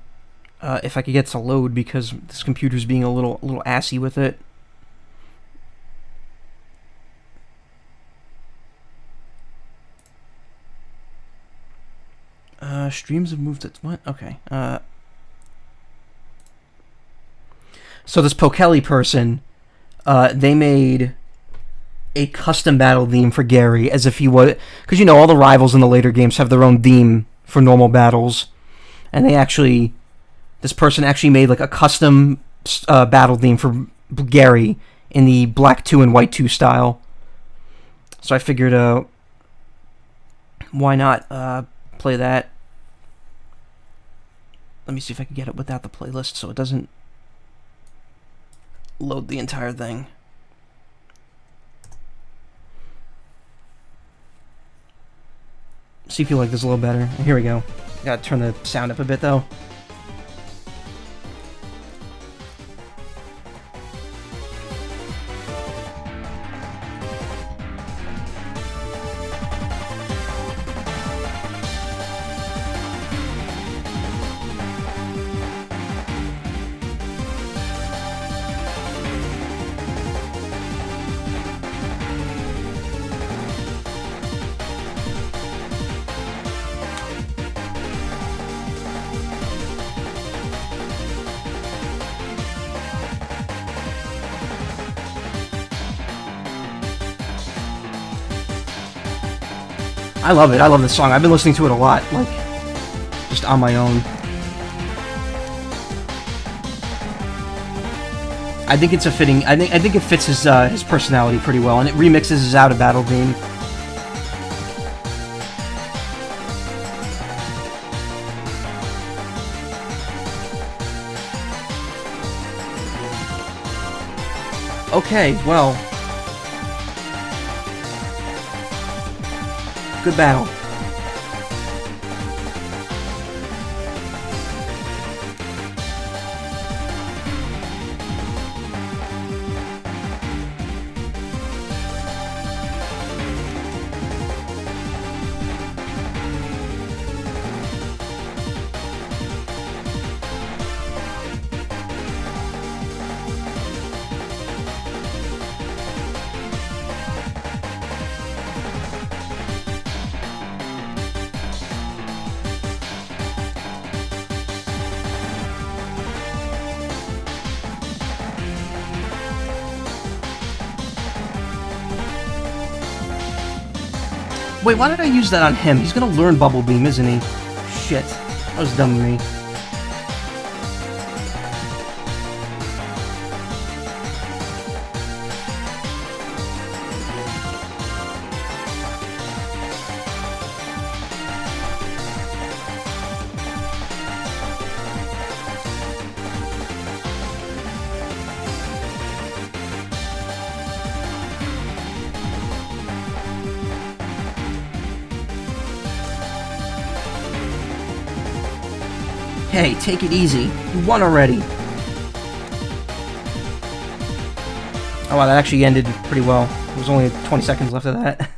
if I could get to load, because this computer's being a little assy with it. Streams have moved to what? Okay. So this Pokelly person, they made a custom battle theme for Gary, as if he was, because you know all the rivals in the later games have their own theme for normal battles. And this person actually made like a custom battle theme for Gary in the Black 2 and White 2 style. So I figured, why not play that? Let me see if I can get it without the playlist so it doesn't load the entire thing. See if you like this a little better. Here we go. Gotta turn the sound up a bit though. I love it. I love this song. I've been listening to it a lot, like, just on my own. I think it's a fitting. I think it fits his personality pretty well, and it remixes his out of battle theme. Okay, well. Good battle. Wait, why did I use that on him? He's gonna learn Bubble Beam, isn't he? Shit. That was dumb of me. Hey, take it easy. You won already. Oh wow, that actually ended pretty well. There was only 20 seconds left of that.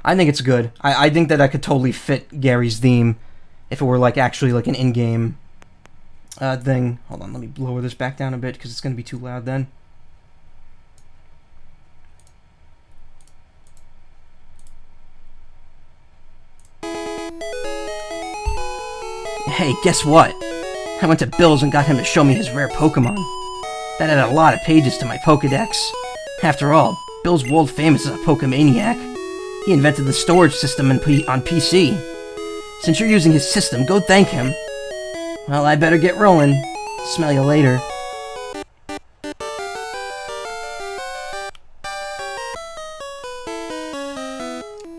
I think it's good. I think that I could totally fit Gary's theme if it were like actually like an in-game thing. Hold on, let me lower this back down a bit because it's going to be too loud then. Hey, guess what? I went to Bill's and got him to show me his rare Pokemon. That added a lot of pages to my Pokedex. After all, Bill's world famous as a Pokemaniac. He invented the storage system on PC. Since you're using his system, go thank him. Well, I better get rolling. Smell you later.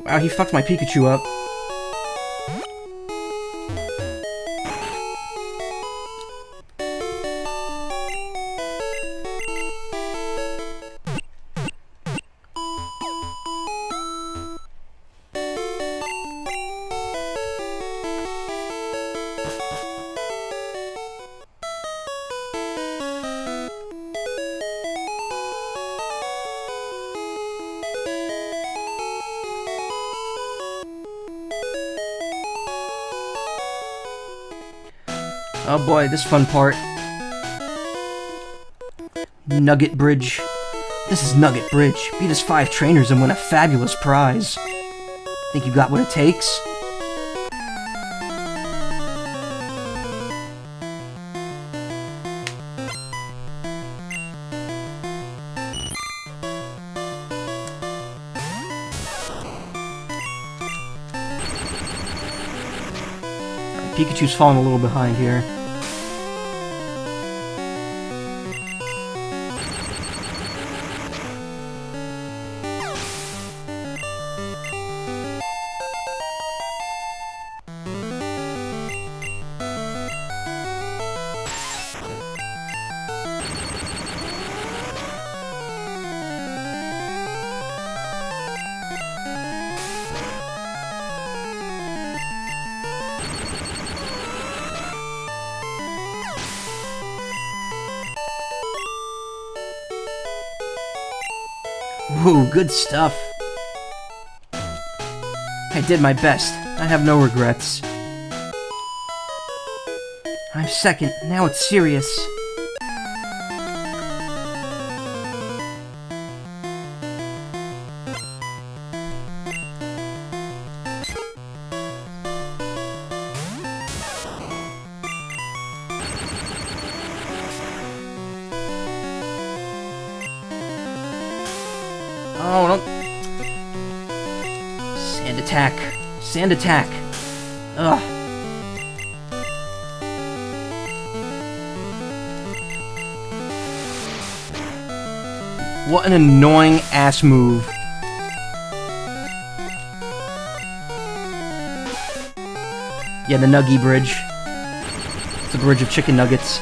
Wow, he fucked my Pikachu up. Oh boy, this fun part. Nugget Bridge. This is Nugget Bridge. Beat us 5 trainers and win a fabulous prize. Think you got what it takes? Alright, Pikachu's falling a little behind here. Ooh, good stuff. I did my best. I have no regrets. I'm second. Now it's serious. Oh, don't... Sand attack. Sand attack. Ugh. What an annoying ass move. Yeah, the Nuggy Bridge. It's a bridge of chicken nuggets.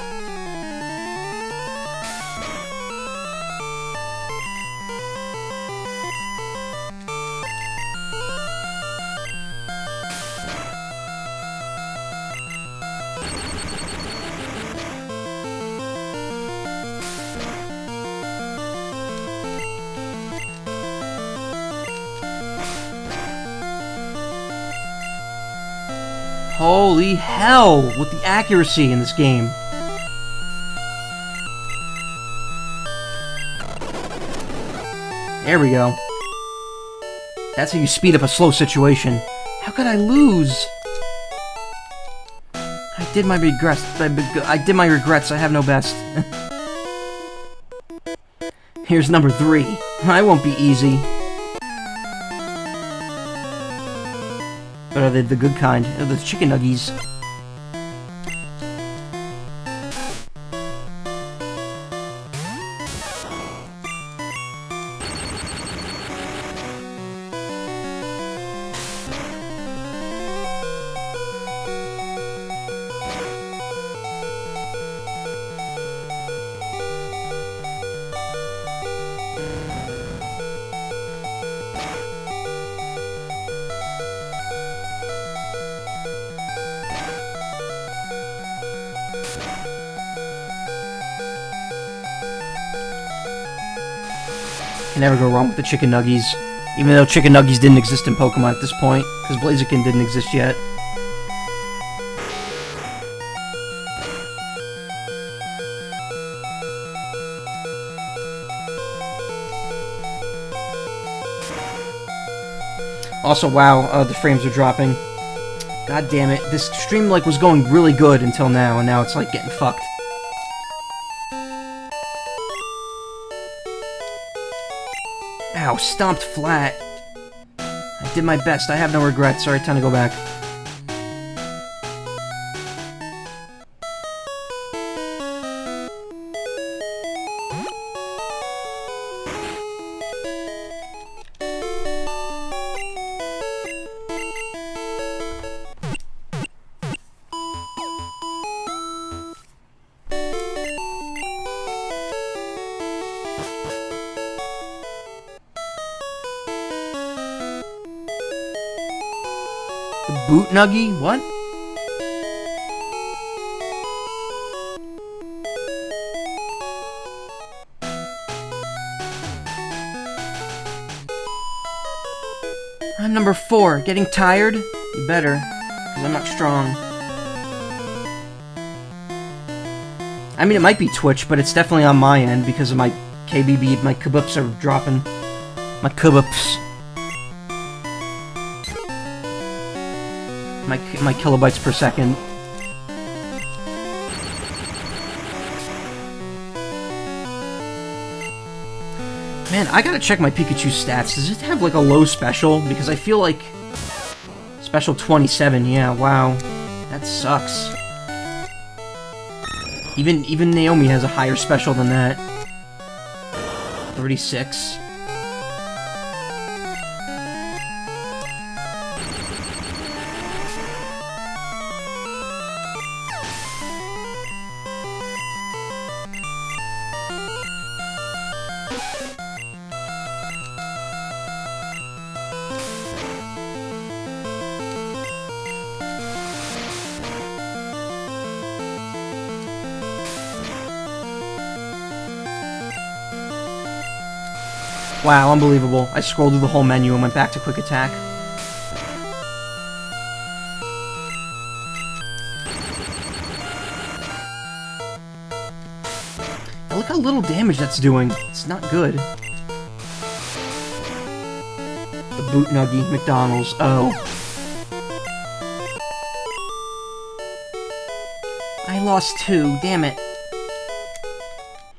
Holy hell with the accuracy in this game. There we go. That's how you speed up a slow situation. How could I lose? I did my regrets. I did my regrets. I have no best. Here's number 3. I won't be easy. But are they the good kind? They're the chicken nuggies. Can never go wrong with the chicken nuggies. Even though chicken nuggies didn't exist in Pokemon at this point, because Blaziken didn't exist yet. Also, wow, the frames are dropping. God damn it. This stream, like, was going really good until now, and now it's, like, getting fucked. Ow, stomped flat. I did my best. I have no regrets. Alright, time to go back. Boot Nuggy? What? I'm number 4. Getting tired? You better, because I'm not strong. I mean, it might be Twitch, but it's definitely on my end because of my KBB. My kabups are dropping. My kabups. My kilobytes per second. Man, I gotta check my Pikachu stats. Does it have like a low special? Because I feel like special 27. Yeah, wow, that sucks. Even Naomi has a higher special than that. 36. Wow, unbelievable. I scrolled through the whole menu and went back to Quick Attack. Now look how little damage that's doing. It's not good. The Boot Nuggy, McDonald's. Oh. I lost 2, damn it.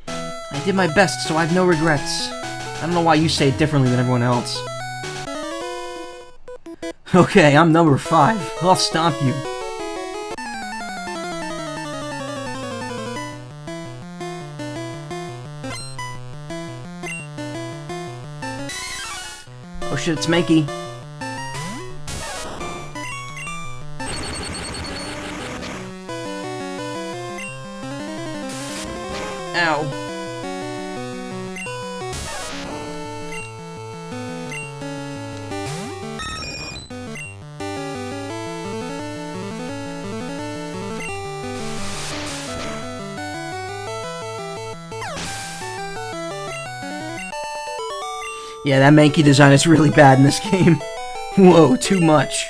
I did my best, so I have no regrets. I don't know why you say it differently than everyone else. Okay, I'm number 5. I'll stomp you. Oh shit, it's Mankey. Ow. Yeah, that Mankey design is really bad in this game. Whoa, too much.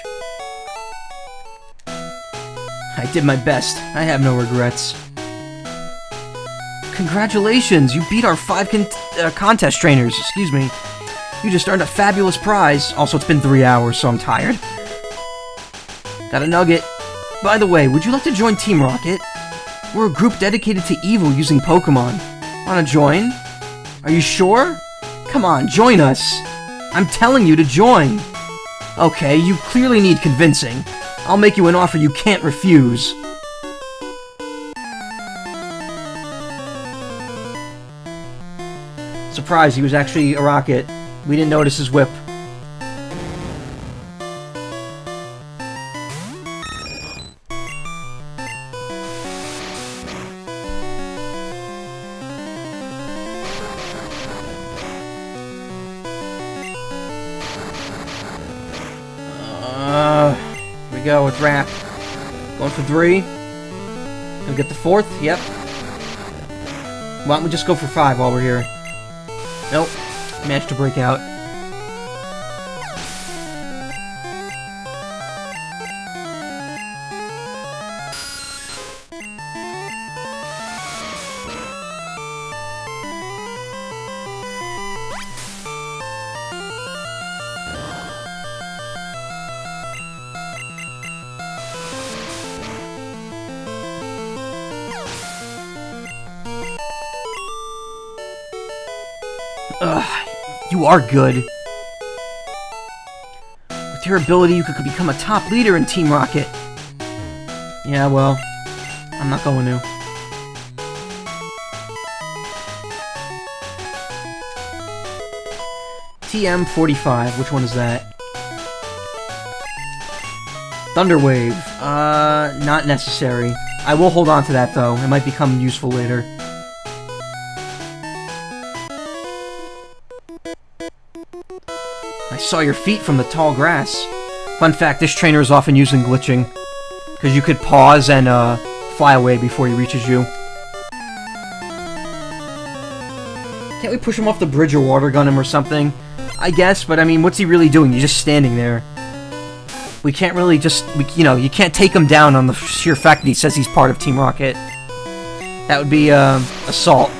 I did my best. I have no regrets. Congratulations! You beat our 5 contest trainers, excuse me. You just earned a fabulous prize. Also, it's been 3 hours, so I'm tired. Got a nugget. By the way, would you like to join Team Rocket? We're a group dedicated to evil using Pokemon. Wanna join? Are you sure? Come on, join us! I'm telling you to join! Okay, you clearly need convincing. I'll make you an offer you can't refuse. Surprise, he was actually a rocket. We didn't notice his whip. Here we go with Rap. Going for 3. Gonna get the 4th? Yep. Why don't we just go for 5 while we're here? Nope. Managed to break out. Ugh, you are good. With your ability, you could become a top leader in Team Rocket. Yeah, well, I'm not going to. TM45, which one is that? Thunderwave, not necessary. I will hold on to that, though. It might become useful later. I saw your feet from the tall grass. Fun fact, this trainer is often used in glitching. Because you could pause and, fly away before he reaches you. Can't we push him off the bridge or water gun him or something? I guess, but I mean, what's he really doing? You're just standing there. We can't really just, you know, you can't take him down on the sheer fact that he says he's part of Team Rocket. That would be, assault.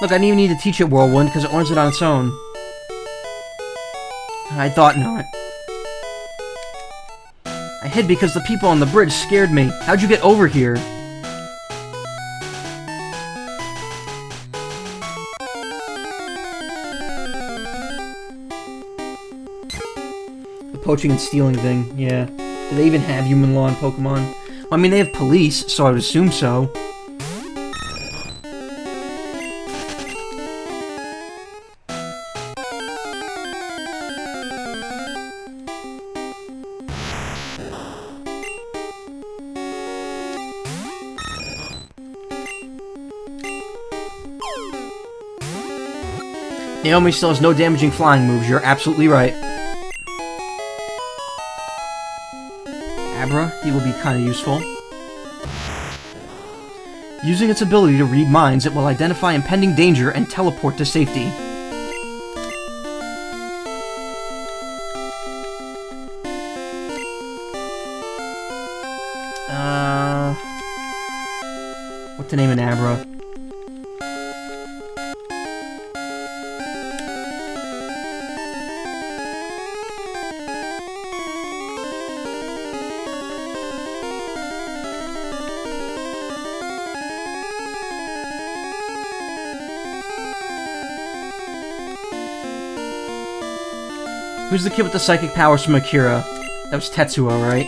Look, I didn't even need to teach it Whirlwind, because it learns it on its own. I thought not. I hid because the people on the bridge scared me. How'd you get over here? The poaching and stealing thing, yeah. Do they even have human law in Pokemon? Well, I mean, they have police, so I would assume so. Naomi still has no damaging flying moves, you're absolutely right. Abra, he will be kinda useful. Using its ability to read minds, it will identify impending danger and teleport to safety. What to name an Abra? Who's the kid with the psychic powers from Akira? That was Tetsuo, right?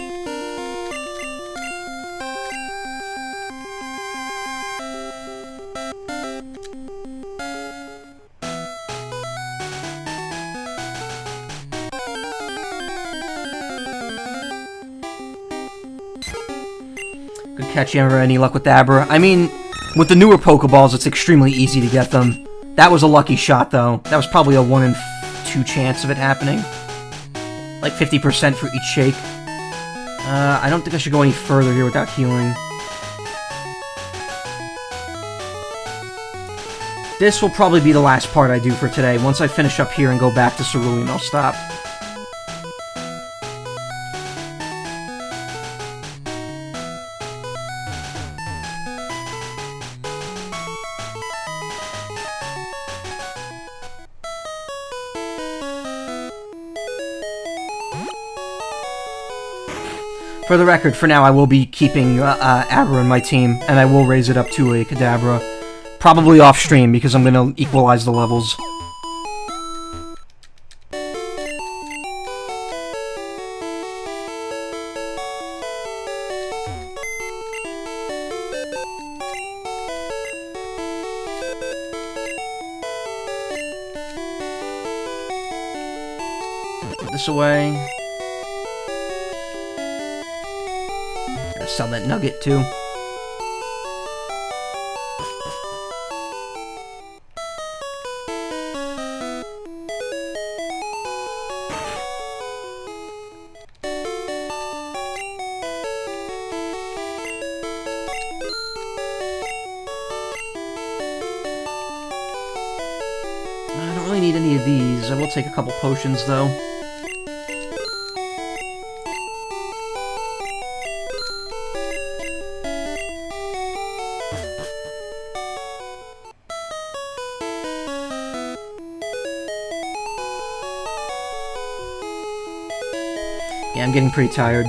Good catch, you ever any luck with Abra? I mean, with the newer Pokeballs, it's extremely easy to get them. That was a lucky shot, though. That was probably a 1 in 2 chance of it happening. Like 50% for each shake. I don't think I should go any further here without healing. This will probably be the last part I do for today. Once I finish up here and go back to Cerulean, I'll stop. For the record, for now, I will be keeping Abra in my team, and I will raise it up to a Kadabra. Probably off-stream, because I'm going to equalize the levels. Put this away. Gotta sell that nugget, too. I don't really need any of these. I will take a couple potions, though. Yeah, I'm getting pretty tired.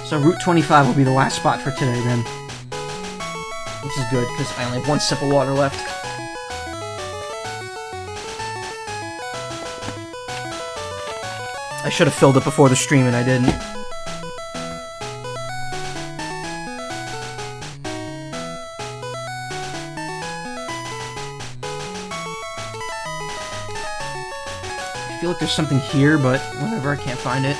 So Route 25 will be the last spot for today, then. Which is good, because I only have one sip of water left. I should have filled it before the stream, and I didn't. I feel like there's something here, but whatever, I can't find it.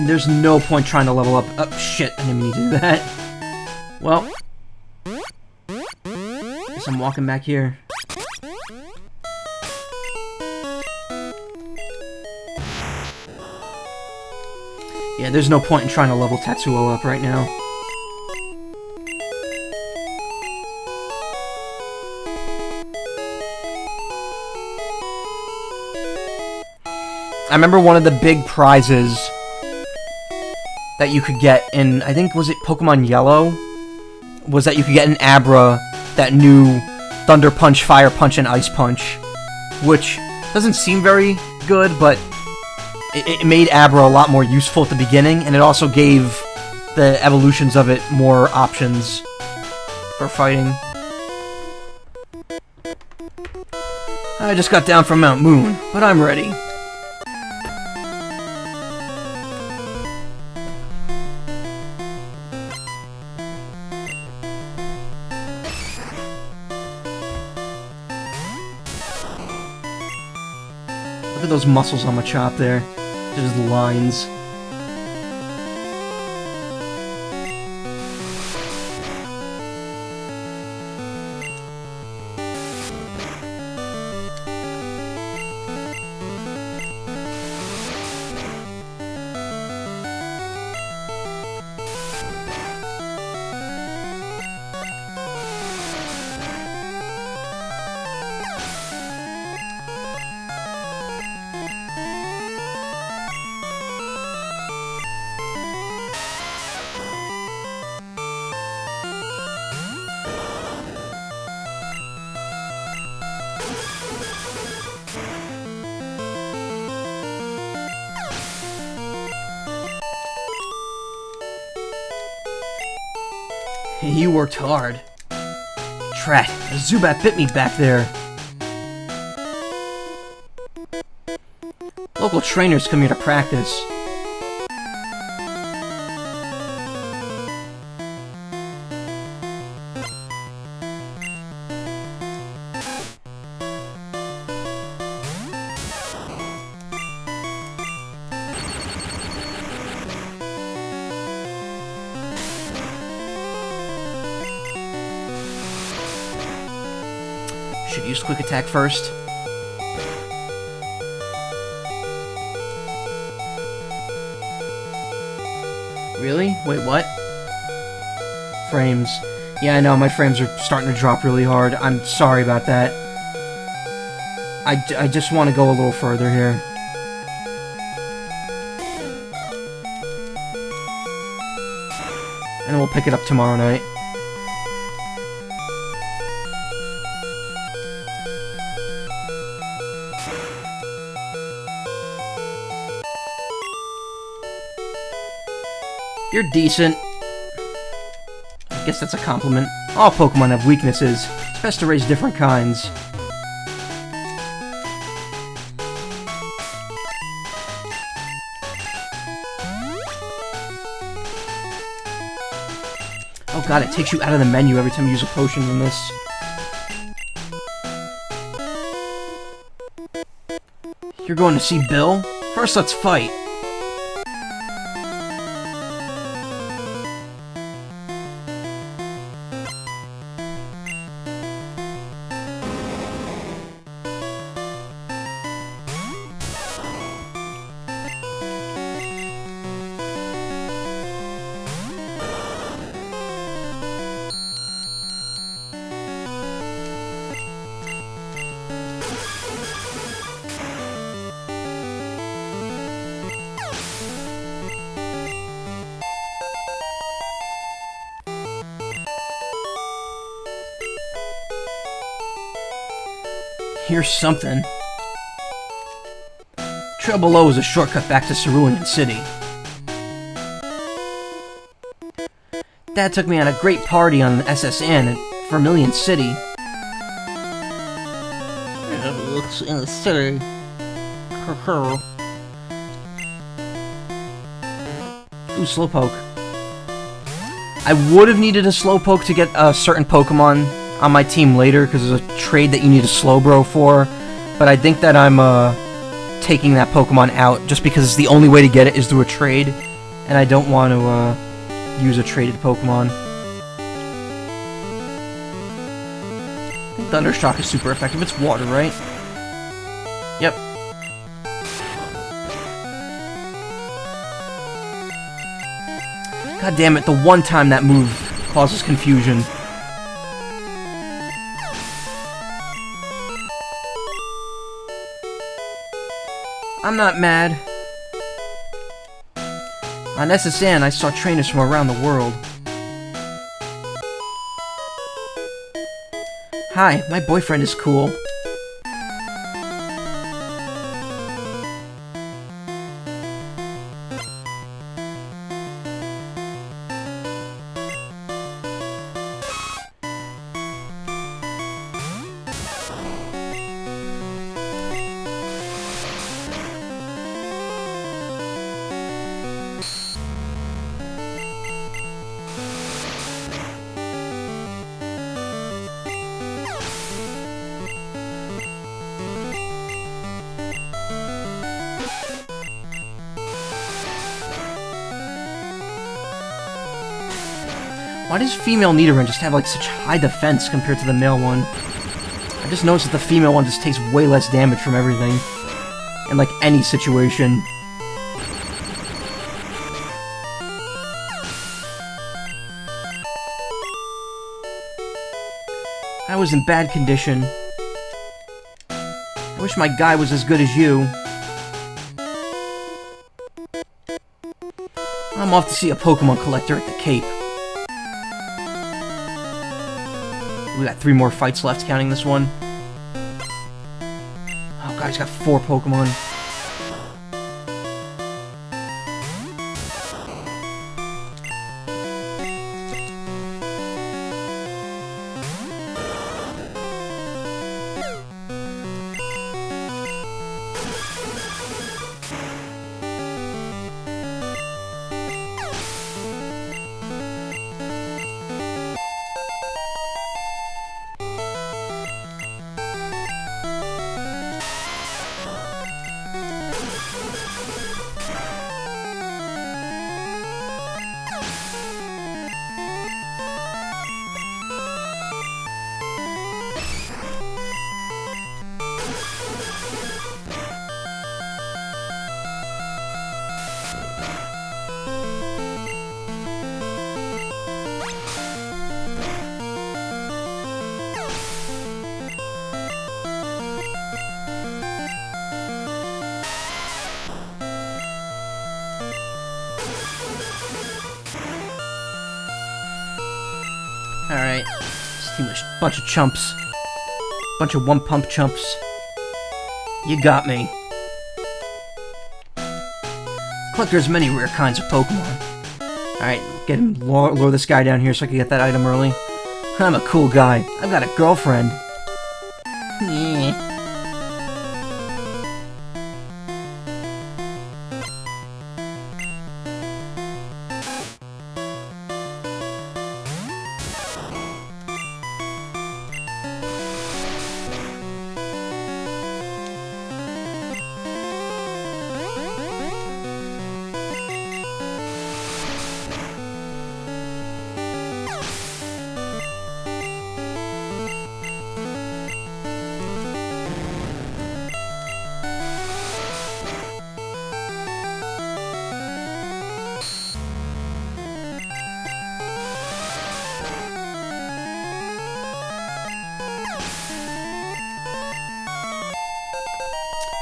There's no point trying to level up. Oh, shit, I didn't mean to do that. Well, guess I'm walking back here. Yeah, there's no point in trying to level Tatsuo up right now. I remember one of the big prizes that you could get in, I think, was it Pokemon Yellow? Was that you could get an Abra that knew Thunder Punch, Fire Punch, and Ice Punch. Which doesn't seem very good, but it made Abra a lot more useful at the beginning, and it also gave the evolutions of it more options for fighting. I just got down from Mount Moon, but I'm ready. Look at those muscles on my chop there. Just lines. You worked hard. Drat, the Zubat bit me back there. Local trainers come here to practice. Should use quick attack first. Really? Wait, what? Frames. Yeah, I know, my frames are starting to drop really hard. I'm sorry about that. I just want to go a little further here. And we'll pick it up tomorrow night. You're decent. I guess that's a compliment. All Pokemon have weaknesses. It's best to raise different kinds. Oh god, it takes you out of the menu every time you use a potion in this. You're going to see Bill? First, let's fight. Here's something. Trail below is a shortcut back to Cerulean City. Dad took me on a great party on the SSN at Vermilion City. It's in the city. Ooh, Slowpoke. I would have needed a Slowpoke to get a certain Pokemon on my team later, because there's a trade that you need a Slowbro for, but I think that I'm taking that Pokemon out just because it's the only way to get it is through a trade, and I don't want to use a traded Pokemon. I think Thundershock is super effective. It's water, right? Yep. God damn it, the one time that move causes confusion. I'm not mad. On SSN, I saw trainers from around the world. Hi, my boyfriend is cool. Why does female Nidoran just have like such high defense compared to the male one? I just noticed that the female one just takes way less damage from everything. In like any situation. I was in bad condition. I wish my guy was as good as you. I'm off to see a Pokemon collector at the Cape. We got 3 more fights left, counting this one. Oh god, he's got 4 Pokemon. Alright. This team is a bunch of chumps. Bunch of one-pump chumps. You got me. Collect as many rare kinds of Pokemon. Alright, get him, lure this guy down here so I can get that item early. I'm a cool guy. I've got a girlfriend.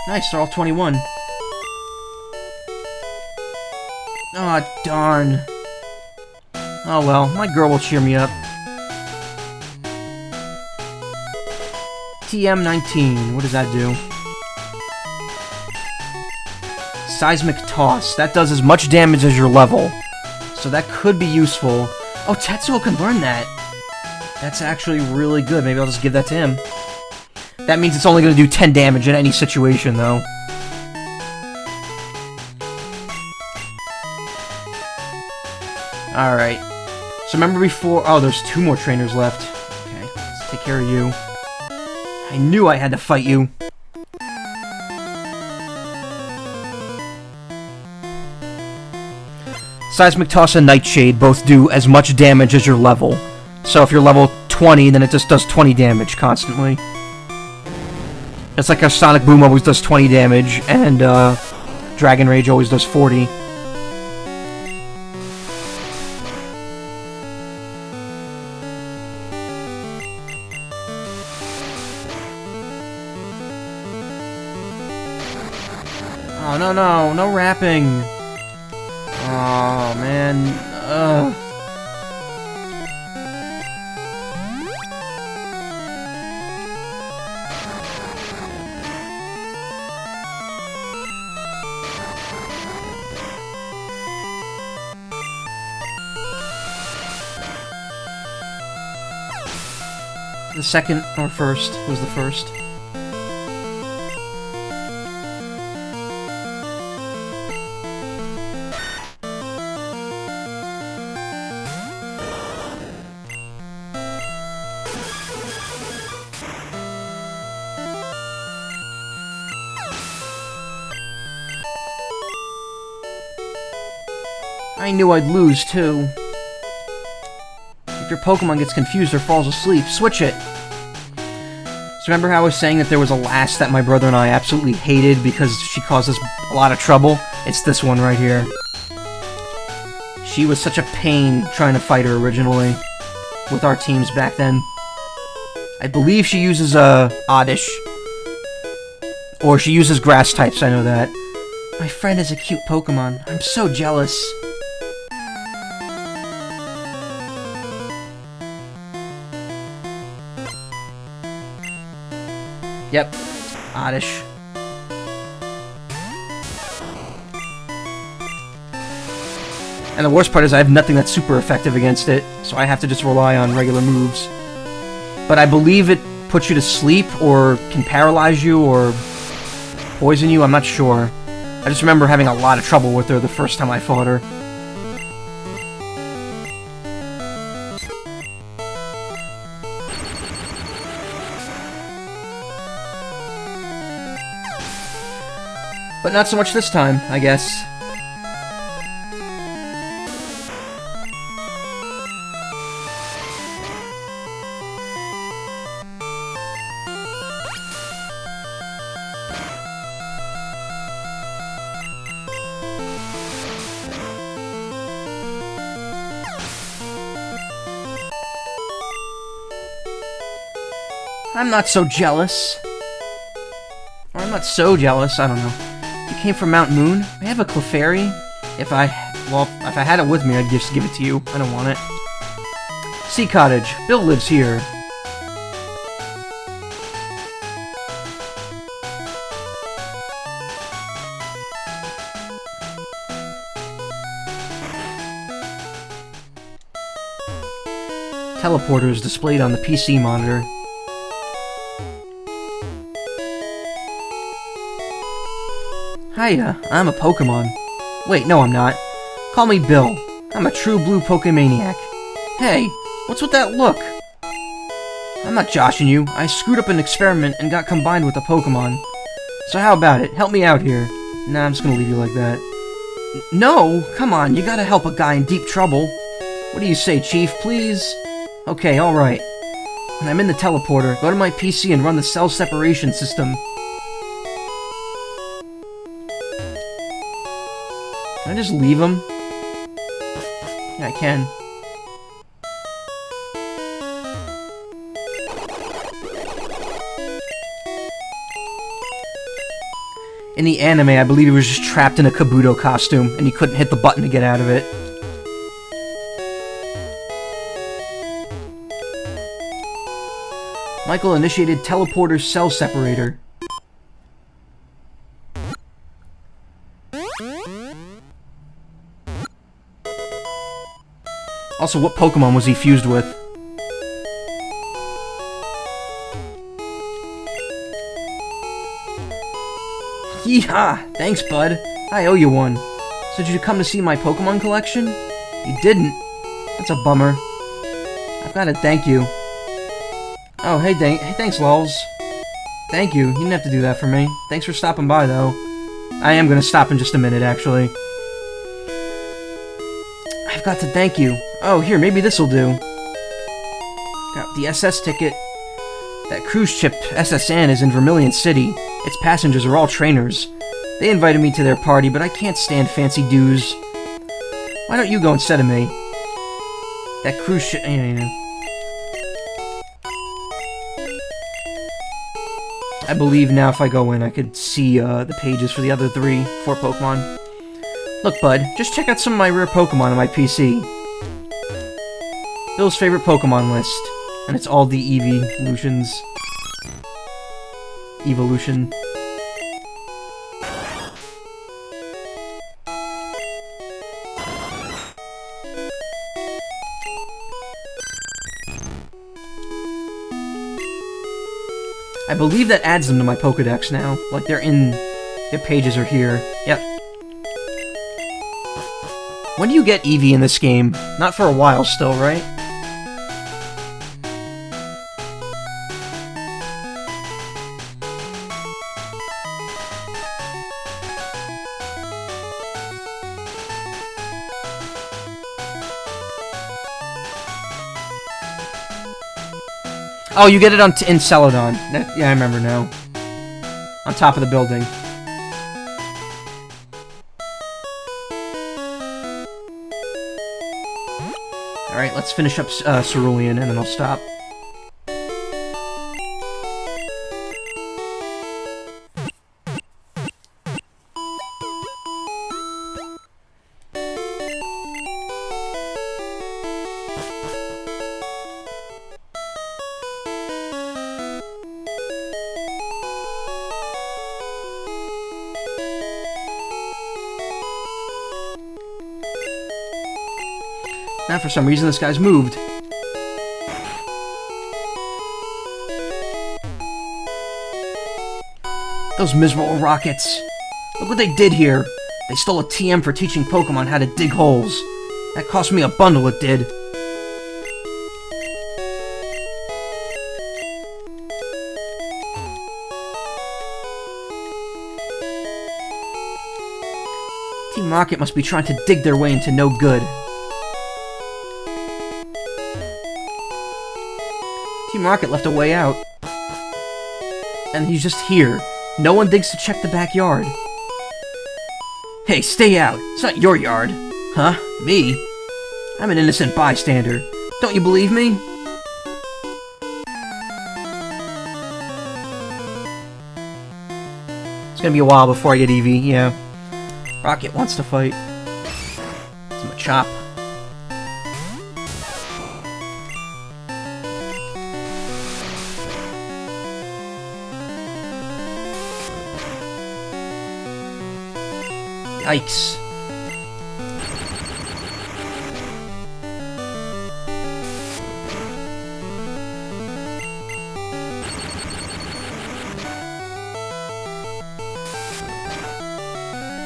Nice, they're all 21. Aw, darn. Oh well, my girl will cheer me up. TM19, what does that do? Seismic Toss. That does as much damage as your level. So that could be useful. Oh, Tetsuo can learn that. That's actually really good. Maybe I'll just give that to him. That means it's only going to do 10 damage in any situation, though. Alright. So remember before... Oh, there's 2 more trainers left. Okay, let's take care of you. I knew I had to fight you. Seismic Toss and Nightshade both do as much damage as your level. So if you're level 20, then it just does 20 damage constantly. It's like how Sonic Boom always does 20 damage, and Dragon Rage always does 40. Oh, no rapping. Oh, man. Ugh. The second, or first, was the first. I knew I'd lose, too. If your Pokemon gets confused or falls asleep, switch it! So remember how I was saying that there was a lass that my brother and I absolutely hated because she caused us a lot of trouble? It's this one right here. She was such a pain trying to fight her originally with our teams back then. I believe she uses Oddish. Or she uses grass types, I know that. My friend is a cute Pokemon. I'm so jealous. Yep, Oddish. And the worst part is I have nothing that's super effective against it, so I have to just rely on regular moves. But I believe it puts you to sleep, or can paralyze you, or poison you, I'm not sure. I just remember having a lot of trouble with her the first time I fought her. But not so much this time, I guess. I'm not so jealous. Or I'm not so jealous, I don't know. You came from Mount Moon? I have a Clefairy. If I had it with me, I'd just give it to you. I don't want it. Sea Cottage. Bill lives here. Teleporter is displayed on the PC monitor. Hiya, I'm a Pokemon. Wait, no I'm not. Call me Bill. I'm a true blue Pokemaniac. Hey, what's with that look? I'm not joshing you. I screwed up an experiment and got combined with a Pokemon. So how about it? Help me out here. Nah, I'm just gonna leave you like that. No! Come on, you gotta help a guy in deep trouble. What do you say, Chief? Please? Okay, alright. When I'm in the teleporter, go to my PC and run the cell separation system. Can I just leave him? Yeah, I can. In the anime, I believe he was just trapped in a Kabuto costume, and he couldn't hit the button to get out of it. Michael initiated teleporter's cell separator. Also, what Pokemon was he fused with? Yeehaw! Thanks, bud. I owe you one. So did you come to see my Pokemon collection? You didn't. That's a bummer. I've got to thank you. Oh, hey, thanks, Lulz. Thank you. You didn't have to do that for me. Thanks for stopping by, though. I am gonna stop in just a minute, actually. I've got to thank you. Oh, here, maybe this'll do. Got the SS ticket. That cruise ship, SSN, is in Vermilion City. Its passengers are all trainers. They invited me to their party, but I can't stand fancy dues. Why don't you go instead of me? That cruise ship... I believe now if I go in, I could see the pages for the other 4 Pokemon. Look, bud, just check out some of my rare Pokemon on my PC. Bill's favorite Pokemon list. And it's all the evolutions. Evolution. I believe that adds them to my Pokedex now. Like, they're in... Their pages are here. Yep. When do you get Eevee in this game? Not for a while still, right? Oh, you get it in Celadon. Yeah, I remember now. On top of the building. Alright, let's finish up Cerulean, and then I'll stop. Now, for some reason, this guy's moved. Those miserable rockets. Look what they did here. They stole a TM for teaching Pokemon how to dig holes. That cost me a bundle, it did. Team Rocket must be trying to dig their way into no good. Team Rocket left a way out. And he's just here. No one digs to check the backyard. Hey, stay out. It's not your yard. Huh? Me? I'm an innocent bystander. Don't you believe me? It's gonna be a while before I get Eevee, yeah. Rocket wants to fight. It's Machop. Yikes.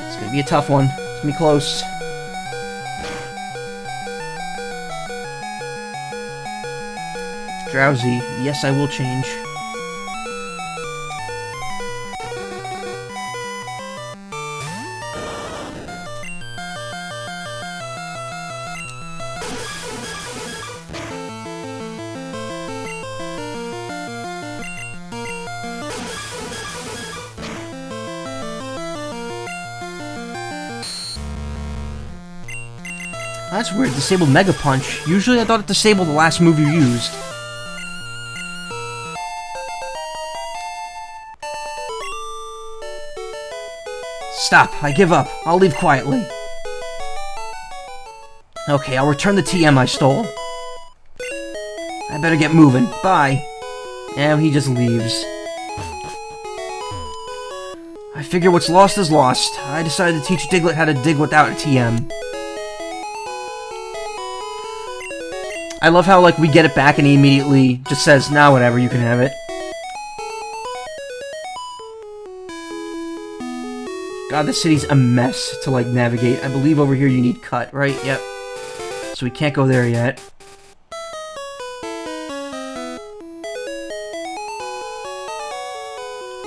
It's gonna be a tough one. It's gonna be close. Drowsy. Yes, I will change. That's weird. Disabled Mega Punch. Usually I thought it disabled the last move you used. Stop. I give up. I'll leave quietly. Okay, I'll return the TM I stole. I better get moving. Bye. And he just leaves. I figure what's lost is lost. I decided to teach Diglett how to dig without a TM. I love how, like, we get it back and he immediately just says, nah, whatever, you can have it. God, this city's a mess to, like, navigate. I believe over here you need cut, right? Yep. So we can't go there yet.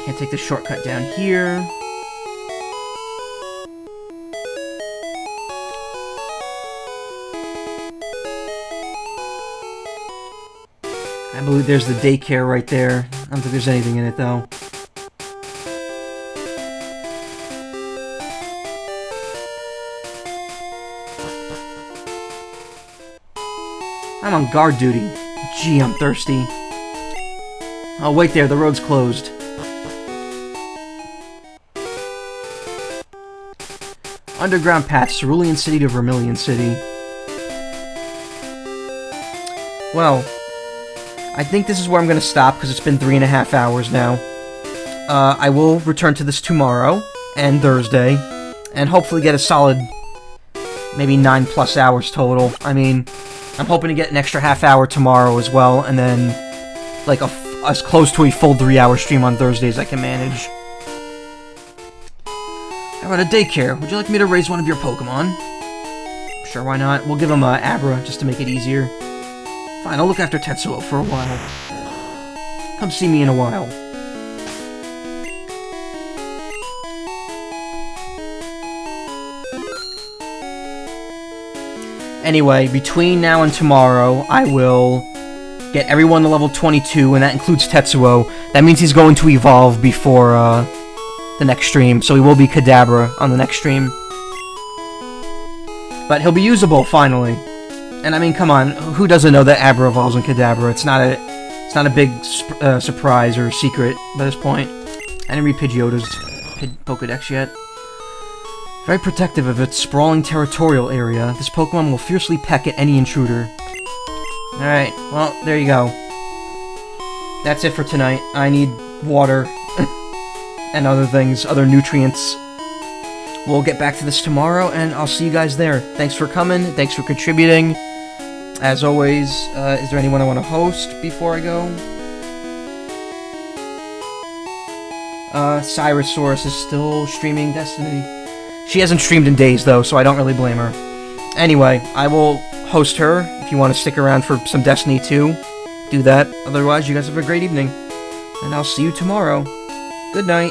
Can't take the shortcut down here. I believe there's the daycare right there. I don't think there's anything in it, though. I'm on guard duty. Gee, I'm thirsty. Oh, wait there, the road's closed. Underground path, Cerulean City to Vermilion City. Well, I think this is where I'm going to stop, because it's been 3.5 hours now. I will return to this tomorrow, and Thursday, and hopefully get a solid, maybe 9+ hours total. I mean, I'm hoping to get an extra half hour tomorrow as well, and then, like, as close to a full 3-hour stream on Thursdays I can manage. How about a daycare? Would you like me to raise one of your Pokemon? Sure, why not? We'll give him a Abra, just to make it easier. Fine, I'll look after Tetsuo for a while. Come see me in a while. Anyway, between now and tomorrow, I will get everyone to level 22, and that includes Tetsuo. That means he's going to evolve before the next stream, so he will be Kadabra on the next stream. But he'll be usable, finally. And I mean, come on, who doesn't know that Abra evolves in Kadabra? It's not a big surprise or secret by this point. I didn't read Pidgeotto's Pokedex yet. Very protective of its sprawling territorial area, this Pokemon will fiercely peck at any intruder. Alright, well, there you go. That's it for tonight. I need water and other things, other nutrients. We'll get back to this tomorrow, and I'll see you guys there. Thanks for coming, thanks for contributing. As always, is there anyone I want to host before I go? Cyrosaurus is still streaming Destiny. She hasn't streamed in days, though, so I don't really blame her. Anyway, I will host her. If you want to stick around for some Destiny 2, do that. Otherwise, you guys have a great evening. And I'll see you tomorrow. Good night.